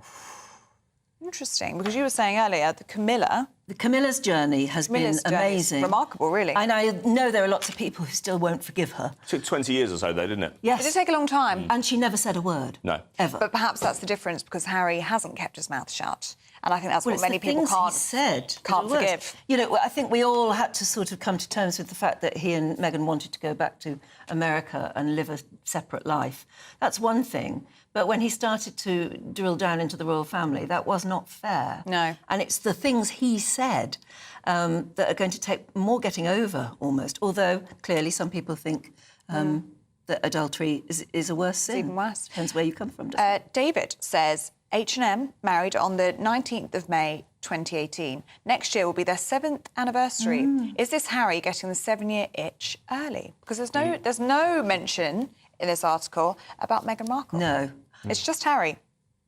Interesting, because you were saying earlier that Camilla's journey has been amazing. Remarkable, really. And I know there are lots of people who still won't forgive her. It took 20 years or so, though, didn't it? Yes. Did it take a long time? And she never said a word. No. Ever. But perhaps that's the difference, because Harry hasn't kept his mouth shut. And I think that's what many people can't forgive. You know, I think we all had to sort of come to terms with the fact that he and Meghan wanted to go back to America and live a separate life. That's one thing. But when he started to drill down into the royal family, that was not fair. No. And it's the things he said that are going to take more getting over, almost. Although, clearly, some people think that adultery is a worse sin. It's even worse. Depends where you come from, David says H&M married on the 19th of May 2018. Next year will be their 7th anniversary. Is this Harry getting the 7-year itch early? Because there's no mention in this article about Meghan Markle. No. It's just Harry.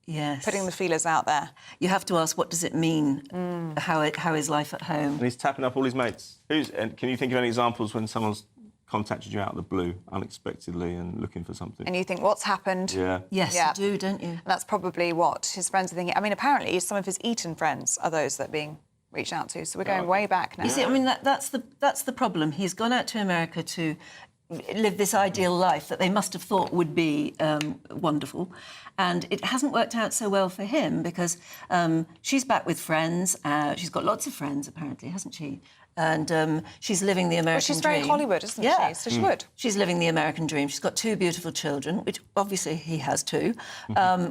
Yes. Putting the feelers out there. You have to ask, what does it mean? How is life at home? And he's tapping up all his mates. And can you think of any examples when someone's contacted you out of the blue, unexpectedly, and looking for something? And you think, what's happened? Yeah. Yes, you do, don't you? And that's probably what his friends are thinking. I mean, apparently, some of his Eton friends are those that are being reached out to. So we're going way back now. You see, I mean, that's the problem. He's gone out to America to live this ideal life that they must have thought would be wonderful. And it hasn't worked out so well for him because she's back with friends. She's got lots of friends, apparently, hasn't she? And she's living the American dream. She's very Hollywood, isn't she? So she would. She's living the American dream. She's got 2 beautiful children, which obviously he has too,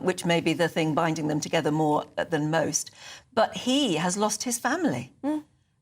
which may be the thing binding them together more than most. But he has lost his family.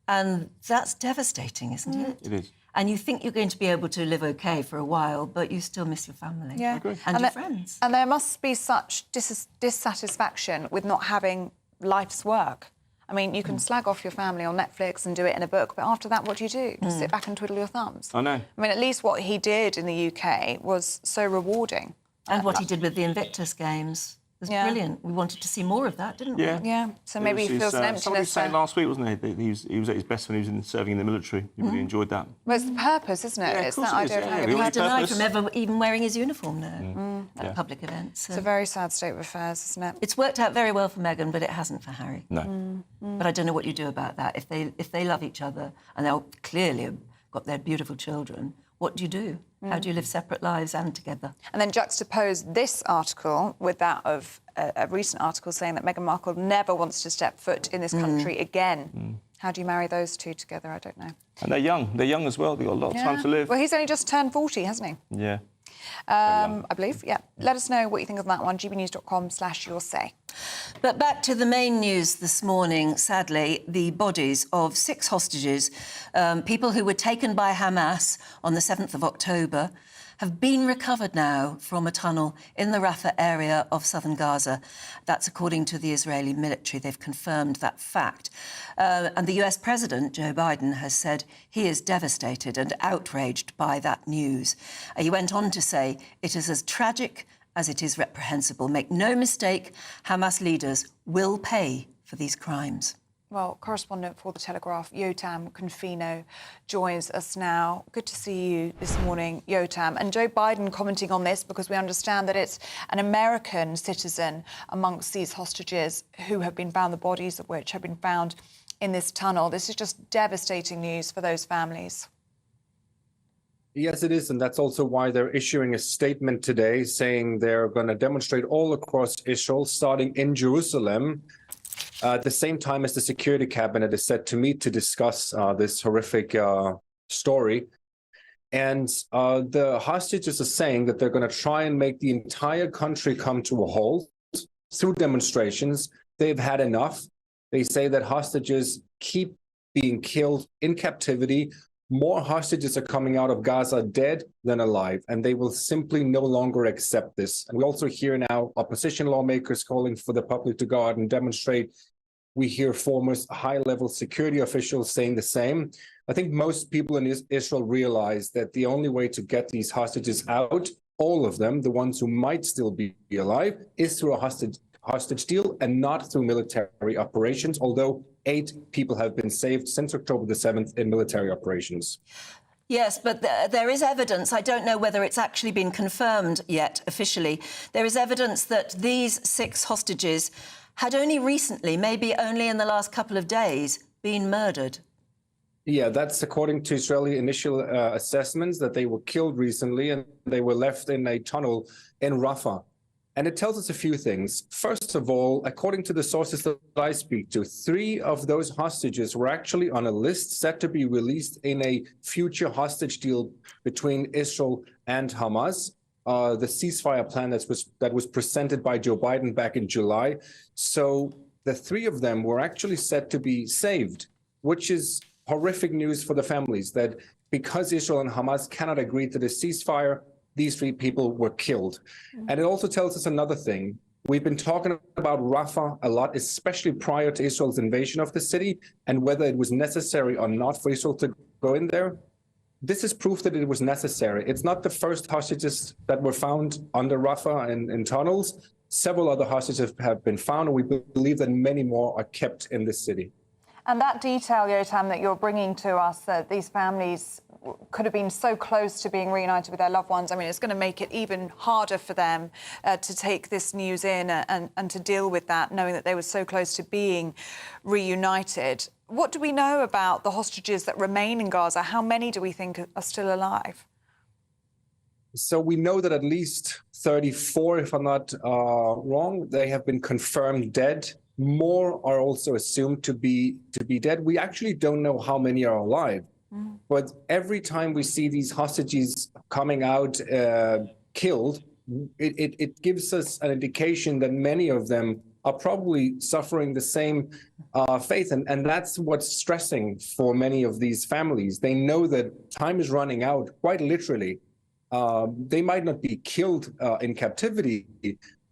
And that's devastating, isn't it? It is. And you think you're going to be able to live OK for a while, but you still miss your family. Yeah. I agree. And your friends. And there must be such dissatisfaction with not having life's work. I mean, you can slag off your family on Netflix and do it in a book, but after that, what do? Just sit back and twiddle your thumbs? I know. I mean, at least what he did in the UK was so rewarding. And what he did with the Invictus Games. was brilliant. We wanted to see more of that, didn't we? Yeah. So maybe he feels an emptiness. Somebody was saying last week, wasn't he, that he was at his best when he was serving in the military. He really enjoyed that. Well, it's the purpose, isn't it? Yeah, it's that idea of having He's denied purpose. from ever even wearing his uniform now at public events. It's a very sad state of affairs, isn't it? It's worked out very well for Meghan, but it hasn't for Harry. No. But I don't know what you do about that. If they love each other and they'll clearly have got their beautiful children, what do you do? How do you live separate lives and together? And then juxtapose this article with that of a recent article saying that Meghan Markle never wants to step foot in this country again. How do you marry those two together? I don't know. And they're young. They're young as well. They've got a lot of time to live. Well, he's only just turned 40, hasn't he? Yeah. I believe, yeah. Let us know what you think of that one, gbnews.com/your say. But back to the main news this morning, sadly, the bodies of 6 hostages, people who were taken by Hamas on the 7th of October, have been recovered now from a tunnel in the Rafah area of southern Gaza. That's according to the Israeli military. They've confirmed that fact. And the US President, Joe Biden, has said he is devastated and outraged by that news. He went on to say, it is as tragic as it is reprehensible. Make no mistake, Hamas leaders will pay for these crimes. Well, correspondent for The Telegraph, Yotam Confino, joins us now. Good to see you this morning, Yotam. And Joe Biden commenting on this because we understand that it's an American citizen amongst these hostages who have been found, the bodies of which have been found in this tunnel. This is just devastating news for those families. Yes, it is. And that's also why they're issuing a statement today saying they're going to demonstrate all across Israel, starting in Jerusalem, at the same time as the Security Cabinet is set to meet to discuss this horrific story. And the hostages are saying that they're going to try and make the entire country come to a halt through demonstrations. They've had enough. They say that hostages keep being killed in captivity. More hostages are coming out of Gaza dead than alive, and they will simply no longer accept this. And we also hear now opposition lawmakers calling for the public to go out and demonstrate. We hear former high-level security officials saying the same. I think most people in Israel realize that the only way to get these hostages out, all of them, the ones who might still be alive, is through a hostage deal and not through military operations, although 8 people have been saved since October the 7th in military operations. Yes, but there is evidence, I don't know whether it's actually been confirmed yet officially, there is evidence that these 6 hostages had only recently, maybe only in the last couple of days, been murdered. Yeah, that's according to Israeli initial assessments, that they were killed recently and they were left in a tunnel in Rafah. And it tells us a few things. First of all, according to the sources that I speak to, 3 of those hostages were actually on a list set to be released in a future hostage deal between Israel and Hamas. The ceasefire plan that was presented by Joe Biden back in July. So the 3 of them were actually set to be saved, which is horrific news for the families, that because Israel and Hamas cannot agree to the ceasefire, these 3 people were killed. And it also tells us another thing. We've been talking about Rafah a lot, especially prior to Israel's invasion of the city, and whether it was necessary or not for Israel to go in there. This is proof that it was necessary. It's not the first hostages that were found under Rafah in tunnels. Several other hostages have been found, and we believe that many more are kept in this city. And that detail, Yotam, that you're bringing to us, that these families could have been so close to being reunited with their loved ones, I mean, it's going to make it even harder for them to take this news in and to deal with that, knowing that they were so close to being reunited. What do we know about the hostages that remain in Gaza? How many do we think are still alive? So we know that at least 34, if I'm not wrong, they have been confirmed dead. More are also assumed to be dead. We actually don't know how many are alive. But every time we see these hostages coming out killed, it gives us an indication that many of them are probably suffering the same fate. And that's what's stressing for many of these families. They know that time is running out, quite literally. They might not be killed in captivity,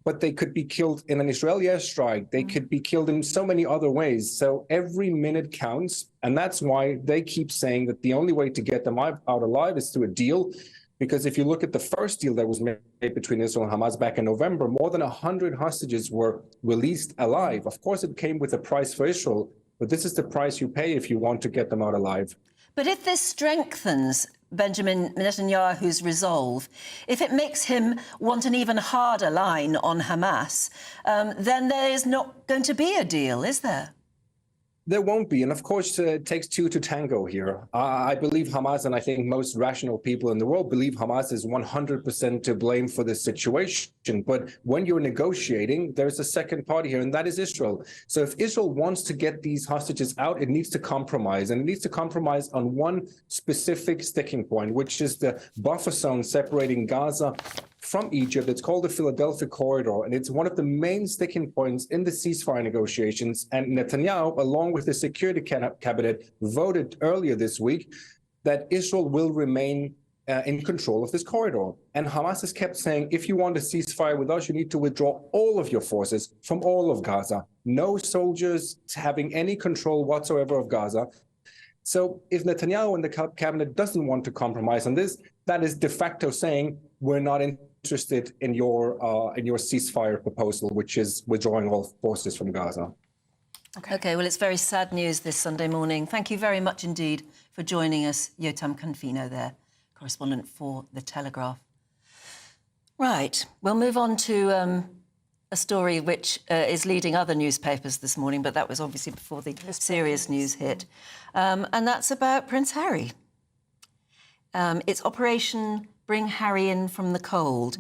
but they could be killed in an Israeli airstrike. They could be killed in so many other ways. So every minute counts. And that's why they keep saying that the only way to get them out alive is through a deal. Because if you look at the first deal that was made between Israel and Hamas back in November, more than 100 hostages were released alive. Of course, it came with a price for Israel, but this is the price you pay if you want to get them out alive. But if this strengthens Benjamin Netanyahu's resolve, if it makes him want an even harder line on Hamas, then there is not going to be a deal, is there? There won't be. And of course, it takes two to tango here. I believe Hamas, and I think most rational people in the world believe Hamas is 100% to blame for this situation. But when you're negotiating, there's a second party here, and that is Israel. So if Israel wants to get these hostages out, it needs to compromise. And it needs to compromise on one specific sticking point, which is the buffer zone separating Gaza from Egypt. It's called the Philadelphia Corridor, and it's one of the main sticking points in the ceasefire negotiations. And Netanyahu, along with the Security Cabinet, voted earlier this week that Israel will remain in control of this corridor. And Hamas has kept saying, if you want a ceasefire with us, you need to withdraw all of your forces from all of Gaza. No soldiers having any control whatsoever of Gaza. So if Netanyahu and the cabinet doesn't want to compromise on this, that is de facto saying we're not interested in your ceasefire proposal, which is withdrawing all forces from Gaza. OK, well, it's very sad news this Sunday morning. Thank you very much indeed for joining us, Yotam Confino there, correspondent for The Telegraph. Right, we'll move on to a story which is leading other newspapers this morning, but that was obviously before the serious news hit. And that's about Prince Harry. It's Operation Bring Harry In from the Cold.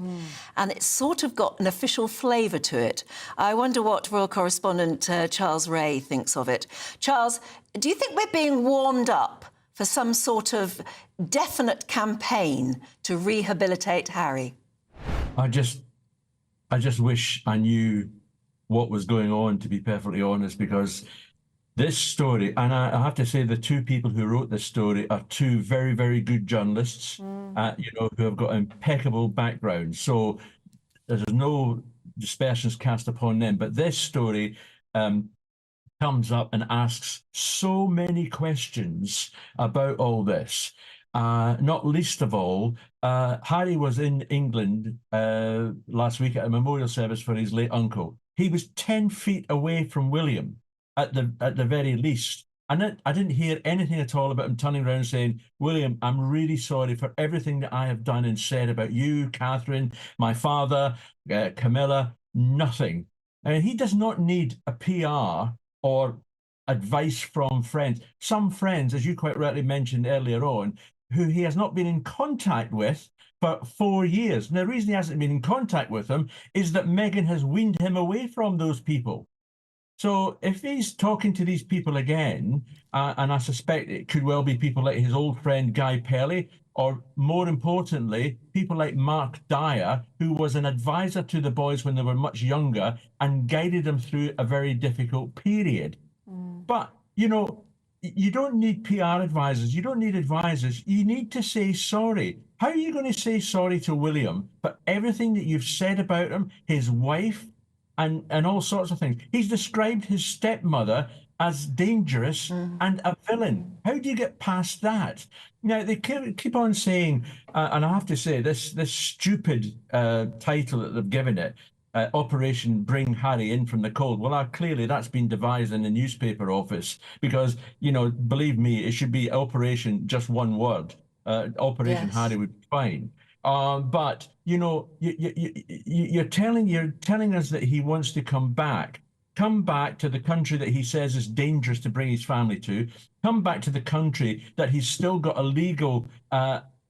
And it's sort of got an official flavour to it. I wonder what royal correspondent Charles Ray thinks of it. Charles, do you think we're being warmed up for some sort of definite campaign to rehabilitate Harry? I just wish I knew what was going on, to be perfectly honest, because this story, and I have to say the two people who wrote this story are two very, very good journalists, who have got impeccable backgrounds. So there's no dispersions cast upon them. But this story comes up and asks so many questions about all this. Not least of all, Harry was in England last week at a memorial service for his late uncle. He was 10 feet away from William at the very least. And I didn't hear anything at all about him turning around and saying, William, I'm really sorry for everything that I have done and said about you, Catherine, my father, Camilla, nothing. And he does not need a PR or advice from friends. Some friends, as you quite rightly mentioned earlier on, who he has not been in contact with for 4 years. And the reason he hasn't been in contact with them is that Meghan has weaned him away from those people. So if he's talking to these people again, and I suspect it could well be people like his old friend Guy Pelly, or more importantly, people like Mark Dyer, who was an advisor to the boys when they were much younger and guided them through a very difficult period. But, you know, you don't need PR advisors. You don't need advisors. You need to say sorry. How are you going to say sorry to William for everything that you've said about him, his wife, and all sorts of things? He's described his stepmother as dangerous and a villain. How do you get past that? Now, they keep on saying, and I have to say, this stupid title that they've given it, Operation Bring Harry In from the Cold. Well, clearly that's been devised in the newspaper office because, you know, believe me, it should be Operation, just one word. Operation Harry would be fine. But, you know, you're telling us that he wants to come back to the country that he says is dangerous to bring his family to, come back to the country that he's still got a legal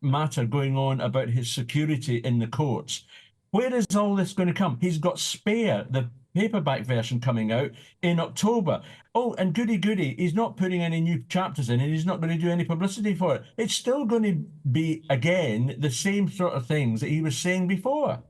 matter going on about his security in the courts. Where is all this going to come? He's got Spare, the paperback version, coming out in October. Oh, and goody, he's not putting any new chapters in, and he's not going to do any publicity for it. It's still going to be, again, the same sort of things that he was saying before.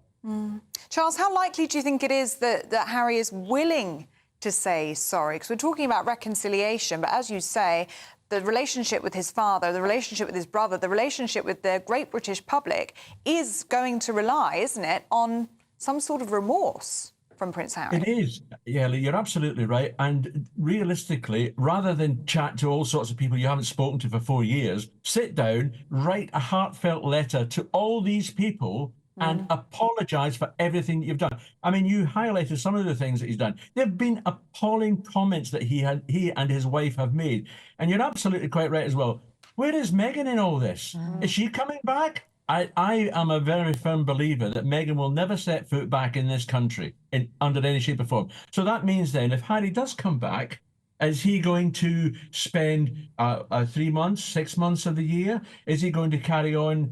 Charles, how likely do you think it is that Harry is willing to say sorry? Because we're talking about reconciliation, but as you say, the relationship with his father, the relationship with his brother, the relationship with the great British public is going to rely, isn't it, on some sort of remorse? from Prince Harry. It is. Yeah, you're absolutely right. And realistically, rather than chat to all sorts of people you haven't spoken to for 4 years, sit down, write a heartfelt letter to all these people and apologise for everything that you've done. I mean, you highlighted some of the things that he's done. There have been appalling comments that he and his wife have made. And you're absolutely quite right as well. Where is Meghan in all this? Is she coming back? I am a very firm believer that Meghan will never set foot back in this country under any shape or form. So that means then, if Harry does come back, is he going to spend 3 months, 6 months of the year? Is he going to carry on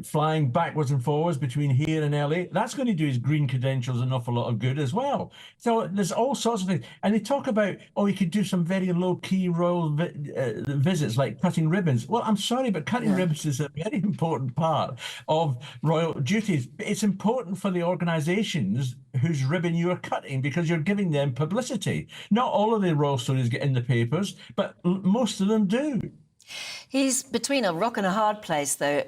flying backwards and forwards between here and LA? That's going to do his green credentials an awful lot of good as well. So there's all sorts of things. And they talk about, oh, he could do some very low-key royal visits like cutting ribbons. Well, I'm sorry, but cutting ribbons is a very important part of royal duties. It's important for the organisations whose ribbon you are cutting because you're giving them publicity. Not all of the royal stories get in the papers, but most of them do. He's between a rock and a hard place, though,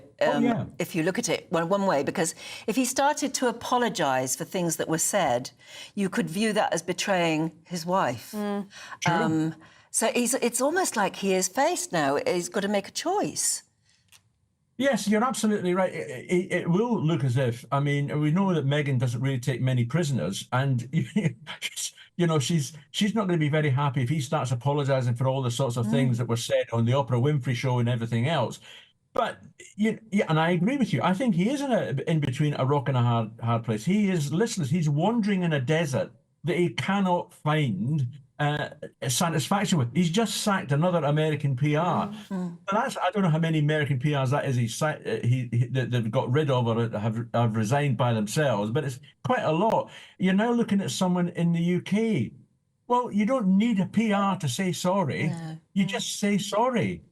if you look at it one way, because if he started to apologise for things that were said, you could view that as betraying his wife. So it's almost like he is faced now. He's got to make a choice. Yes, you're absolutely right. It will look as if, I mean, we know that Meghan doesn't really take many prisoners, and you know, she's not going to be very happy if he starts apologising for all the sorts of things that were said on the Oprah Winfrey Show and everything else. But and I agree with you. I think he is in between a rock and a hard place. He is listless. He's wandering in a desert that he cannot find satisfaction with. He's just sacked another American PR. And that's, I don't know how many American PRs that is they've got rid of or have resigned by themselves, but it's quite a lot. You're now looking at someone in the UK. Well, you don't need a PR to say sorry. No. You just say sorry.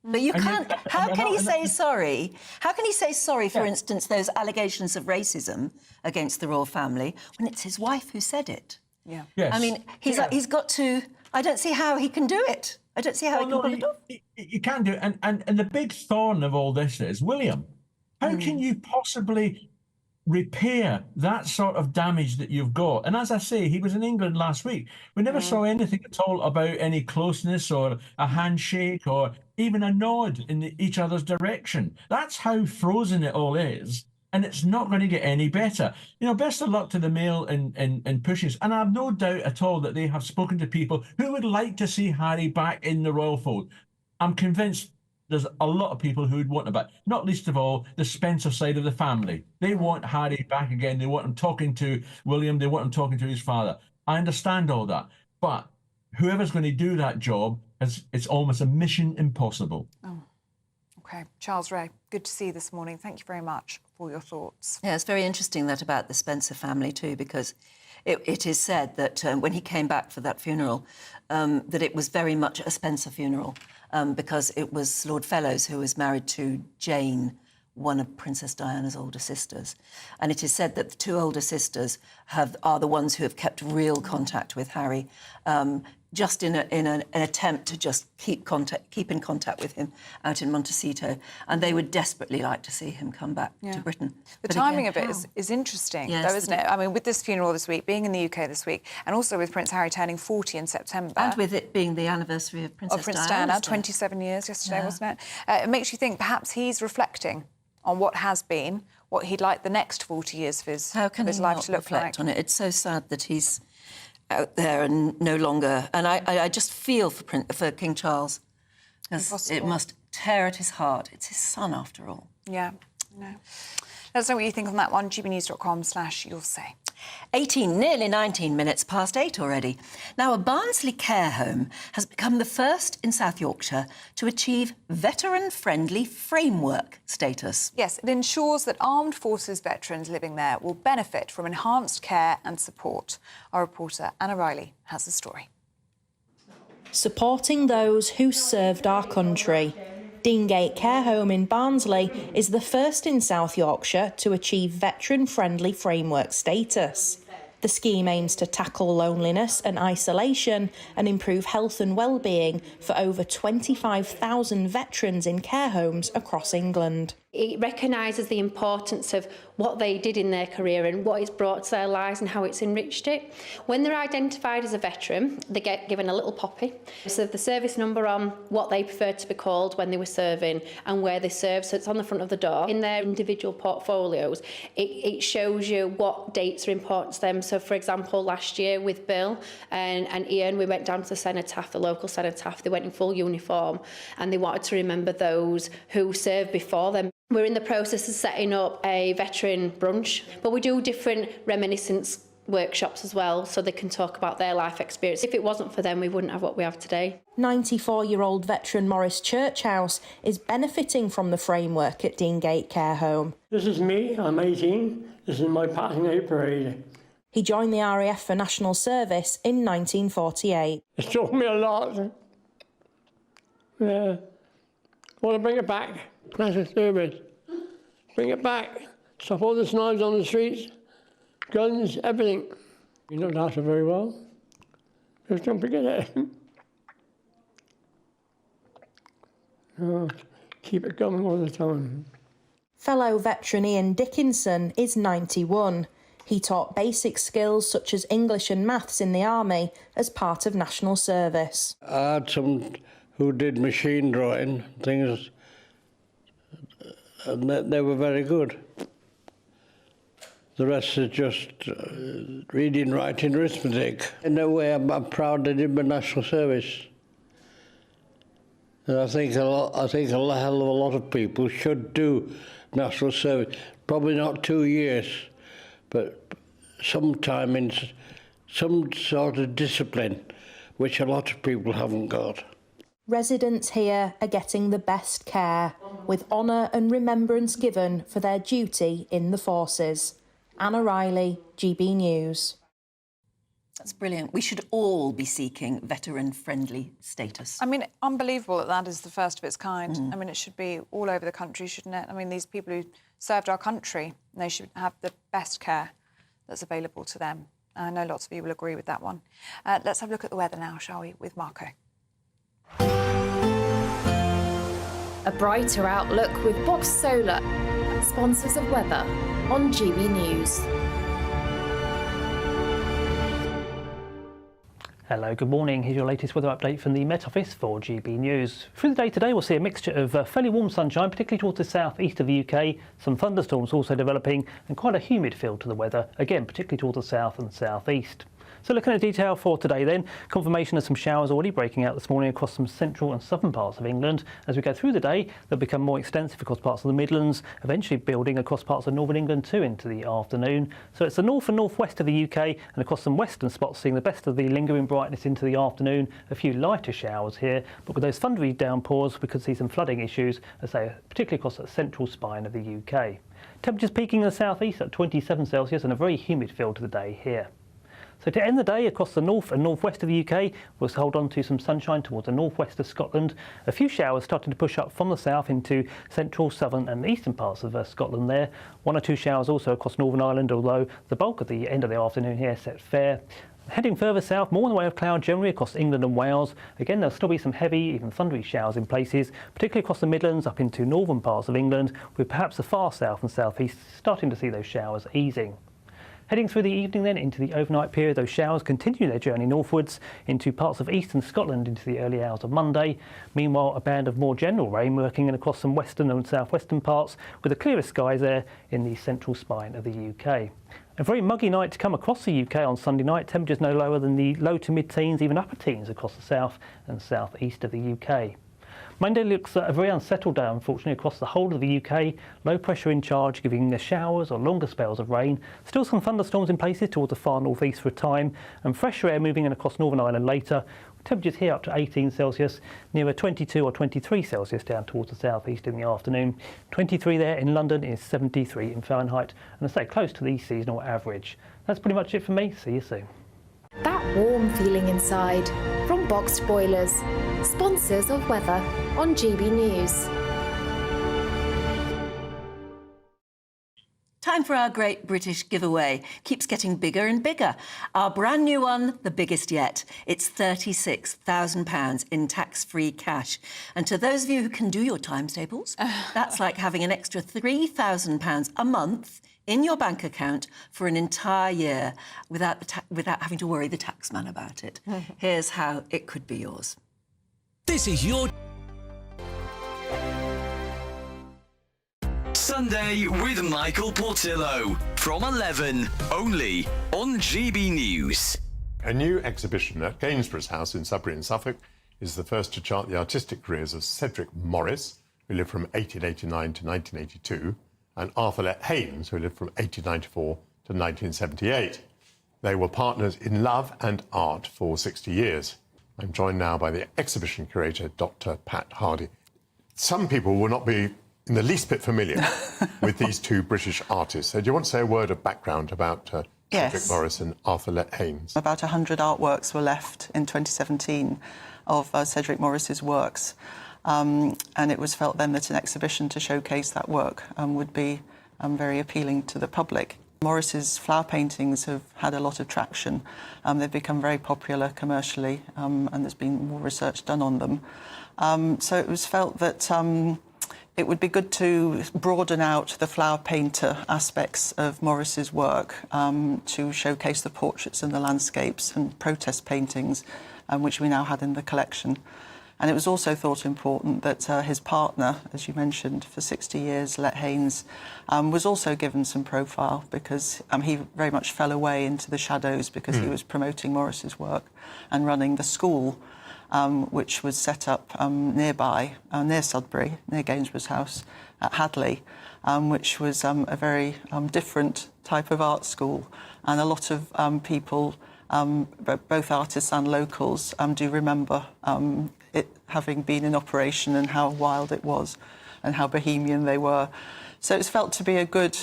But you can't. How can he say sorry? How can he say sorry, for instance, those allegations of racism against the royal family when it's his wife who said it? Yeah. Yes. I mean, he's got to. I don't see how he can do it. I don't see how he can pull it off. You can do it. And the big thorn of all this is, William, how can you possibly repair that sort of damage that you've got? And as I say, he was in England last week. We never saw anything at all about any closeness or a handshake or even a nod in each other's direction. That's how frozen it all is. And it's not going to get any better. You know, best of luck to the Mail in pushing. And I have no doubt at all that they have spoken to people who would like to see Harry back in the royal fold. I'm convinced there's a lot of people who would want him back, not least of all the Spencer side of the family. They want Harry back again. They want him talking to William. They want him talking to his father. I understand all that. But whoever's going to do that job, it's almost a mission impossible. Oh. Okay, Charles Ray, good to see you this morning. Thank you very much for your thoughts. Yeah, it's very interesting that about the Spencer family too, because it is said that when he came back for that funeral, that it was very much a Spencer funeral because it was Lord Fellows who was married to Jane, one of Princess Diana's older sisters. And it is said that the two older sisters are the ones who have kept real contact with Harry, just in an attempt to just keep in contact with him out in Montecito. And they would desperately like to see him come back to Britain. The timing of it is interesting, though, isn't it? I mean, with this funeral this week, being in the UK this week, and also with Prince Harry turning 40 in September. And with it being the anniversary of Princess Diana. 27 years yesterday, wasn't it? It makes you think perhaps he's reflecting on what has been, what he'd like the next 40 years of his life to look like. How can he not reflect on it? It's so sad that he's out there and no longer. And I just feel for King Charles, because it must tear at his heart. It's his son, after all. Yeah, no. Let us know what you think on that one. gbnews.com/you'll say. nearly 19 minutes past 8 already. Now, a Barnsley care home has become the first in South Yorkshire to achieve veteran-friendly framework status. Yes, it ensures that armed forces veterans living there will benefit from enhanced care and support. Our reporter Anna Riley has the story. Supporting those who served our country. Deangate Care Home in Barnsley is the first in South Yorkshire to achieve veteran-friendly framework status. The scheme aims to tackle loneliness and isolation and improve health and well-being for over 25,000 veterans in care homes across England. It recognises the importance of what they did in their career and what it's brought to their lives and how it's enriched it. When they're identified as a veteran, they get given a little poppy. So the service number on what they preferred to be called when they were serving and where they served, so it's on the front of the door. In their individual portfolios, it shows you what dates are important to them. So for example, last year with Bill and Ian, we went down to the cenotaph, the local cenotaph. They went in full uniform and they wanted to remember those who served before them. We're in the process of setting up a veteran brunch, but we do different reminiscence workshops as well, so they can talk about their life experience. If it wasn't for them, we wouldn't have what we have today. 94-year-old veteran Maurice Churchhouse is benefiting from the framework at Deangate Care Home. This is me, I'm 18. This is my passing out parade. He joined the RAF for national service in 1948. It's taught me a lot. Yeah. I want to bring it back. National service. Bring it back. Stop all the knives on the streets, guns, everything. You looked after very well. Just don't forget it. Oh, keep it going all the time. Fellow veteran Ian Dickinson is 91. He taught basic skills such as English and maths in the army as part of national service. I had some who did machine drawing, things, and they were very good. The rest is just reading, writing, arithmetic. In a way, I'm proud I did my national service. And I think a hell of a lot of people should do national service. Probably not 2 years, but sometime in some sort of discipline, which a lot of people haven't got. Residents here are getting the best care, with honour and remembrance given for their duty in the forces. Anna Riley, GB News. That's brilliant. We should all be seeking veteran-friendly status. I mean, unbelievable that is the first of its kind. I mean, it should be all over the country, shouldn't it? I mean, these people who served our country, they should have the best care that's available to them. I know lots of you will agree with that one. Let's have a look at the weather now, shall we, with Marco. A brighter outlook with Box Solar, sponsors of weather on GB News. Hello, good morning. Here's your latest weather update from the Met Office for GB News. Through the day today, we'll see a mixture of fairly warm sunshine, particularly towards the south east of the UK, some thunderstorms also developing, and quite a humid feel to the weather, again, particularly towards the south and south east. So looking at detail for today then, confirmation of some showers already breaking out this morning across some central and southern parts of England. As we go through the day, they'll become more extensive across parts of the Midlands, eventually building across parts of northern England too into the afternoon. So it's the north and northwest of the UK and across some western spots seeing the best of the lingering brightness into the afternoon. A few lighter showers here, but with those thundery downpours, we could see some flooding issues, as I say, particularly across the central spine of the UK. Temperatures peaking in the southeast at 27 Celsius and a very humid feel to the day here. So to end the day across the north and northwest of the UK, we'll hold on to some sunshine towards the northwest of Scotland. A few showers starting to push up from the south into central, southern and eastern parts of Scotland there. 1 or 2 showers also across Northern Ireland, although the bulk of the end of the afternoon here set fair. Heading further south, more in the way of cloud generally across England and Wales. Again, there'll still be some heavy, even thundery showers in places, particularly across the Midlands up into northern parts of England, with perhaps the far south and south east starting to see those showers easing. Heading through the evening then into the overnight period, those showers continue their journey northwards into parts of eastern Scotland into the early hours of Monday. Meanwhile, a band of more general rain working in across some western and southwestern parts with the clearest skies there in the central spine of the UK. A very muggy night to come across the UK on Sunday night. Temperatures no lower than the low to mid-teens, even upper teens across the south and southeast of the UK. Monday looks a very unsettled day, unfortunately, across the whole of the UK. Low pressure in charge, giving showers or longer spells of rain. Still some thunderstorms in places towards the far northeast for a time, and fresher air moving in across Northern Ireland later. Temperatures here up to 18 Celsius, nearer 22 or 23 Celsius down towards the southeast in the afternoon. 23 there in London is 73 in Fahrenheit, and I say close to the seasonal average. That's pretty much it for me. See you soon. That warm feeling inside from Boxed Boilers, sponsors of weather on GB News. Time for our great British giveaway. Keeps getting bigger and bigger. Our brand new one, the biggest yet. It's £36,000 in tax-free cash. And to those of you who can do your times tables, that's like having an extra £3,000 a month in your bank account for an entire year without having to worry the taxman about it. Here's how it could be yours. This is your Sunday with Michael Portillo from 11, only on GB News. A new exhibition at Gainsborough's house in Sudbury in Suffolk is the first to chart the artistic careers of Cedric Morris, who lived from 1889 to 1982, and Arthur Let Haynes, who lived from 1894 to 1978. They were partners in love and art for 60 years. I'm joined now by the exhibition curator, Dr. Pat Hardy. Some people will not be in the least bit familiar with these two British artists. So do you want to say a word of background about Cedric Morris and Arthur Let Haynes? About 100 artworks were left in 2017 of Cedric Morris's works. And it was felt then that an exhibition to showcase that work would be very appealing to the public. Morris's flower paintings have had a lot of traction. They've become very popular commercially, and there's been more research done on them. So it was felt that it would be good to broaden out the flower painter aspects of Morris's work to showcase the portraits and the landscapes and protest paintings, which we now had in the collection. And it was also thought important that his partner, as you mentioned, for 60 years, Let Haynes, was also given some profile because he very much fell away into the shadows because he was promoting Morris's work and running the school, which was set up nearby, near Sudbury, near Gainsborough's house at Hadley, which was a very different type of art school. And a lot of people, both artists and locals, do remember it having been in operation and how wild it was and how bohemian they were. So it's felt to be a good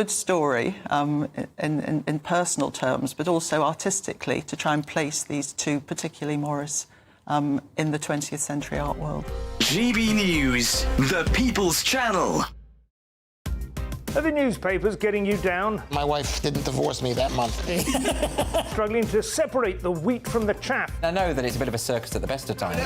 story in personal terms, but also artistically to try and place these two, particularly Morris, in the 20th century art world. GB News, the People's Channel. Are the newspapers getting you down? My wife didn't divorce me that month. Struggling to separate the wheat from the chaff? I know that it's a bit of a circus at the best of times.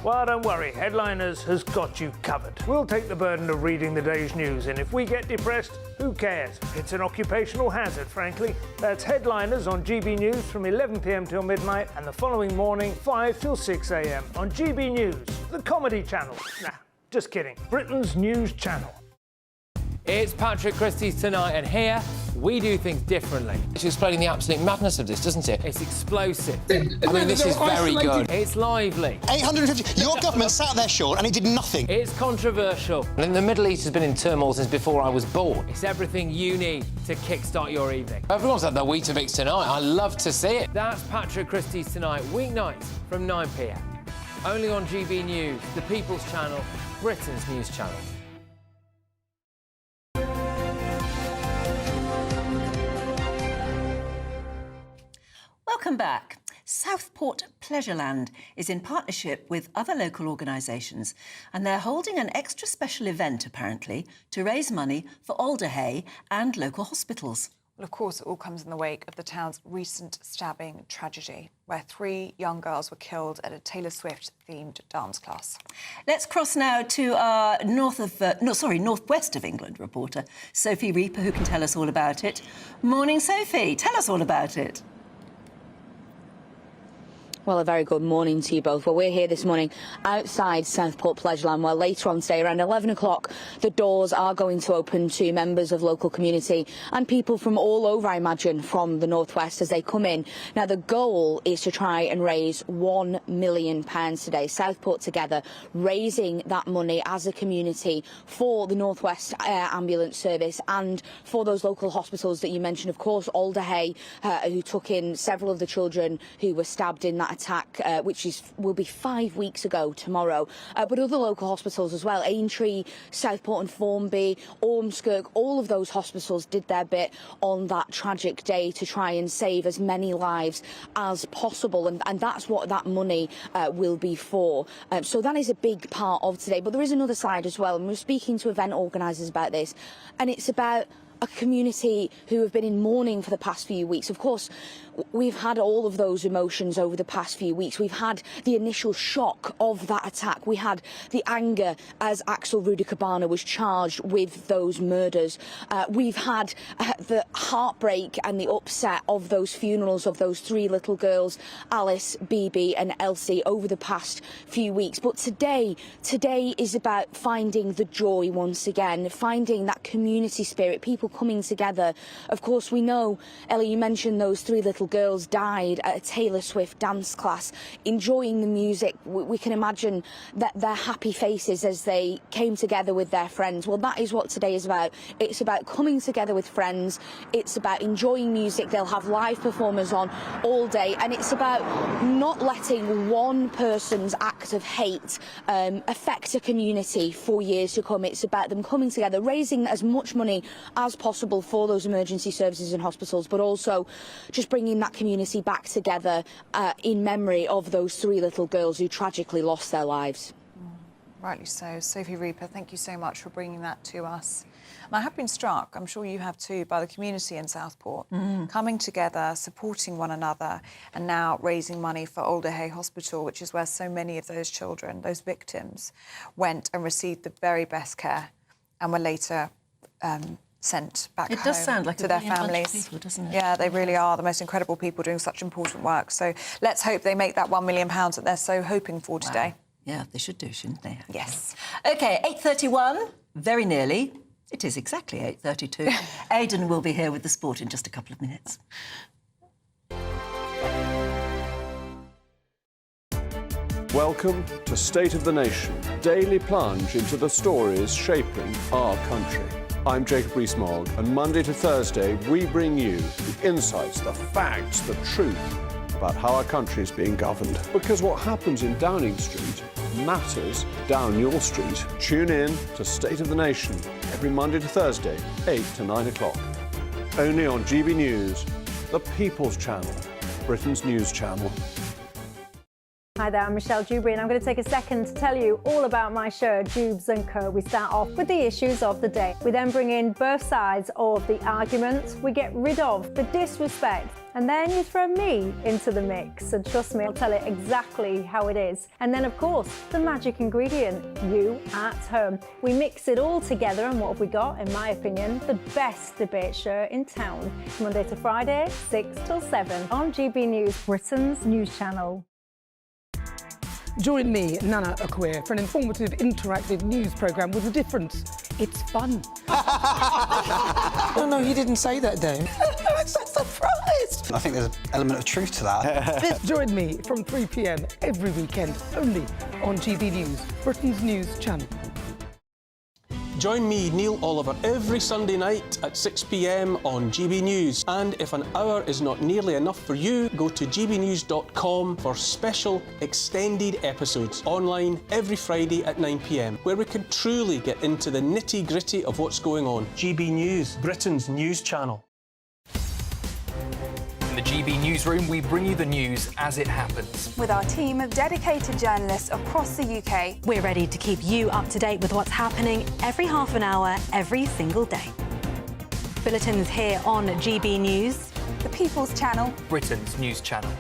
Well, don't worry, Headliners has got you covered. We'll take the burden of reading the day's news, and if we get depressed, who cares? It's an occupational hazard, frankly. That's Headliners on GB News from 11 p.m. till midnight, and the following morning, 5 till 6 a.m. on GB News, the comedy channel. Nah, just kidding. Britain's news channel. It's Patrick Christie's Tonight, and here we do things differently. It's explaining the absolute madness of this, doesn't it? It's explosive. I mean, this is very good. It's lively. 850. Your government sat there, Sean, and it did nothing. It's controversial. And the Middle East has been in turmoil since before I was born. It's everything you need to kickstart your evening. Everyone's had their Weetabix tonight. I love to see it. That's Patrick Christie's Tonight, weeknights from 9 p.m. Only on GB News, the People's Channel, Britain's news channel. Welcome back. Southport Pleasureland is in partnership with other local organisations, and they're holding an extra special event, apparently, to raise money for Alderhay and local hospitals. Well, of course, it all comes in the wake of the town's recent stabbing tragedy, where 3 young girls were killed at a Taylor Swift-themed dance class. Let's cross now to our northwest of England reporter, Sophie Reaper, who can tell us all about it. Morning, Sophie. Tell us all about it. Well, a very good morning to you both. Well, we're here this morning outside Southport Pleasureland, where later on today, around 11 o'clock, the doors are going to open to members of local community and people from all over, I imagine, from the northwest as they come in. Now, the goal is to try and raise £1 million today. Southport together, raising that money as a community for the Northwest Ambulance Service and for those local hospitals that you mentioned. Of course, Alderhay, who took in several of the children who were stabbed in that attack, which will be 5 weeks ago tomorrow, but other local hospitals as well. Aintree, Southport and Formby, Ormskirk, all of those hospitals did their bit on that tragic day to try and save as many lives as possible, and that's what that money will be for. So that is a big part of today, but there is another side as well, and we're speaking to event organisers about this, and it's about a community who have been in mourning for the past few weeks. Of course, we've had all of those emotions over the past few weeks. We've had the initial shock of that attack. We had the anger as Axel Rudikabana was charged with those murders. We've had the heartbreak and the upset of those funerals of those three little girls, Alice, Bibi and Elsie, over the past few weeks. But today is about finding the joy once again, finding that community spirit, people coming together. Of course, we know, Ellie, you mentioned those three little girls died at a Taylor Swift dance class, enjoying the music. We can imagine that their happy faces as they came together with their friends. Well, that is what today is about. It's about coming together with friends. It's about enjoying music. They'll have live performers on all day, and it's about not letting one person's act of hate affect a community for years to come. It's about them coming together, raising as much money as possible for those emergency services and hospitals, but also just bringing that community back together in memory of those three little girls who tragically lost their lives. Rightly so. Sophie Reaper, thank you so much for bringing that to us. And I have been struck, I'm sure you have too, by the community in Southport, coming together, supporting one another, and now raising money for Alder Hey Hospital, which is where so many of those children, those victims, went and received the very best care and were later sent back home. It does sound like to a their brilliant bunch of families. people, doesn't it? Yeah, they really are the most incredible people doing such important work. So let's hope they make that £1 million that they're so hoping for today. Wow. Yeah, they should do, shouldn't they? Yes. OK, 8:31, very nearly. It is exactly 8:32. Aidan will be here with the sport in just a couple of minutes. Welcome to State of the Nation, daily plunge into the stories shaping our country. I'm Jacob Rees-Mogg, and Monday to Thursday we bring you the insights, the facts, the truth about how our country is being governed. Because what happens in Downing Street matters down your street. Tune in to State of the Nation every Monday to Thursday, 8 to 9 o'clock. Only on GB News, the People's Channel, Britain's news channel. Hi there, I'm Michelle Dewberry, and I'm going to take a second to tell you all about my show, Jubes & Co. We start off with the issues of the day. We then bring in both sides of the argument. We get rid of the disrespect. And then you throw me into the mix. And trust me, I'll tell it exactly how it is. And then, of course, the magic ingredient, you at home. We mix it all together, and what have we got? In my opinion, the best debate show in town. Monday to Friday, 6 till 7 on GB News, Britain's news channel. Join me, Nana Okoye, for an informative, interactive news programme with a difference. It's fun. No, he didn't say that, though. I'm so surprised. I think there's an element of truth to that. Join me from 3 p.m. every weekend, only on GB News, Britain's news channel. Join me, Neil Oliver, every Sunday night at 6 p.m. on GB News. And if an hour is not nearly enough for you, go to gbnews.com for special extended episodes online every Friday at 9 p.m, where we can truly get into the nitty-gritty of what's going on. GB News, Britain's news channel. In the GB Newsroom, we bring you the news as it happens. With our team of dedicated journalists across the UK, we're ready to keep you up to date with what's happening every half an hour, every single day. Bulletins here on GB News, the People's Channel, Britain's news channel.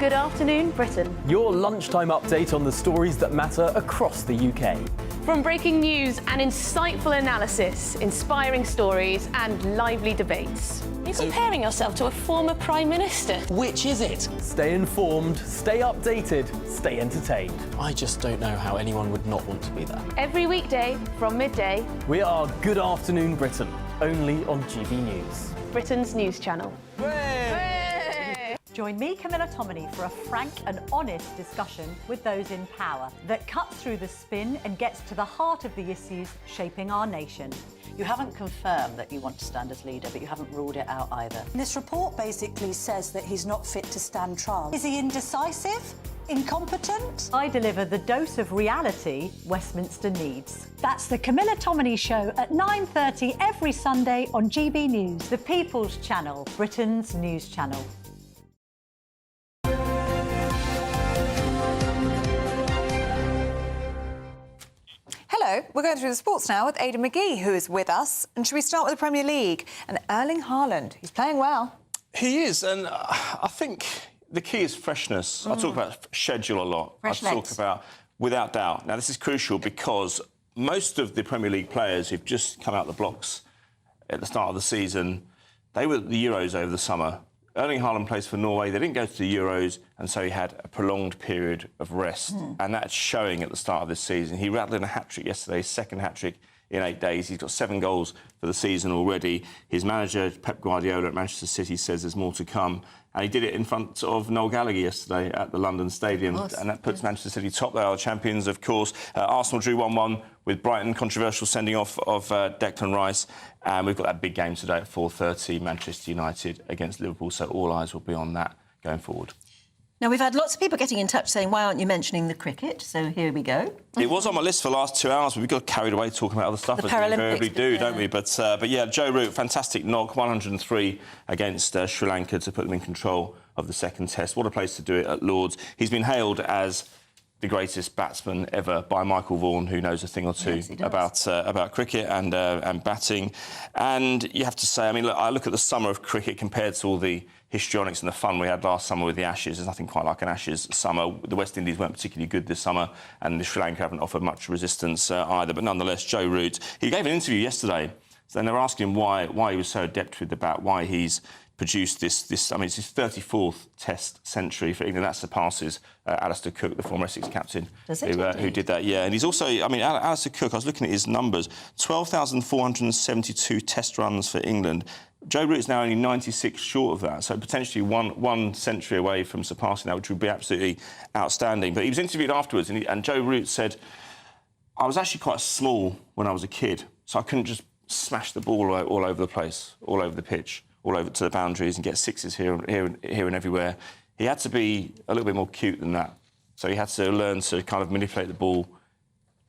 Good afternoon, Britain. Your lunchtime update on the stories that matter across the UK. From breaking news and insightful analysis, inspiring stories and lively debates. You're comparing yourself to a former Prime Minister. Which is it? Stay informed, stay updated, stay entertained. I just don't know how anyone would not want to be there. Every weekday from midday. We are Good Afternoon Britain, only on GB News, Britain's news channel. Join me, Camilla Tominey, for a frank and honest discussion with those in power that cuts through the spin and gets to the heart of the issues shaping our nation. You haven't confirmed that you want to stand as leader, but you haven't ruled it out either. This report basically says that he's not fit to stand trial. Is he indecisive? Incompetent? I deliver the dose of reality Westminster needs. That's the Camilla Tominey Show at 9:30 every Sunday on GB News, the People's Channel, Britain's news channel. Hello, we're going through the sports now with Aidan McGee, who is with us. And should we start with the Premier League? And Erling Haaland, he's playing well. He is, and I think the key is freshness. I talk about schedule a lot. I talk about, without doubt. Now, this is crucial because most of the Premier League players who've just come out the blocks at the start of the season, they were at the Euros over the summer. Erling Haaland plays for Norway. They didn't go to the Euros, and so he had a prolonged period of rest. And that's showing at the start of this season. He rattled in a hat-trick yesterday, his second hat-trick in 8 days. He's got 7 goals for the season already. His manager, Pep Guardiola at Manchester City, says there's more to come. And he did it in front of Noel Gallagher yesterday at the London Stadium. And that puts Manchester City top. They are the champions, of course. Arsenal drew 1-1 with Brighton. Controversial sending off of Declan Rice. And we've got that big game today at 4:30, Manchester United against Liverpool. So all eyes will be on that going forward. Now, we've had lots of people getting in touch saying, why aren't you mentioning the cricket? So here we go. It was on my list for the last 2 hours, but we got carried away talking about other stuff, The as we Paralympics, invariably do, don't we? But yeah, Joe Root, fantastic knock, 103 against Sri Lanka to put them in control of the second test. What a place to do it at Lord's. He's been hailed as the greatest batsman ever by Michael Vaughan, who knows a thing or two about cricket and batting. And you have to say, I mean, look, I look at the summer of cricket compared to all the histrionics and the fun we had last summer with the Ashes. There's nothing quite like an Ashes summer. The West Indies weren't particularly good this summer, and the Sri Lanka haven't offered much resistance either. But nonetheless, Joe Root, he gave an interview yesterday, and they were asking him why he was so adept with the bat, why he's produced this. I mean, it's his 34th Test century for England. That surpasses Alistair Cook, the former Essex captain, who did that. Yeah, and he's also, I mean, Alistair Cook, I was looking at his numbers, 12,472 Test runs for England. Joe Root's now only 96 short of that, so potentially one century away from surpassing that, which would be absolutely outstanding. But he was interviewed afterwards, and Joe Root said, I was actually quite small when I was a kid, so I couldn't just smash the ball all over the place, all over the pitch, all over to the boundaries and get sixes here and everywhere. He had to be a little bit more cute than that. So he had to learn to kind of manipulate the ball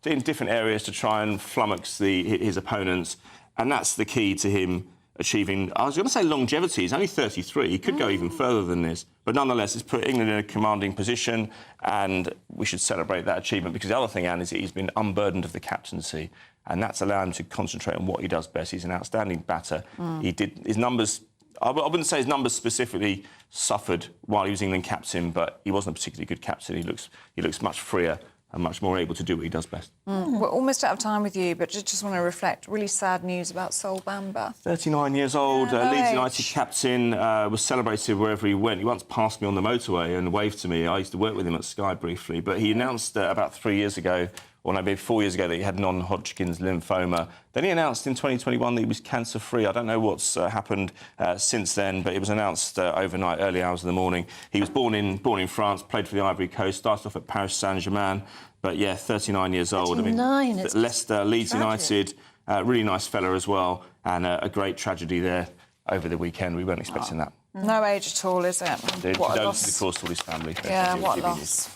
in different areas to try and flummox his opponents. And that's the key to him achieving, I was going to say longevity. He's only 33. He could go even further than this. But nonetheless, it's put England in a commanding position, and we should celebrate that achievement, because the other thing, Anne, is that he's been unburdened of the captaincy, and that's allowed him to concentrate on what he does best. He's an outstanding batter. He did his numbers. I wouldn't say his numbers specifically suffered while he was England captain, but he wasn't a particularly good captain. He looks much freer and much more able to do what he does best. We're almost out of time with you, but just want to reflect. Really sad news about Sol Bamba. 39 years old, Leeds United captain, was celebrated wherever he went. He once passed me on the motorway and waved to me. I used to work with him at Sky briefly, but he announced about 3 years ago, or maybe 4 years ago, that he had non-Hodgkin's lymphoma. Then he announced in 2021 that he was cancer-free. I don't know what's happened since then, but it was announced overnight, early hours of the morning. He was born in France, played for the Ivory Coast, started off at Paris Saint-Germain, but yeah, 39 years old. 39, I mean, Leicester, Leeds United, really nice fella as well, and a great tragedy there over the weekend. We weren't expecting that. No age at all, is it? What a loss. Of course, to all his family. Yeah, what a loss.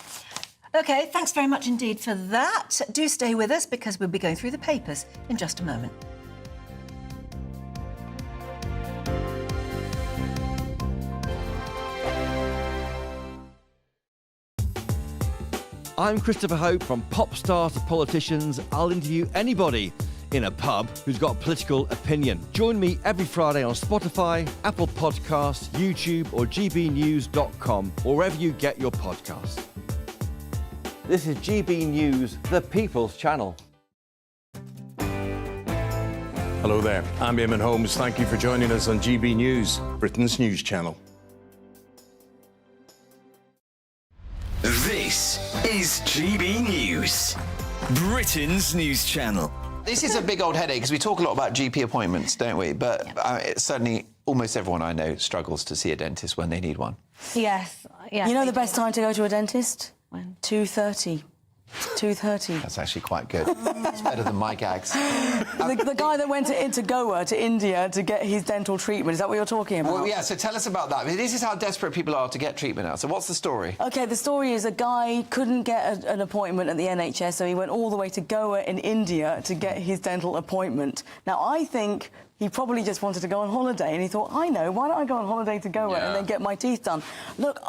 OK, thanks very much indeed for that. Do stay with us, because we'll be going through the papers in just a moment. I'm Christopher Hope. From pop stars to politicians, I'll interview anybody in a pub who's got a political opinion. Join me every Friday on Spotify, Apple Podcasts, YouTube or gbnews.com, or wherever you get your podcasts. This is GB News, the People's Channel. Hello there, I'm Eamon Holmes. Thank you for joining us on GB News, Britain's news channel. This is GB News, Britain's news channel. This is a big old headache, because we talk a lot about GP appointments, don't we? But certainly almost everyone I know struggles to see a dentist when they need one. Yes. You know the best time to go to a dentist? When? 2:30. 2:30. That's actually quite good. It's better than my gags. The guy that went to Goa, to India, to get his dental treatment, is that what you're talking about? Well, yeah, so tell us about that. This is how desperate people are to get treatment now. So what's the story? OK, the story is a guy couldn't get an appointment at the NHS, so he went all the way to Goa in India to get his dental appointment. Now, I think he probably just wanted to go on holiday, and he thought, I know, why don't I go on holiday to Goa and then get my teeth done? Look,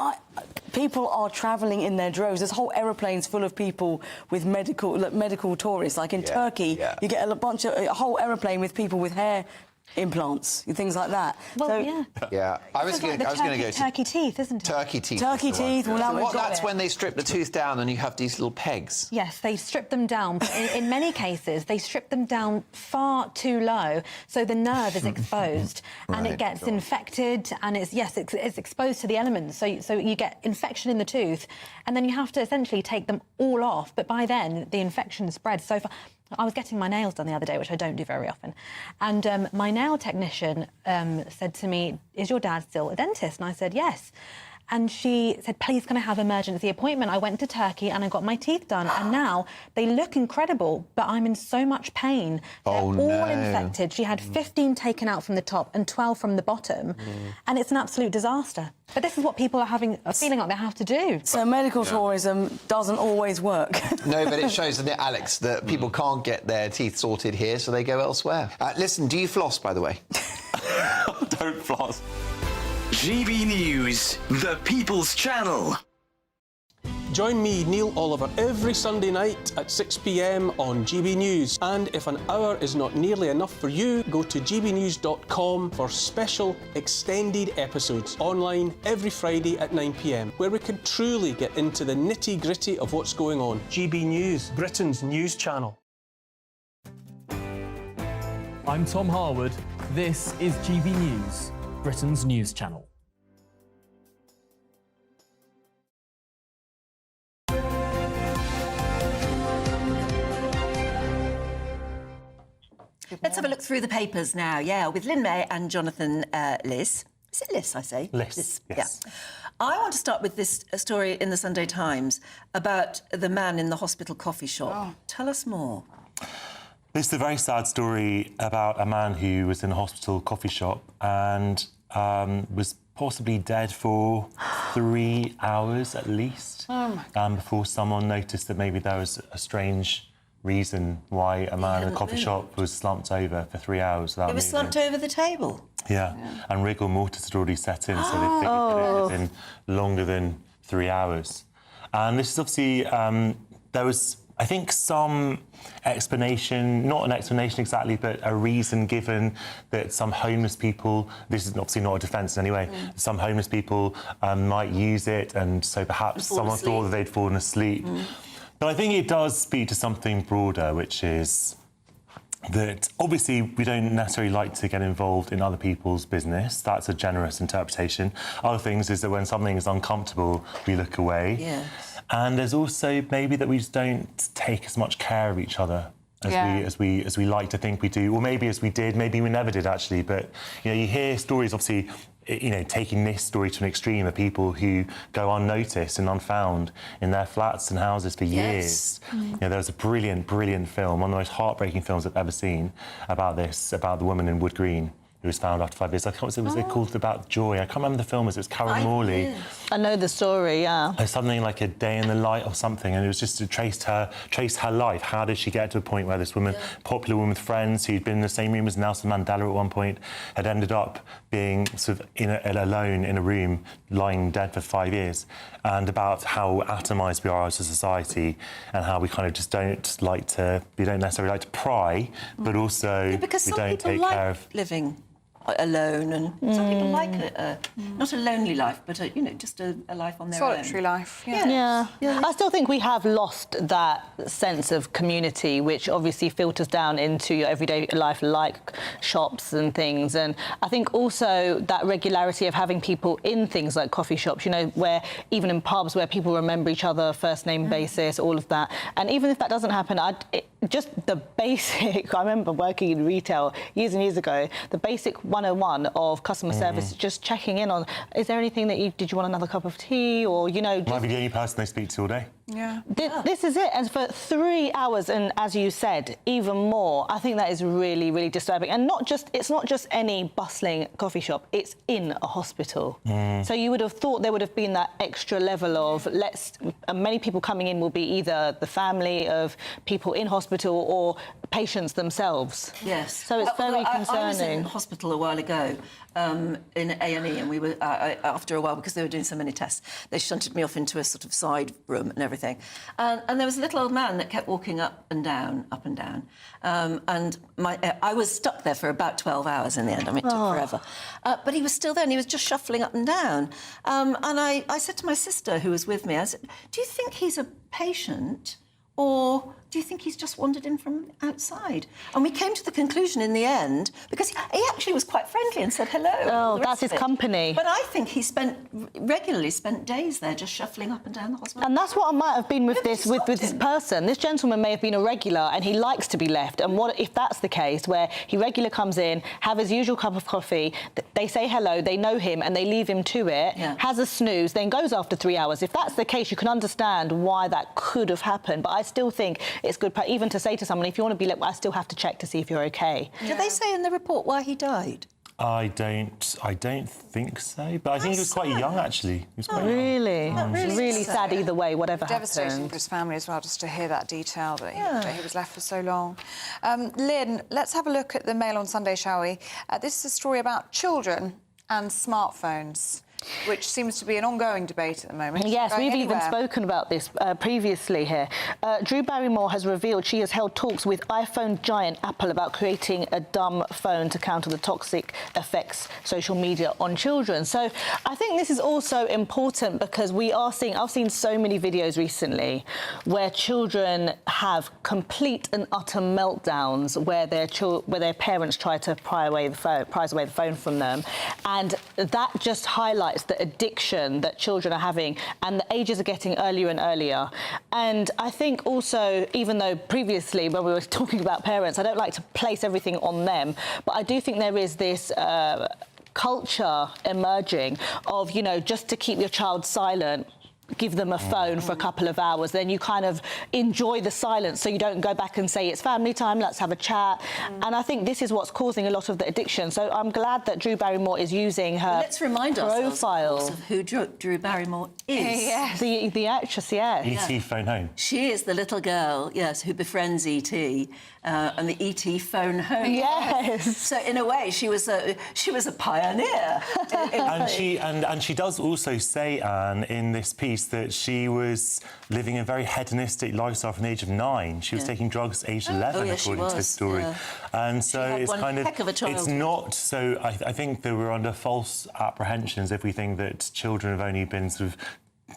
people are travelling in their droves. There's whole aeroplanes full of people with medical tourists. Like in Turkey, you get a whole aeroplane with people with hair implants and things like that. Well, so, Yeah, I was going to go to turkey teeth, isn't it? turkey teeth. Turkey teeth. Well, now we've got that's when they strip the tooth down and you have these little pegs. Yes, they strip them down, but in many cases they strip them down far too low, so the nerve is exposed and it gets infected, and it's exposed to the elements. So you get infection in the tooth, and then you have to essentially take them all off. But by then the infection spreads so far. I was getting my nails done the other day, which I don't do very often, and my nail technician said to me, "Is your dad still a dentist?" And I said, "Yes." And she said, "Please, can I have an emergency appointment?" I went to Turkey and I got my teeth done, and now they look incredible, but I'm in so much pain. They're all infected. She had 15 taken out from the top and 12 from the bottom, and it's an absolute disaster. But this is what people are feeling like they have to do. So medical tourism doesn't always work. No, but it shows, doesn't it, Alex, that people can't get their teeth sorted here, so they go elsewhere. Listen, do you floss, by the way? Don't floss. GB News, the People's Channel. Join me, Neil Oliver, every Sunday night at 6 p.m. on GB News. And if an hour is not nearly enough for you, go to gbnews.com for special extended episodes online every Friday at 9 p.m, where we can truly get into the nitty-gritty of what's going on. GB News, Britain's news channel. I'm Tom Harwood. This is GB News, Britain's news channel. Let's have a look through the papers now, with Lynn May and Jonathan Liss. Is it Liss, I say? Liss, yes. Yeah. I want to start with this story in the Sunday Times about the man in the hospital coffee shop. Tell us more. This is a very sad story about a man who was in a hospital coffee shop and was possibly dead for 3 hours at least before someone noticed that maybe there was a strange reason why a man in a coffee shop was slumped over for 3 hours without It was slumped over the table? Yeah, and rigor mortis had already set in, so they figured that it had been longer than 3 hours. And this is obviously, there was, I think, some explanation, not an explanation exactly, but a reason given that some homeless people, this is obviously not a defence in any way, some homeless people might use it, and so perhaps someone thought that they'd fallen asleep. But I think it does speak to something broader, which is that obviously we don't necessarily like to get involved in other people's business. That's a generous interpretation. Other things is that when something is uncomfortable, we look away. Yes. And there's also maybe that we just don't take as much care of each other as we like to think we do, or maybe as we did, maybe we never did actually. But you hear stories, obviously, taking this story to an extreme of people who go unnoticed and unfound in their flats and houses for years. There was a brilliant, brilliant film, one of the most heartbreaking films I've ever seen about this, about the woman in Wood Green who was found after 5 years. Was it called About Joy? I can't remember the film. It was Karen Morley. I know the story, yeah. Something like A Day in the Light or something, and it was just to trace her life. How did she get to a point where this woman, popular woman with friends, who'd been in the same room as Nelson Mandela at one point, had ended up being sort of alone in a room, lying dead for 5 years, and about how atomised we are as a society, and how we kind of just don't necessarily like to pry, but also we don't take care of living alone, and some people like not a lonely life, but just a life on their own. Solitary life. Yeah. I still think we have lost that sense of community, which obviously filters down into your everyday life, like shops and things. And I think also that regularity of having people in things like coffee shops, where even in pubs where people remember each other, first name basis, all of that. And even if that doesn't happen, just the basic, I remember working in retail years and years ago, the basic 101 of customer service, just checking in on, is there anything that did you want another cup of tea, or, Might be the only person they speak to all day. Yeah. This is it. And for 3 hours, and as you said, even more, I think that is really, really disturbing. And it's not just any bustling coffee shop, it's in a hospital. So you would have thought there would have been that extra level of many people coming in will be either the family of people in hospital or patients themselves. Yes. So it's very concerning. I was in hospital a while ago in A&E, and we were, after a while, because they were doing so many tests, they shunted me off into a sort of side room and everything. And there was a little old man that kept walking up and down. And I was stuck there for about 12 hours in the end. I mean, it took forever. But he was still there, and he was just shuffling up and down. And I said to my sister, who was with me, I said, do you think he's a patient, or do you think he's just wandered in from outside? And we came to the conclusion in the end, because he actually was quite friendly and said hello. Oh, that's his company. But I think he regularly spent days there just shuffling up and down the hospital. And that's what I might have been with this person. This gentleman may have been a regular, and he likes to be left. And what if that's the case, where he regularly comes in, have his usual cup of coffee, they say hello, they know him, and they leave him to it, has a snooze, then goes after 3 hours. If that's the case, you can understand why that could have happened. But I still think it's good, even to say to someone, if you want to be left, I still have to check to see if you're okay. Did they say in the report why he died? I don't think so, but I think he was quite young, actually. He was quite really? young. Really sad either way, whatever Devastating happened. for his family as well, just to hear that detail that he was left for so long. Lynn, let's have a look at the Mail on Sunday, shall we? This is a story about children and smartphones, which seems to be an ongoing debate at the moment. Yes, we've even spoken about this previously here. Drew Barrymore has revealed she has held talks with iPhone giant Apple about creating a dumb phone to counter the toxic effects social media on children. So I think this is also important because I've seen so many videos recently where children have complete and utter meltdowns where their parents try to prize away the phone from them. And that just highlights the addiction that children are having, and the ages are getting earlier and earlier. And I think also, even though previously when we were talking about parents, I don't like to place everything on them, but I do think there is this culture emerging of, just to keep your child silent, give them a phone for a couple of hours, then you kind of enjoy the silence so you don't go back and say it's family time, let's have a chat. And I think this is what's causing a lot of the addiction. So I'm glad that Drew Barrymore is using her Let's remind profile. ourselves of who Drew Barrymore is. Yes. The actress, yes. E.T. Phone Home. She is the little girl, yes, who befriends E.T. And the E.T. Phone Home. Yes. So in a way, she was a pioneer. and she does also say, Anne, in this piece, that she was living a very hedonistic lifestyle from the age of 9. She was taking drugs at age 11, according to this story. And so it's kind of... It's not... So I think that we're under false apprehensions if we think that children have only been sort of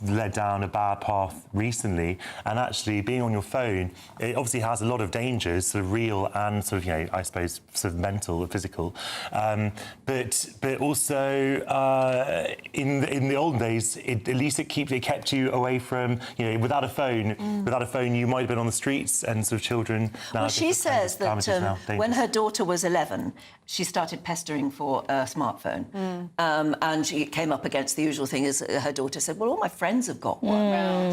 led down a bad path recently, and actually being on your phone, it obviously has a lot of dangers, sort of real and sort of, I suppose, sort of mental or physical. But also in the olden days, at least it kept you away from, without a phone, you might have been on the streets, and sort of children. Well, she says that when her daughter was 11, she started pestering for a smartphone, and she came up against the usual thing as her daughter said, well, all my friends have got one.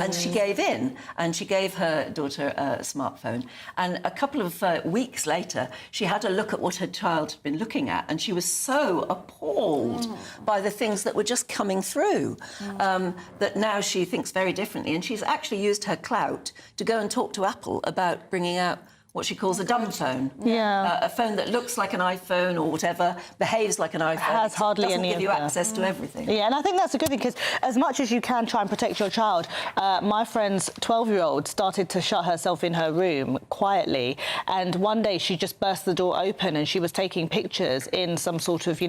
And she gave in, and she gave her daughter a smartphone. And a couple of weeks later, she had a look at what her child had been looking at, and she was so appalled by the things that were just coming through that now she thinks very differently. And she's actually used her clout to go and talk to Apple about bringing out what she calls a dumb phone. A phone that looks like an iPhone or whatever, behaves like an iPhone. Has hardly any give you access to everything. Yeah, and I think that's a good thing, because as much as you can try and protect your child, my friend's 12-year-old started to shut herself in her room quietly, and one day she just burst the door open and she was taking pictures in some sort of,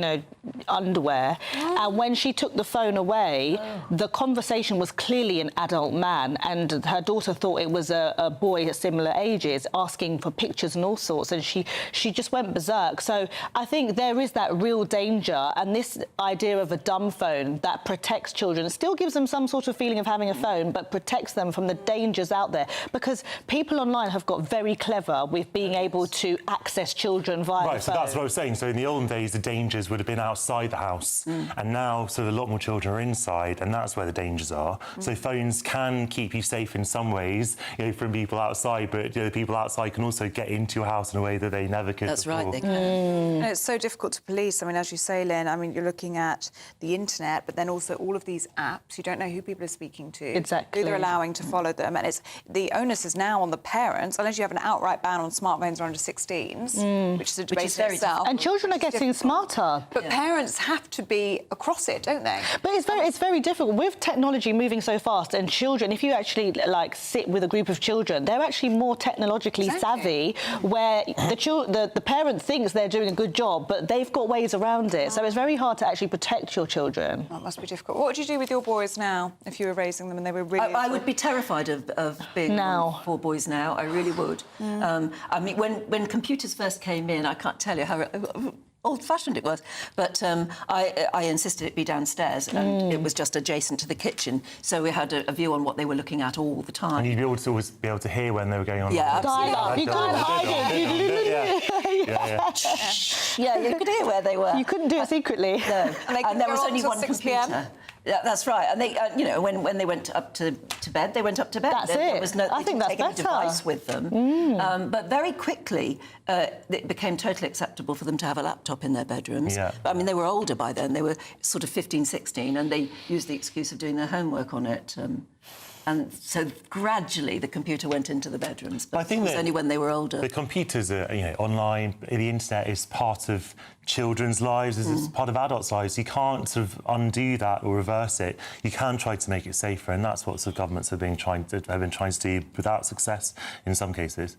underwear. And when she took the phone away, the conversation was clearly an adult man, and her daughter thought it was a boy at similar ages asking begging for pictures and all sorts, and she just went berserk. So I think there is that real danger, and this idea of a dumb phone that protects children, still gives them some sort of feeling of having a phone, but protects them from the dangers out there, because people online have got very clever with being able to access children via Right, the so phone. that's what I was saying. So in the olden days, the dangers would have been outside the house, and now sort of a lot more children are inside, and that's where the dangers are. So phones can keep you safe in some ways, you know, from people outside, but the people outside can also get into your house in a way that they never could That's before. right, they can. And it's so difficult to police. I mean, as you say, Lynn, I mean, you're looking at the internet, but then also all of these apps. You don't know who people are speaking to. Exactly. Who they're allowing to follow them. And it's the onus is now on the parents, unless you have an outright ban on smartphones under 16s, which is a debate in itself. And children are getting smarter. But parents have to be across it, don't they? But it's very difficult with technology moving so fast, and children, if you actually like sit with a group of children, they're actually more technologically savvy, where the parent thinks they're doing a good job, but they've got ways around it. So it's very hard to actually protect your children. That must be difficult. What would you do with your boys now if you were raising them and they were really... I would be terrified of being now. 4 boys now. I really would. I mean, when computers first came in, I can't tell you how old-fashioned it was, but I insisted it be downstairs, and it was just adjacent to the kitchen, so we had a view on what they were looking at all the time. And you'd be able to always be able to hear when they were going on. Yeah, absolutely. You couldn't hide it. Yeah, you could hear where they were. You couldn't do it secretly. No. And there was go on only till one 6 computer. p.m.? Yeah, that's right. And they, you know, when they went up to bed, they went up to bed. That's There it. was no, I think that's take any better. device with them. But very quickly, it became totally acceptable for them to have a laptop in their bedrooms. Yeah. I mean, they were older by then. They were sort of 15, 16, and they used the excuse of doing their homework on it. And so gradually the computer went into the bedrooms, but I think it was that only when they were older. The computers are, you know, online. The internet is part of children's lives, it's part of adults' lives. You can't sort of undo that or reverse it. You can try to make it safer, and that's what sort of governments have been trying to do without success in some cases.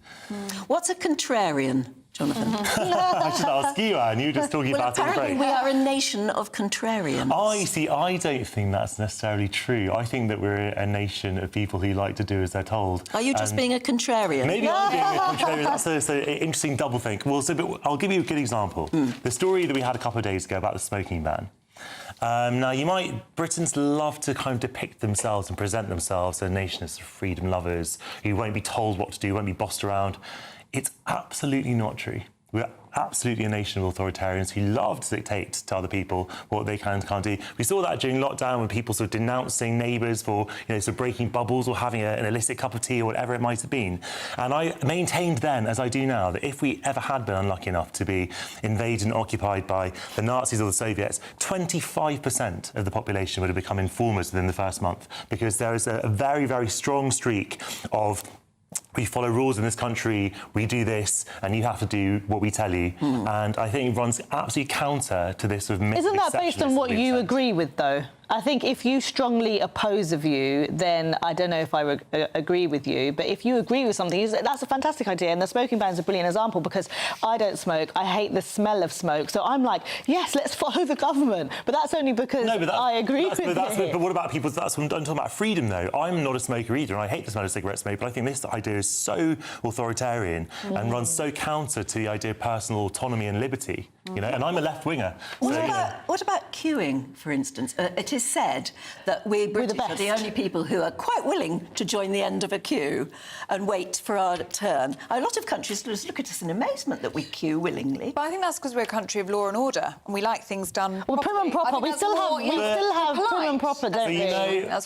What's a contrarian, Jonathan? I should ask you, Anne. You were just talking about it in the break. Apparently we are a nation of contrarians. I don't think that's necessarily true. I think that we're a nation of people who like to do as they're told. Are you just being a contrarian? Maybe I'm being a contrarian. That's an interesting double think. Well, but I'll give you a good example. The story that we had a couple of days ago about the smoking ban. Now, Britons love to kind of depict themselves and present themselves as a nation as freedom lovers who won't be told what to do, won't be bossed around. It's absolutely not true. We're absolutely a nation of authoritarians who love to dictate to other people what they can and can't do. We saw that during lockdown when people sort of denouncing neighbours for, sort of breaking bubbles or having an illicit cup of tea or whatever it might have been. And I maintained then, as I do now, that if we ever had been unlucky enough to be invaded and occupied by the Nazis or the Soviets, 25% of the population would have become informers within the first month, because there is a very, very strong streak of we follow rules in this country, we do this, and you have to do what we tell you. And I think it runs absolutely counter to this sort of myth. Isn't that based on what you agree with, though? I think if you strongly oppose a view, then I don't know if I agree with you, but if you agree with something, that's a fantastic idea, and the smoking ban is a brilliant example, because I don't smoke, I hate the smell of smoke, so I'm like, yes, let's follow the government, but that's only because I agree with you. But what about people, I'm talking about freedom, though. I'm not a smoker either, and I hate the smell of cigarette smoke, but I think this idea is so authoritarian and runs so counter to the idea of personal autonomy and liberty, and I'm a left-winger. What about queuing, for instance? It is said that we British are the only people who are quite willing to join the end of a queue and wait for our turn. A lot of countries just look at us in amazement that we queue willingly. But I think that's because we're a country of law and order, and we like things done Well, prim and proper. We still have prim and proper, don't we?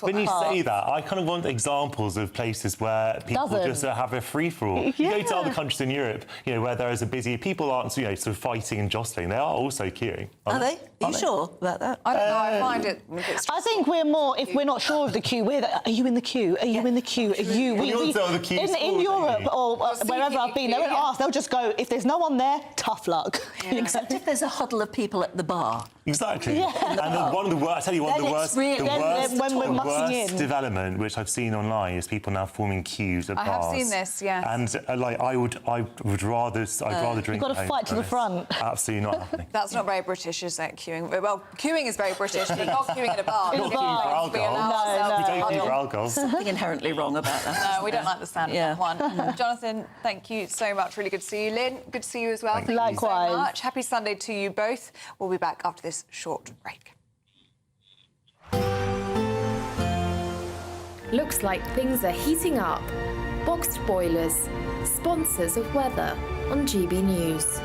When you say that, I kind of want examples of places where people just have a free-for-all. You go to other countries in Europe, where there is a busy... People aren't, sort of fighting and jostling. They are also queuing. Are they? Are you sure about that? I don't know. I find it... I think we're more, if we're not sure of the queue, are you in the queue? Are you in the queue? Are you? In Europe or wherever I've been, they won't ask. They'll just go, if there's no one there, tough luck. Except if there's a huddle of people at the bar. Exactly. Yeah. And one of the worst, I tell you, one of the worst development which I've seen online is people now forming queues at bars. I have seen this, yes. And I'd rather drink. You've got to fight to the front. Absolutely absolutely not happening. That's not very British, is it, queuing? Well, queuing is very British, but not queuing in a bar. Not queuing for alcohol. We don't queue for alcohol. Something inherently wrong about that. No, we don't like the sound of that one. Jonathan, thank you so much. Really good to see you. Lynn, good to see you as well. Thank you so much. Happy Sunday to you both. We'll be back after this short break. Looks like things are heating up. Boxed boilers, sponsors of weather on GB News.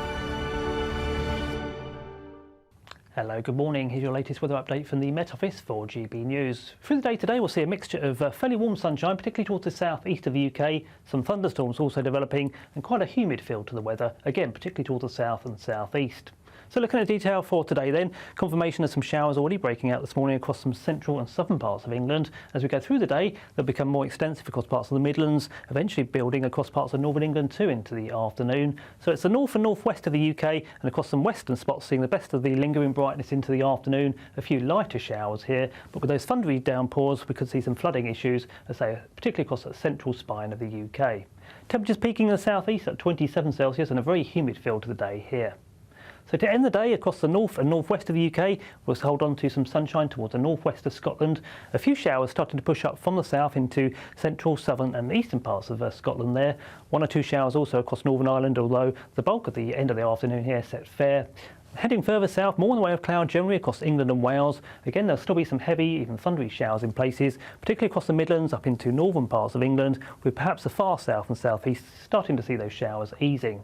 Hello, good morning. Here's your latest weather update from the Met Office for GB News. Through the day today, we'll see a mixture of fairly warm sunshine, particularly towards the south-east of the UK, some thunderstorms also developing, and quite a humid feel to the weather, again, particularly towards the south and south-east. So looking at detail for today then, confirmation of some showers already breaking out this morning across some central and southern parts of England. As we go through the day, they'll become more extensive across parts of the Midlands, eventually building across parts of northern England too into the afternoon. So it's the north and northwest of the UK and across some western spots seeing the best of the lingering brightness into the afternoon. A few lighter showers here, but with those thundery downpours we could see some flooding issues, as I say, particularly across the central spine of the UK. Temperatures peaking in the southeast at 27 Celsius and a very humid feel to the day here. So to end the day, across the north and northwest of the UK, we'll hold on to some sunshine towards the northwest of Scotland. A few showers starting to push up from the south into central, southern and eastern parts of Scotland there. 1 or 2 showers also across Northern Ireland, although the bulk of the end of the afternoon here set fair. Heading further south, more in the way of cloud generally across England and Wales. Again, there'll still be some heavy, even thundery showers in places, particularly across the Midlands up into northern parts of England, with perhaps the far south and southeast starting to see those showers easing.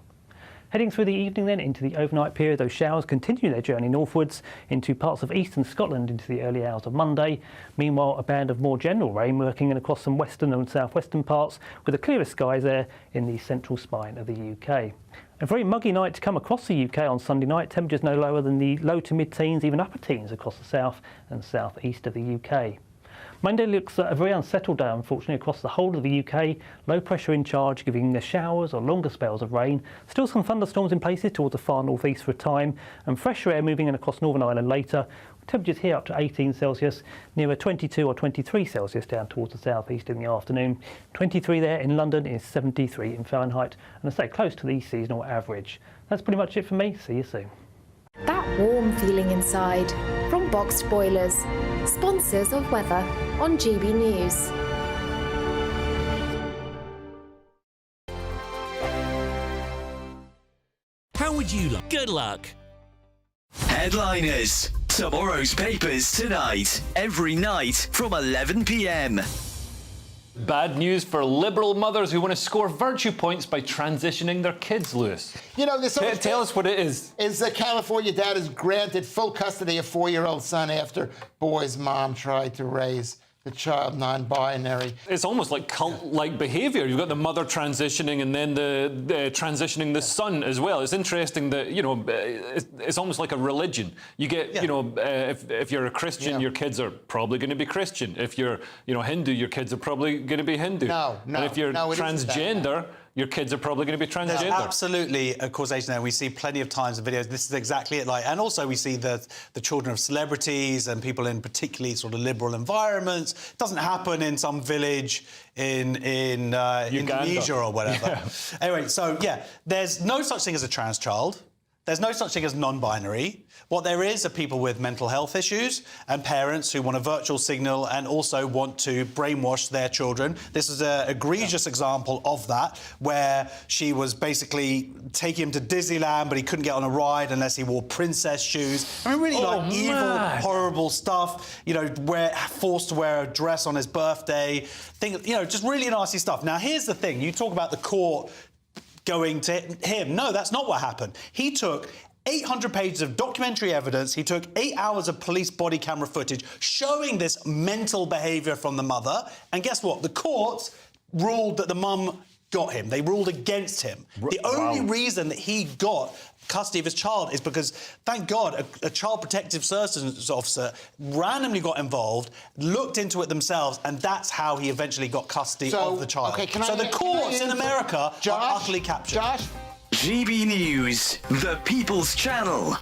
Heading through the evening then into the overnight period, those showers continue their journey northwards into parts of eastern Scotland into the early hours of Monday. Meanwhile, a band of more general rain working in across some western and southwestern parts, with the clearest skies there in the central spine of the UK. A very muggy night to come across the UK on Sunday night. Temperatures no lower than the low to mid-teens, even upper teens across the south and southeast of the UK. Monday looks a very unsettled day, unfortunately, across the whole of the UK. Low pressure in charge, giving the showers or longer spells of rain. Still some thunderstorms in places towards the far northeast for a time, and fresher air moving in across Northern Ireland later. Temperatures here up to 18 Celsius, nearer 22 or 23 Celsius down towards the southeast in the afternoon. 23 there in London is 73 in Fahrenheit, and I say close to the seasonal average. That's pretty much it for me. See you soon. That warm feeling inside from Boxed Boilers, sponsors of weather on GB News. How would you like? Good luck. Headliners. Tomorrow's papers tonight. Every night from 11 p.m. Bad news for Liberal mothers who want to score virtue points by transitioning their kids, Lewis. You know, this tell us what it is. Is a California dad is granted full custody of 4-year-old son after boy's mom tried to raise the child non-binary. It's almost like cult-like behaviour. You've got the mother transitioning and then the transitioning the son as well. It's interesting that, you know, it's almost like a religion. You get, you know, if you're a Christian, your kids are probably going to be Christian. If you're, you know, Hindu, your kids are probably going to be Hindu. And if you're transgender, your kids are probably going to be transgender. There's absolutely a causation there. We see plenty of times in videos. This is exactly it. And also we see the children of celebrities and people in particularly sort of liberal environments. It doesn't happen in some village in Indonesia or whatever. Yeah. Anyway, so yeah, there's no such thing as a trans child. There's no such thing as non-binary. What there is are people with mental health issues and parents who want a virtual signal and also want to brainwash their children. This is an egregious example of that, where she was basically taking him to Disneyland, but he couldn't get on a ride unless he wore princess shoes. I mean, really evil, horrible stuff. You know, forced to wear a dress on his birthday. You know, just really nasty stuff. Now, here's the thing. You talk about the court going to him. No, that's not what happened. He took 800 pages of documentary evidence. He took 8 hours of police body camera footage showing this mental behaviour from the mother. And guess what? The courts ruled that the mum got him. They ruled against him. The only reason that he got custody of his child is because, thank God, a child protective services officer randomly got involved, looked into it themselves, and that's how he eventually got custody of the child. So the courts in America are utterly captured. GB News, the People's Channel.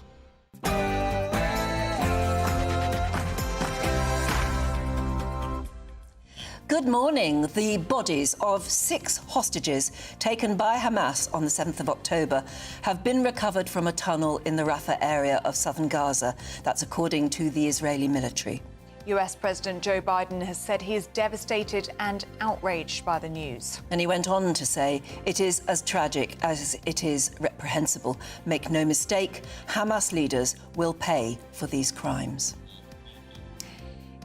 Good morning. The bodies of 6 hostages taken by Hamas on the 7th of October have been recovered from a tunnel in the Rafah area of southern Gaza. That's according to the Israeli military. US President Joe Biden has said he is devastated and outraged by the news. And he went on to say, it is as tragic as it is reprehensible. Make no mistake, Hamas leaders will pay for these crimes.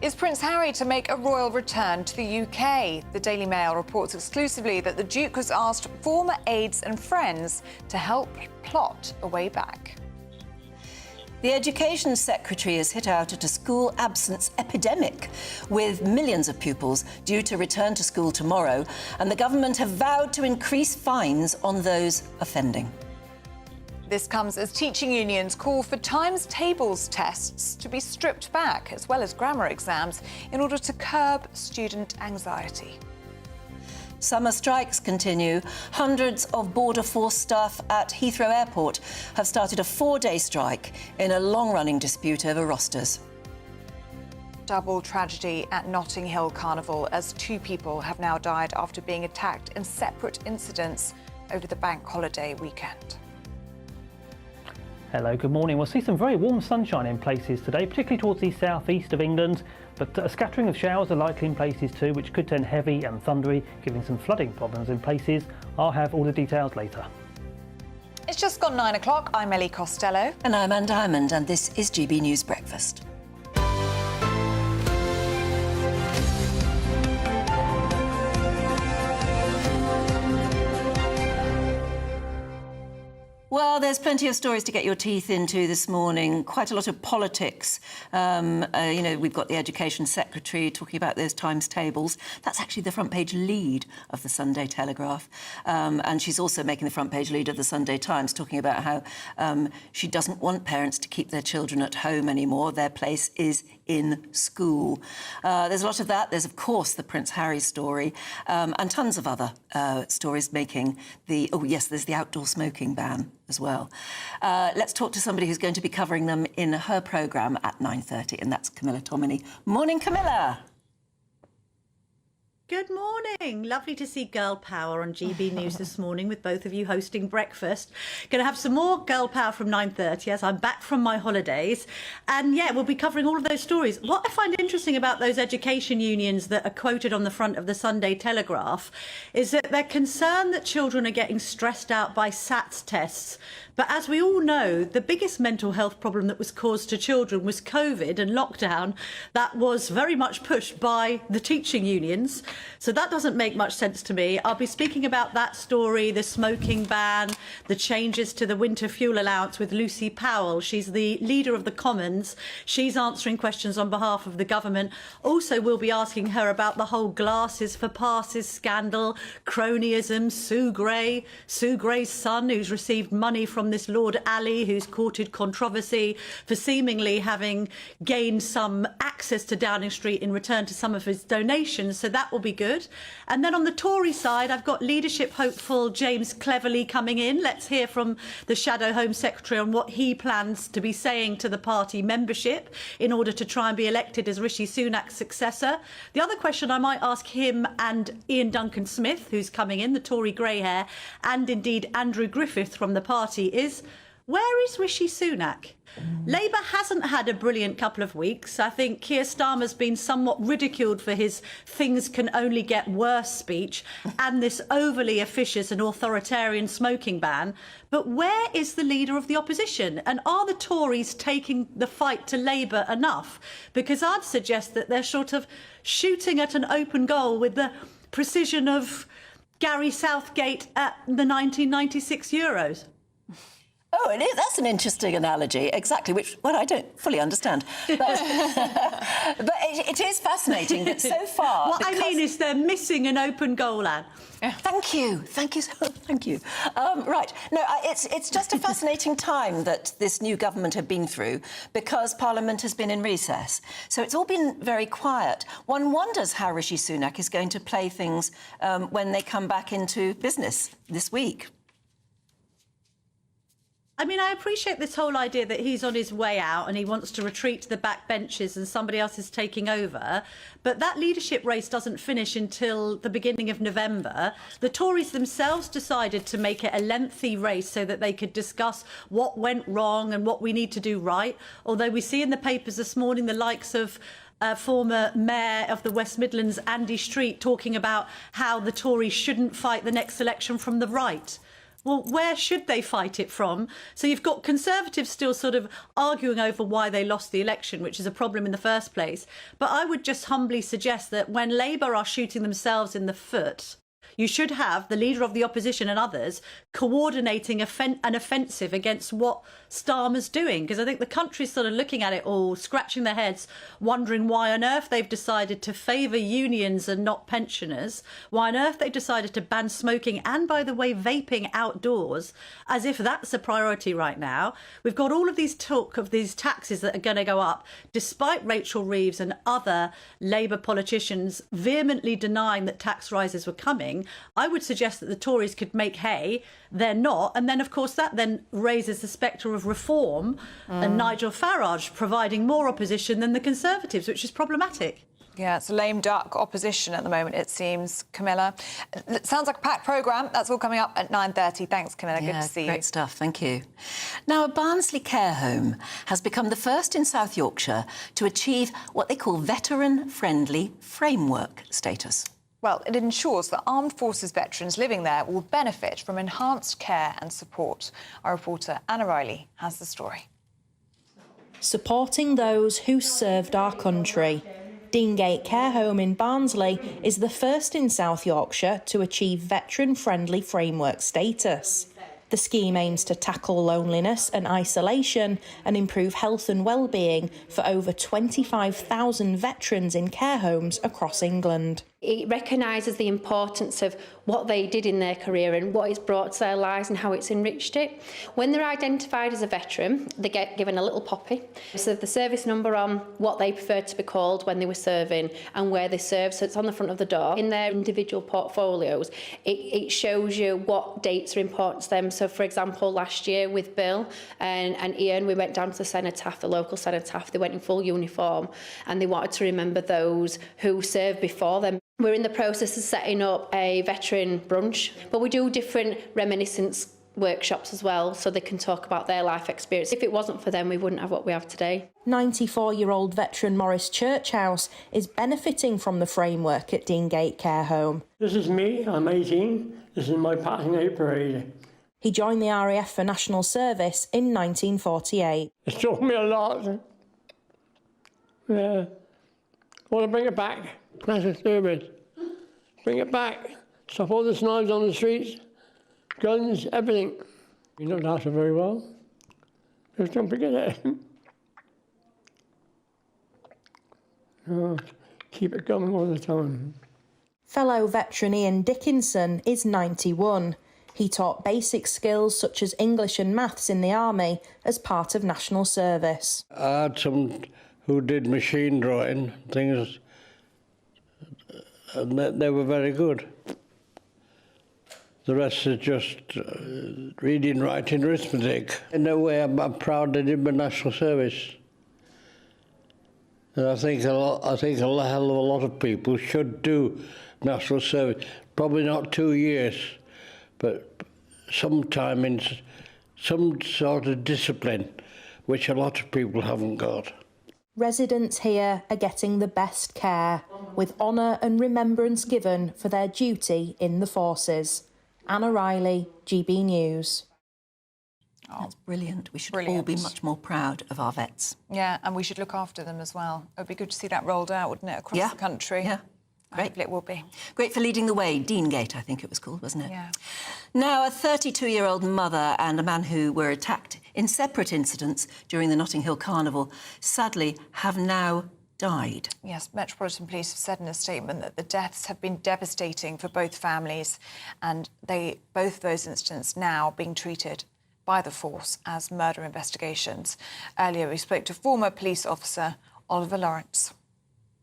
Is Prince Harry to make a royal return to the UK? The Daily Mail reports exclusively that the Duke has asked former aides and friends to help plot a way back. The Education Secretary has hit out at a school absence epidemic, with millions of pupils due to return to school tomorrow, and the government have vowed to increase fines on those offending. This comes as teaching unions call for times tables tests to be stripped back, as well as grammar exams, in order to curb student anxiety. Summer strikes continue. Hundreds of Border Force staff at Heathrow Airport have started a 4-day strike in a long-running dispute over rosters. Double tragedy at Notting Hill Carnival, as 2 people have now died after being attacked in separate incidents over the bank holiday weekend. Hello, good morning. We'll see some very warm sunshine in places today, particularly towards the southeast of England, but a scattering of showers are likely in places too, which could turn heavy and thundery, giving some flooding problems in places. I'll have all the details later. It's just gone 9 o'clock. I'm Ellie Costello. And I'm Anne Diamond, and this is GB News Breakfast. Well, there's plenty of stories to get your teeth into this morning. Quite a lot of politics. We've got the Education Secretary talking about those times tables. That's actually the front page lead of the Sunday Telegraph. And she's also making the front page lead of the Sunday Times, talking about how she doesn't want parents to keep their children at home anymore. Their place is in school. There's a lot of that. There's, of course, the Prince Harry story and tons of other stories making the... Oh, yes, there's the outdoor smoking ban as well. Let's talk to somebody who's going to be covering them in her programme at 9:30, and that's Camilla Tominey. Morning, Camilla. Good morning. Lovely to see Girl Power on GB News this morning with both of you hosting breakfast. Going to have some more Girl Power from 9:30 as I'm back from my holidays. And yeah, we'll be covering all of those stories. What I find interesting about those education unions that are quoted on the front of the Sunday Telegraph is that they're concerned that children are getting stressed out by SATs tests. But as we all know, the biggest mental health problem that was caused to children was COVID and lockdown. That was very much pushed by the teaching unions. So that doesn't make much sense to me. I'll be speaking about that story, the smoking ban, the changes to the winter fuel allowance with Lucy Powell. She's the leader of the Commons. She's answering questions on behalf of the government. Also, we'll be asking her about the whole glasses for passes scandal, cronyism, Sue Gray's son, who's received money from this Lord Ali, who's courted controversy for seemingly having gained some access to Downing Street in return to some of his donations. So that will be good. And then on the Tory side, I've got leadership hopeful James Cleverly coming in. Let's hear from the Shadow Home Secretary on what he plans to be saying to the party membership in order to try and be elected as Rishi Sunak's successor. The other question I might ask him and Ian Duncan Smith, who's coming in, the Tory grey hair, and indeed Andrew Griffith from the party, is where is Rishi Sunak? Labour hasn't had a brilliant couple of weeks. I think Keir Starmer's been somewhat ridiculed for his things can only get worse speech and this overly officious and authoritarian smoking ban. But where is the leader of the opposition? And are the Tories taking the fight to Labour enough? Because I'd suggest that they're sort of shooting at an open goal with the precision of Gary Southgate at the 1996 Euros. Oh, it is. That's an interesting analogy, exactly, which, well, I don't fully understand. But, but it is fascinating that so far... What I mean is they're missing an open goal, Anne. Thank you. Thank you. Thank you. Right. No, it's just a fascinating time that this new government have been through because Parliament has been in recess. So it's all been very quiet. One wonders how Rishi Sunak is going to play things when they come back into business this week. I mean, I appreciate this whole idea that he's on his way out and he wants to retreat to the back benches and somebody else is taking over. But that leadership race doesn't finish until the beginning of November. The Tories themselves decided to make it a lengthy race so that they could discuss what went wrong and what we need to do right. Although we see in the papers this morning the likes of former Mayor of the West Midlands, Andy Street, talking about how the Tories shouldn't fight the next election from the right. Well, where should they fight it from? So you've got Conservatives still sort of arguing over why they lost the election, which is a problem in the first place. But I would just humbly suggest that when Labour are shooting themselves in the foot, you should have the leader of the opposition and others coordinating an offensive against what Starmer's doing. Because I think the country's sort of looking at it all, scratching their heads, wondering why on earth they've decided to favour unions and not pensioners, why on earth they've decided to ban smoking and, by the way, vaping outdoors, as if that's a priority right now. We've got all of these talk of these taxes that are going to go up, despite Rachel Reeves and other Labour politicians vehemently denying that tax rises were coming. I would suggest that the Tories could make hay. They're not. And then, of course, that then raises the spectre of reform and Nigel Farage providing more opposition than the Conservatives, which is problematic. Yeah, it's a lame duck opposition at the moment, it seems, Camilla. It sounds like a packed programme. That's all coming up at 9:30. Thanks, Camilla. Good to see you. Great stuff, thank you. Now, a Barnsley care home has become the first in South Yorkshire to achieve what they call veteran-friendly framework status. Well, it ensures that armed forces veterans living there will benefit from enhanced care and support. Our reporter Anna Riley has the story. Supporting those who served our country. Deangate Care Home in Barnsley is the first in South Yorkshire to achieve veteran-friendly framework status. The scheme aims to tackle loneliness and isolation and improve health and well-being for over 25,000 veterans in care homes across England. It recognises the importance of what they did in their career and what it's brought to their lives and how it's enriched it. When they're identified as a veteran, they get given a little poppy. So the service number on what they preferred to be called when they were serving and where they served, so it's on the front of the door. In their individual portfolios, it shows you what dates are important to them. So, for example, last year with Bill and Ian, we went down to the cenotaph, the local cenotaph. They went in full uniform and they wanted to remember those who served before them. We're in the process of setting up a veteran brunch, but we do different reminiscence workshops as well, so they can talk about their life experience. If it wasn't for them, we wouldn't have what we have today. 94-year-old veteran Maurice Churchhouse is benefiting from the framework at Deangate Care Home. This is me, I'm 18. This is my passing out parade. He joined the RAF for national service in 1948. It's taught me a lot. Yeah. I want to bring it back. National service. Bring it back. Stop all the knives on the streets, guns, everything. You don't answer very well. Just don't forget it. Oh, keep it going all the time. Fellow veteran Ian Dickinson is 91. He taught basic skills such as English and maths in the army as part of national service. I had some who did machine drawing, things, and they were very good. The rest is just reading, writing, arithmetic. In a way, I'm proud I did my national service. And I think a hell of a lot of people should do national service. Probably not 2 years, but sometime in some sort of discipline, which a lot of people haven't got. Residents here are getting the best care, with honour and remembrance given for their duty in the forces. Anna Riley, GB News. That's brilliant. We should all be much more proud of our vets. Yeah, and we should look after them as well. It would be good to see that rolled out, wouldn't it, across the country? Yeah. Great. Hopefully it will be. Great for leading the way. Deangate, I think it was called, wasn't it? Yeah. Now, a 32-year-old mother and a man who were attacked in separate incidents during the Notting Hill Carnival sadly have now died. Yes, Metropolitan Police have said in a statement that the deaths have been devastating for both families, and both those incidents now being treated by the force as murder investigations. Earlier, we spoke to former police officer Oliver Lawrence.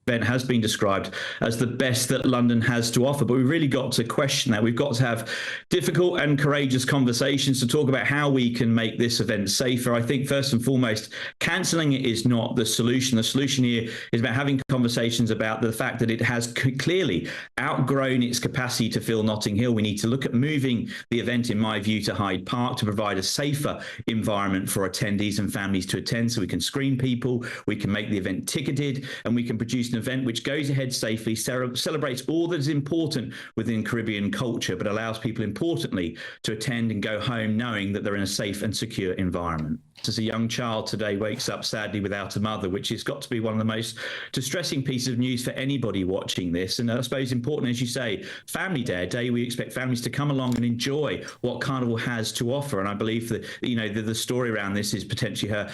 event has been described as the best that London has to offer. But we've really got to question that. We've got to have difficult and courageous conversations to talk about how we can make this event safer. I think first and foremost, cancelling it is not the solution. The solution here is about having conversations about the fact that it has clearly outgrown its capacity to fill Notting Hill. We need to look at moving the event, in my view, to Hyde Park to provide a safer environment for attendees and families to attend, so we can screen people, we can make the event ticketed, and we can produce an event which goes ahead safely, celebrates all that is important within Caribbean culture, but allows people, importantly, to attend and go home knowing that they're in a safe and secure environment. As a young child today wakes up sadly without a mother, which has got to be one of the most distressing pieces of news for anybody watching this. And I suppose important, as you say, Family Day, a day we expect families to come along and enjoy what Carnival has to offer. And I believe that, you know, the story around this is potentially her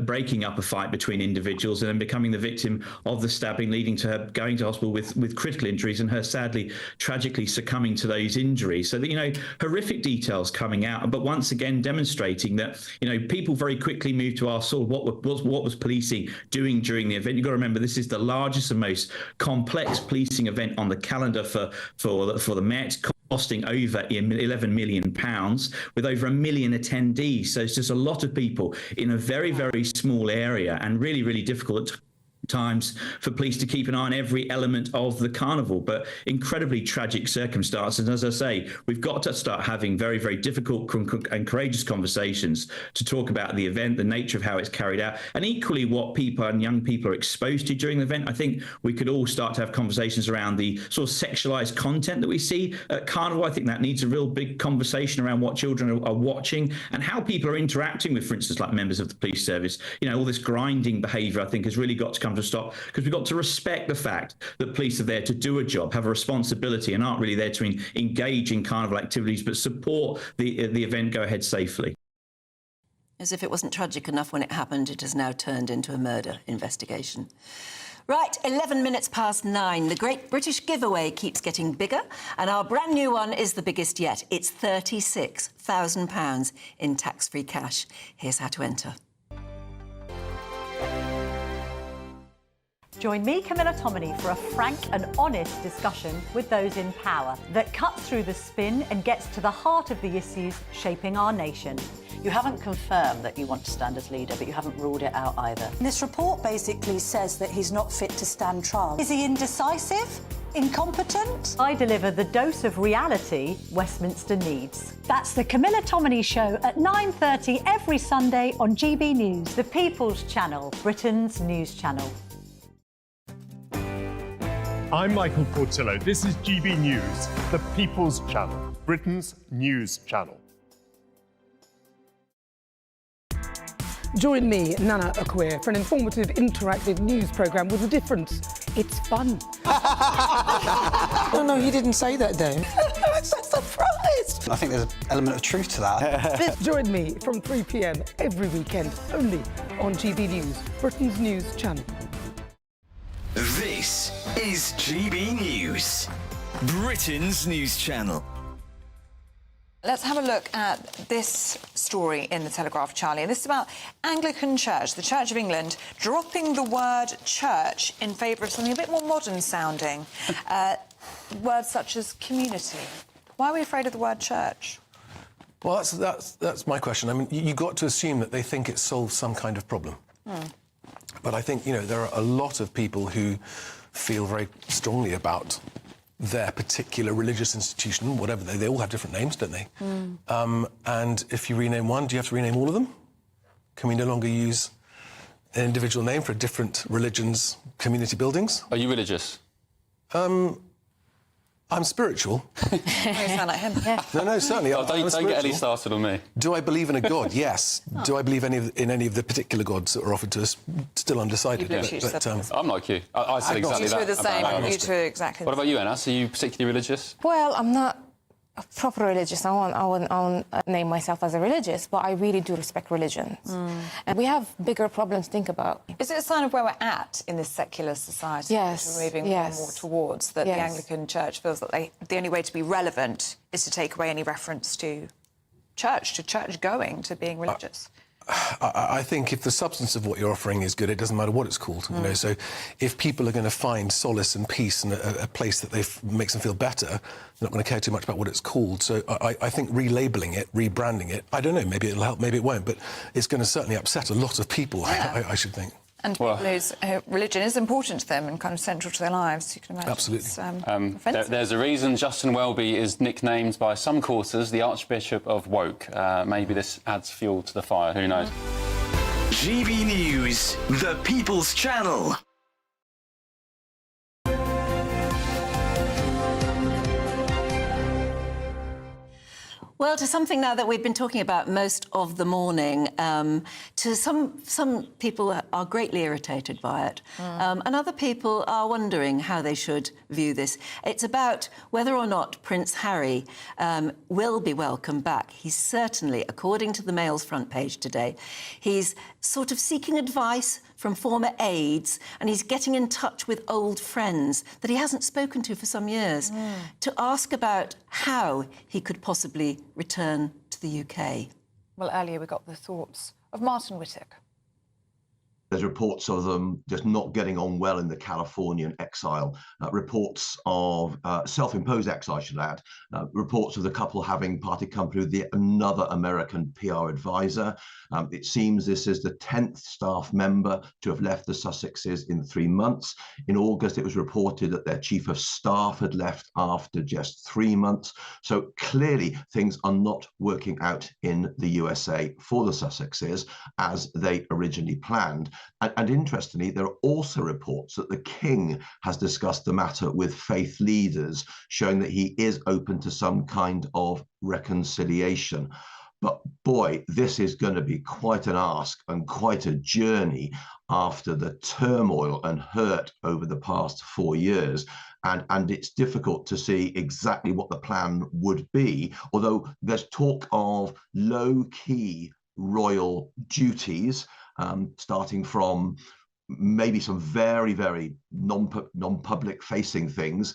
breaking up a fight between individuals and then becoming the victim of the stabbing, leading to her going to hospital with critical injuries and her sadly, tragically succumbing to those injuries. So that, you know, horrific details coming out, but once again demonstrating that, you know, people very quickly moved to ask sort of what was policing doing during the event. You've got to remember this is the largest and most complex policing event on the calendar for the Met, costing over £11 million with over 1 million attendees. So it's just a lot of people in a very, very small area, and really, really difficult times for police to keep an eye on every element of the carnival, but incredibly tragic circumstances. And as I say, we've got to start having very, very difficult and courageous conversations to talk about the event, the nature of how it's carried out, and equally what people and young people are exposed to during the event. I think we could all start to have conversations around the sort of sexualized content that we see at Carnival. I think that needs a real big conversation around what children are watching and how people are interacting with, for instance, like members of the police service. You know, all this grinding behaviour, I think, has really got to come to stop, because we've got to respect the fact that police are there to do a job, have a responsibility, and aren't really there to engage in carnival activities, but support the event go ahead safely. As if it wasn't tragic enough when it happened, it has now turned into a murder investigation. Right, 11 minutes past 9. The Great British Giveaway keeps getting bigger, and our brand new one is the biggest yet. It's £36,000 in tax-free cash. Here's how to enter. Join me, Camilla Tominey, for a frank and honest discussion with those in power that cuts through the spin and gets to the heart of the issues shaping our nation. You haven't confirmed that you want to stand as leader, but you haven't ruled it out either. This report basically says that he's not fit to stand trial. Is he indecisive? Incompetent? I deliver the dose of reality Westminster needs. That's the Camilla Tominey Show at 9:30 every Sunday on GB News, the People's Channel, Britain's news channel. I'm Michael Portillo. This is GB News, the People's Channel, Britain's news channel. Join me, Nana Okoye, for an informative, interactive news programme with a difference. It's fun. No, he didn't say that, though. I'm so surprised. I think there's an element of truth to that. Join me from 3 p.m. every weekend, only on GB News, Britain's news channel. This is GB News, Britain's news channel. Let's have a look at this story in the Telegraph, Charlie. This is about Anglican Church, the Church of England, dropping the word church in favour of something a bit more modern sounding. Words such as community. Why are we afraid of the word church? Well, that's my question. I mean, you've got to assume that they think it solves some kind of problem. But I think, you know, there are a lot of people who feel very strongly about their particular religious institution, whatever they all have different names, don't they? And if you rename one, do you have to rename all of them? Can we no longer use an individual name for different religions, community buildings? Are you religious? I'm spiritual. You sound like him. Yeah. No, certainly. Oh, don't get any started on me. Do I believe in a God? Yes. Do I believe in any of the particular gods that are offered to us? Still undecided. I'm like you. I said exactly that. You two are the same. You two are exactly. What about you, Anna? Are you particularly religious? Well, I'm not a proper religious. I won't name myself as a religious, but I really do respect religions. And we have bigger problems to think about. Is it a sign of where we're at in this secular society? Yes. We're moving more and more towards that. The Anglican Church feels that the only way to be relevant is to take away any reference to church going, to being religious. I think if the substance of what you're offering is good, it doesn't matter what it's called. You know, so if people are going to find solace and peace in a place that makes them feel better, they're not going to care too much about what it's called. So I think relabeling it, rebranding it, I don't know, maybe it'll help, maybe it won't, but it's going to certainly upset a lot of people, I should think. And people whose religion is important to them and kind of central to their lives, you can imagine. Absolutely. There's a reason Justin Welby is nicknamed by some quarters the Archbishop of Woke. Maybe this adds fuel to the fire, who knows? GB News, the People's Channel. Well, to something now that we've been talking about most of the morning, to some people are greatly irritated by it, and other people are wondering how they should view this. It's about whether or not Prince Harry will be welcomed back. He's certainly, according to the Mail's front page today, he's sort of seeking advice from former aides, and he's getting in touch with old friends that he hasn't spoken to for some years to ask about how he could possibly return to the UK. Well, earlier we got the thoughts of Martin Whittock. There's reports of them just not getting on well in the Californian exile. Reports of self-imposed exile, I should add. Reports of the couple having parted company with another American PR advisor. It seems this is the 10th staff member to have left the Sussexes in 3 months. In August, it was reported that their chief of staff had left after just 3 months. So clearly, things are not working out in the USA for the Sussexes as they originally planned. And interestingly, there are also reports that the King has discussed the matter with faith leaders, showing that he is open to some kind of reconciliation. But boy, this is going to be quite an ask and quite a journey after the turmoil and hurt over the past 4 years. And it's difficult to see exactly what the plan would be, although there's talk of low-key royal duties, starting from maybe some very, very non-public facing things,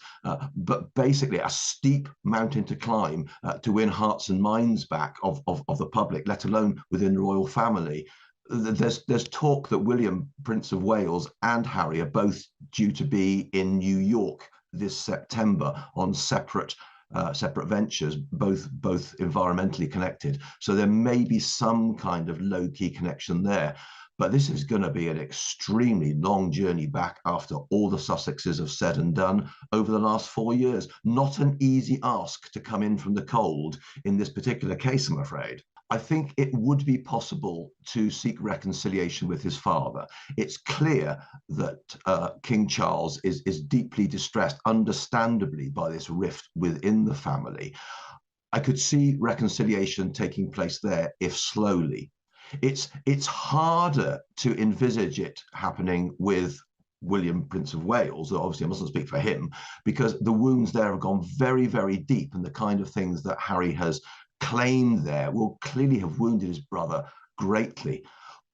but basically a steep mountain to climb to win hearts and minds back of the public, let alone within the royal family. There's talk that William, Prince of Wales, and Harry are both due to be in New York this September on separate ventures, both environmentally connected. So there may be some kind of low-key connection there. But this is going to be an extremely long journey back after all the Sussexes have said and done over the last 4 years. Not an easy ask to come in from the cold in this particular case, I'm afraid. I think it would be possible to seek reconciliation with his father. It's clear that King Charles is deeply distressed, understandably, by this rift within the family. I could see reconciliation taking place there, if slowly. It's harder to envisage it happening with William, Prince of Wales. Obviously, I mustn't speak for him, because the wounds there have gone very, very deep, and the kind of things that Harry has claimed there will clearly have wounded his brother greatly.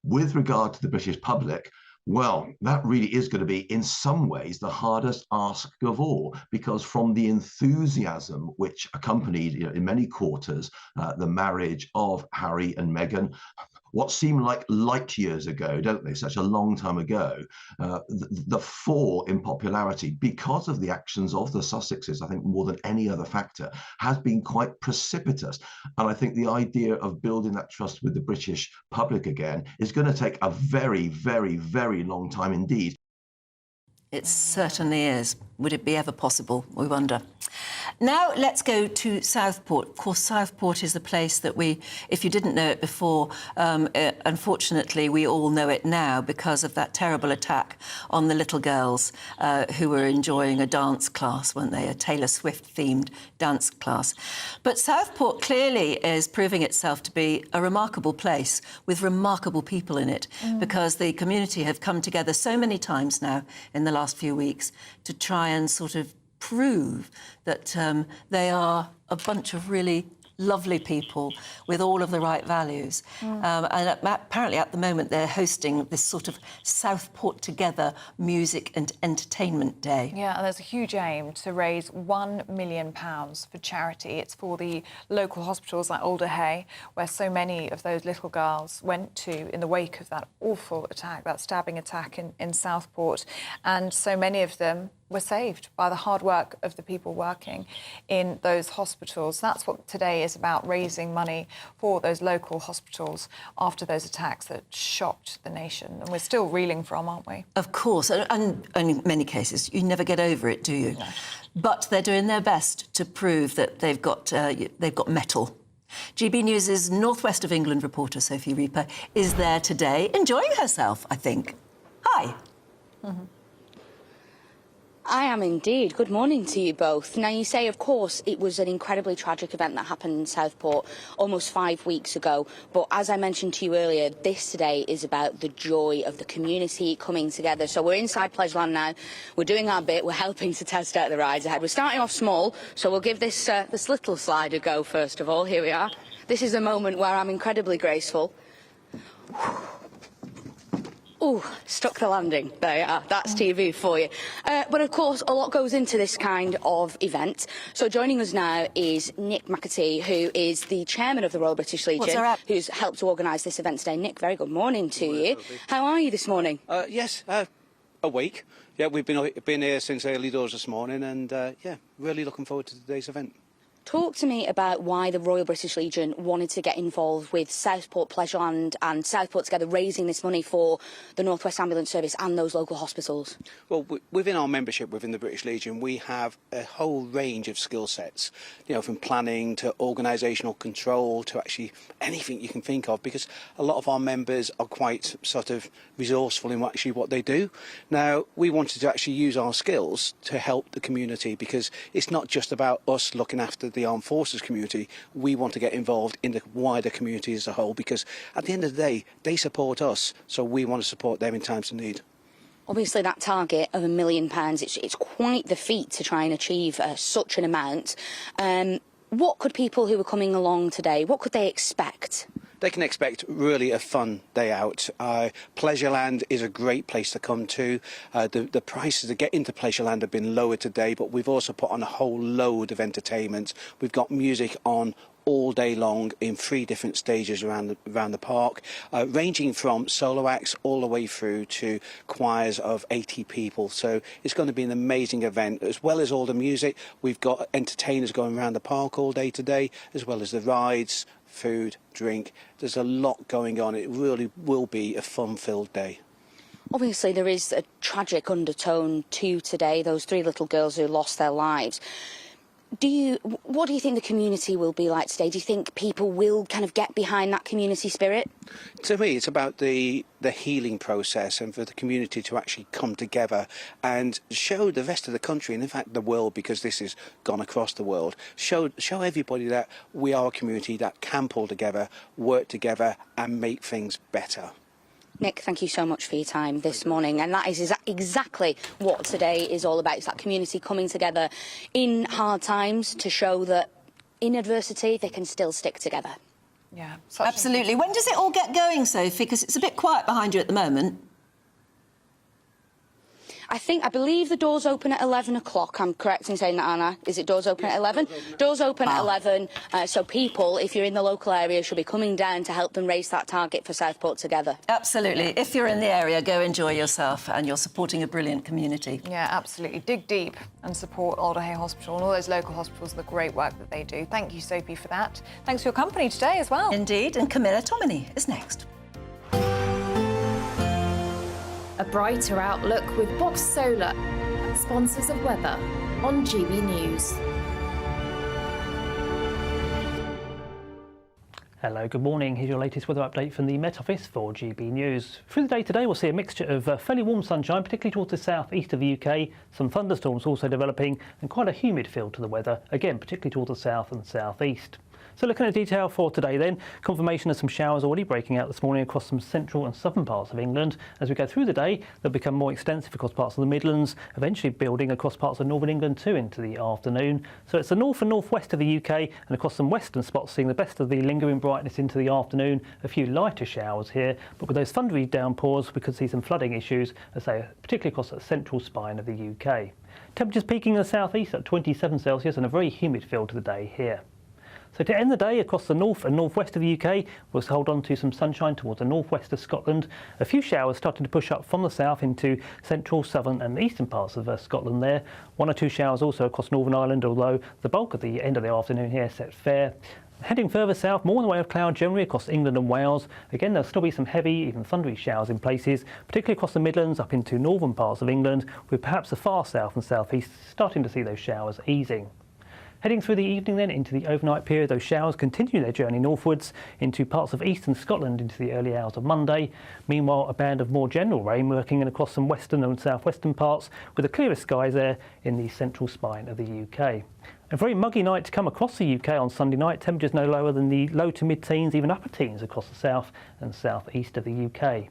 With regard to the British public, well, that really is going to be, in some ways, the hardest ask of all, because from the enthusiasm which accompanied, in many quarters, the marriage of Harry and Meghan, what seemed like light years ago, don't they? Such a long time ago, the fall in popularity because of the actions of the Sussexes, I think more than any other factor, has been quite precipitous. And I think the idea of building that trust with the British public again is going to take a very, very, very long time indeed. It certainly is. Would it be ever possible, we wonder? Now let's go to Southport. Of course, Southport is the place that if you didn't know it before, unfortunately, we all know it now because of that terrible attack on the little girls who were enjoying a dance class, weren't they? A Taylor Swift-themed dance class. But Southport clearly is proving itself to be a remarkable place with remarkable people in it, because the community have come together so many times now in the last few weeks to try and sort of prove that they are a bunch of really lovely people with all of the right values. And apparently at the moment they're hosting this sort of Southport Together Music and Entertainment Day. Yeah, and there's a huge aim to raise £1 million for charity. It's for the local hospitals like Alderhay, where so many of those little girls went to in the wake of that awful attack, that stabbing attack in Southport. And so many of them were saved by the hard work of the people working in those hospitals. That's what today is about, raising money for those local hospitals after those attacks that shocked the nation. And we're still reeling from, aren't we? Of course, and in many cases, you never get over it, do you? No. But they're doing their best to prove that they've got mettle. GB News' North West of England reporter Sophie Reaper is there today, enjoying herself, I think. Hi. I am indeed. Good morning to you both. Now, you say, of course, it was an incredibly tragic event that happened in Southport almost 5 weeks ago. But as I mentioned to you earlier, this today is about the joy of the community coming together. So we're inside Pleasureland now. We're doing our bit. We're helping to test out the rides ahead. We're starting off small, so we'll give this little slide a go first of all. Here we are. This is a moment where I'm incredibly graceful. Ooh, stuck the landing. There you are. That's TV for you. But of course, a lot goes into this kind of event. So joining us now is Nick McAtee, who is the chairman of the Royal British Legion, who's helped to organise this event today. Nick, very good morning to you. How are you this morning? Yes, awake. Yeah, we've been here since early doors this morning, and yeah, really looking forward to today's event. Talk to me about why the Royal British Legion wanted to get involved with Southport Pleasureland and Southport Together, raising this money for the North West Ambulance Service and those local hospitals. Well, within our membership within the British Legion, we have a whole range of skill sets, you know, from planning to organisational control to actually anything you can think of, because a lot of our members are quite sort of resourceful in actually what they do. Now, we wanted to actually use our skills to help the community, because it's not just about us looking after the armed forces community. We want to get involved in the wider community as a whole, because at the end of the day, they support us, so we want to support them in times of need. Obviously, that target of £1 million, it's quite the feat to try and achieve such an amount. What could people who are coming along today, what could they expect? They can expect really a fun day out. Pleasureland is a great place to come to. The prices to get into Pleasureland have been lowered today, but we've also put on a whole load of entertainment. We've got music on all day long in 3 different stages around the park, ranging from solo acts all the way through to choirs of 80 people. So it's going to be an amazing event. As well as all the music, we've got entertainers going around the park all day today, as well as the rides, food, drink. There's a lot going on. It really will be a fun-filled day. Obviously, there is a tragic undertone to today, those 3 little girls who lost their lives. What do you think the community will be like today? Do you think people will kind of get behind that community spirit? To me, it's about the healing process, and for the community to actually come together and show the rest of the country, and in fact the world, because this has gone across the world, show everybody that we are a community that can pull together, work together and make things better. Nick, thank you so much for your time this morning. And that is exactly what today is all about. It's that community coming together in hard times to show that in adversity they can still stick together. Yeah, absolutely. When does it all get going, Sophie? Because it's a bit quiet behind you at the moment. I believe the doors open at 11 o'clock. I'm correct in saying that, Anna? Is it doors open at 11? Doors open at 11. So people, if you're in the local area, should be coming down to help them raise that target for Southport Together. Absolutely. If you're in the area, go enjoy yourself, and you're supporting a brilliant community. Yeah, absolutely. Dig deep and support Alderhay Hospital and all those local hospitals and the great work that they do. Thank you, Sophie, for that. Thanks for your company today as well. Indeed. And Camilla Tominey is next. A brighter outlook with Box Solar, sponsors of weather on GB News. Hello, good morning. Here's your latest weather update from the Met Office for GB News. Through the day today, we'll see a mixture of fairly warm sunshine, particularly towards the south-east of the UK, some thunderstorms also developing, and quite a humid feel to the weather, again, particularly towards the south and south-east. So looking at detail for today then, confirmation of some showers already breaking out this morning across some central and southern parts of England. As we go through the day, they'll become more extensive across parts of the Midlands, eventually building across parts of northern England too into the afternoon. So it's the north and northwest of the UK and across some western spots seeing the best of the lingering brightness into the afternoon. A few lighter showers here, but with those thundery downpours we could see some flooding issues, as I say, particularly across the central spine of the UK. Temperatures peaking in the southeast at 27 Celsius and a very humid feel to the day here. So to end the day across the north and northwest of the UK, we'll hold on to some sunshine towards the northwest of Scotland. A few showers starting to push up from the south into central, southern and eastern parts of Scotland there. 1 or 2 showers also across Northern Ireland, although the bulk of the end of the afternoon here set fair. Heading further south, more in the way of cloud generally across England and Wales. Again, there'll still be some heavy, even thundery showers in places, particularly across the Midlands up into northern parts of England, with perhaps the far south and southeast starting to see those showers easing. Heading through the evening then into the overnight period, those showers continue their journey northwards into parts of eastern Scotland into the early hours of Monday. Meanwhile, a band of more general rain working in across some western and southwestern parts, with the clearest skies there in the central spine of the UK. A very muggy night to come across the UK on Sunday night. Temperatures no lower than the low to mid-teens, even upper teens across the south and southeast of the UK.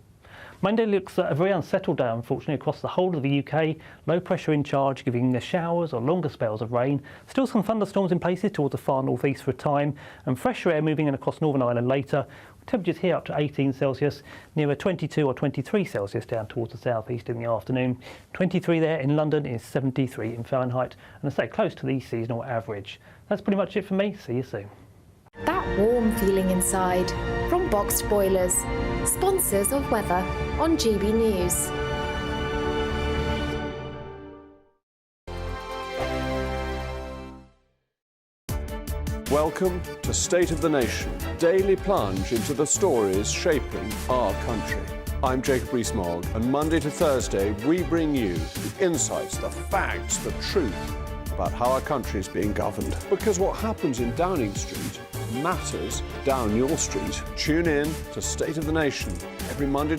Monday looks a very unsettled day, unfortunately, across the whole of the UK. Low pressure in charge, giving showers or longer spells of rain. Still some thunderstorms in places towards the far northeast for a time, and fresher air moving in across Northern Ireland later. Temperatures here up to 18 Celsius, nearer 22 or 23 Celsius down towards the southeast in the afternoon. 23 there in London is 73 in Fahrenheit, and I say close to the seasonal average. That's pretty much it for me. See you soon. That warm feeling inside from Boxed Boilers, sponsors of weather on GB News. Welcome to State of the Nation, daily plunge into the stories shaping our country. I'm Jacob Rees-Mogg, and Monday to Thursday we bring you the insights, the facts, the truth about how our country is being governed. Because what happens in Downing Street matters down your street. Tune in to State of the Nation every Monday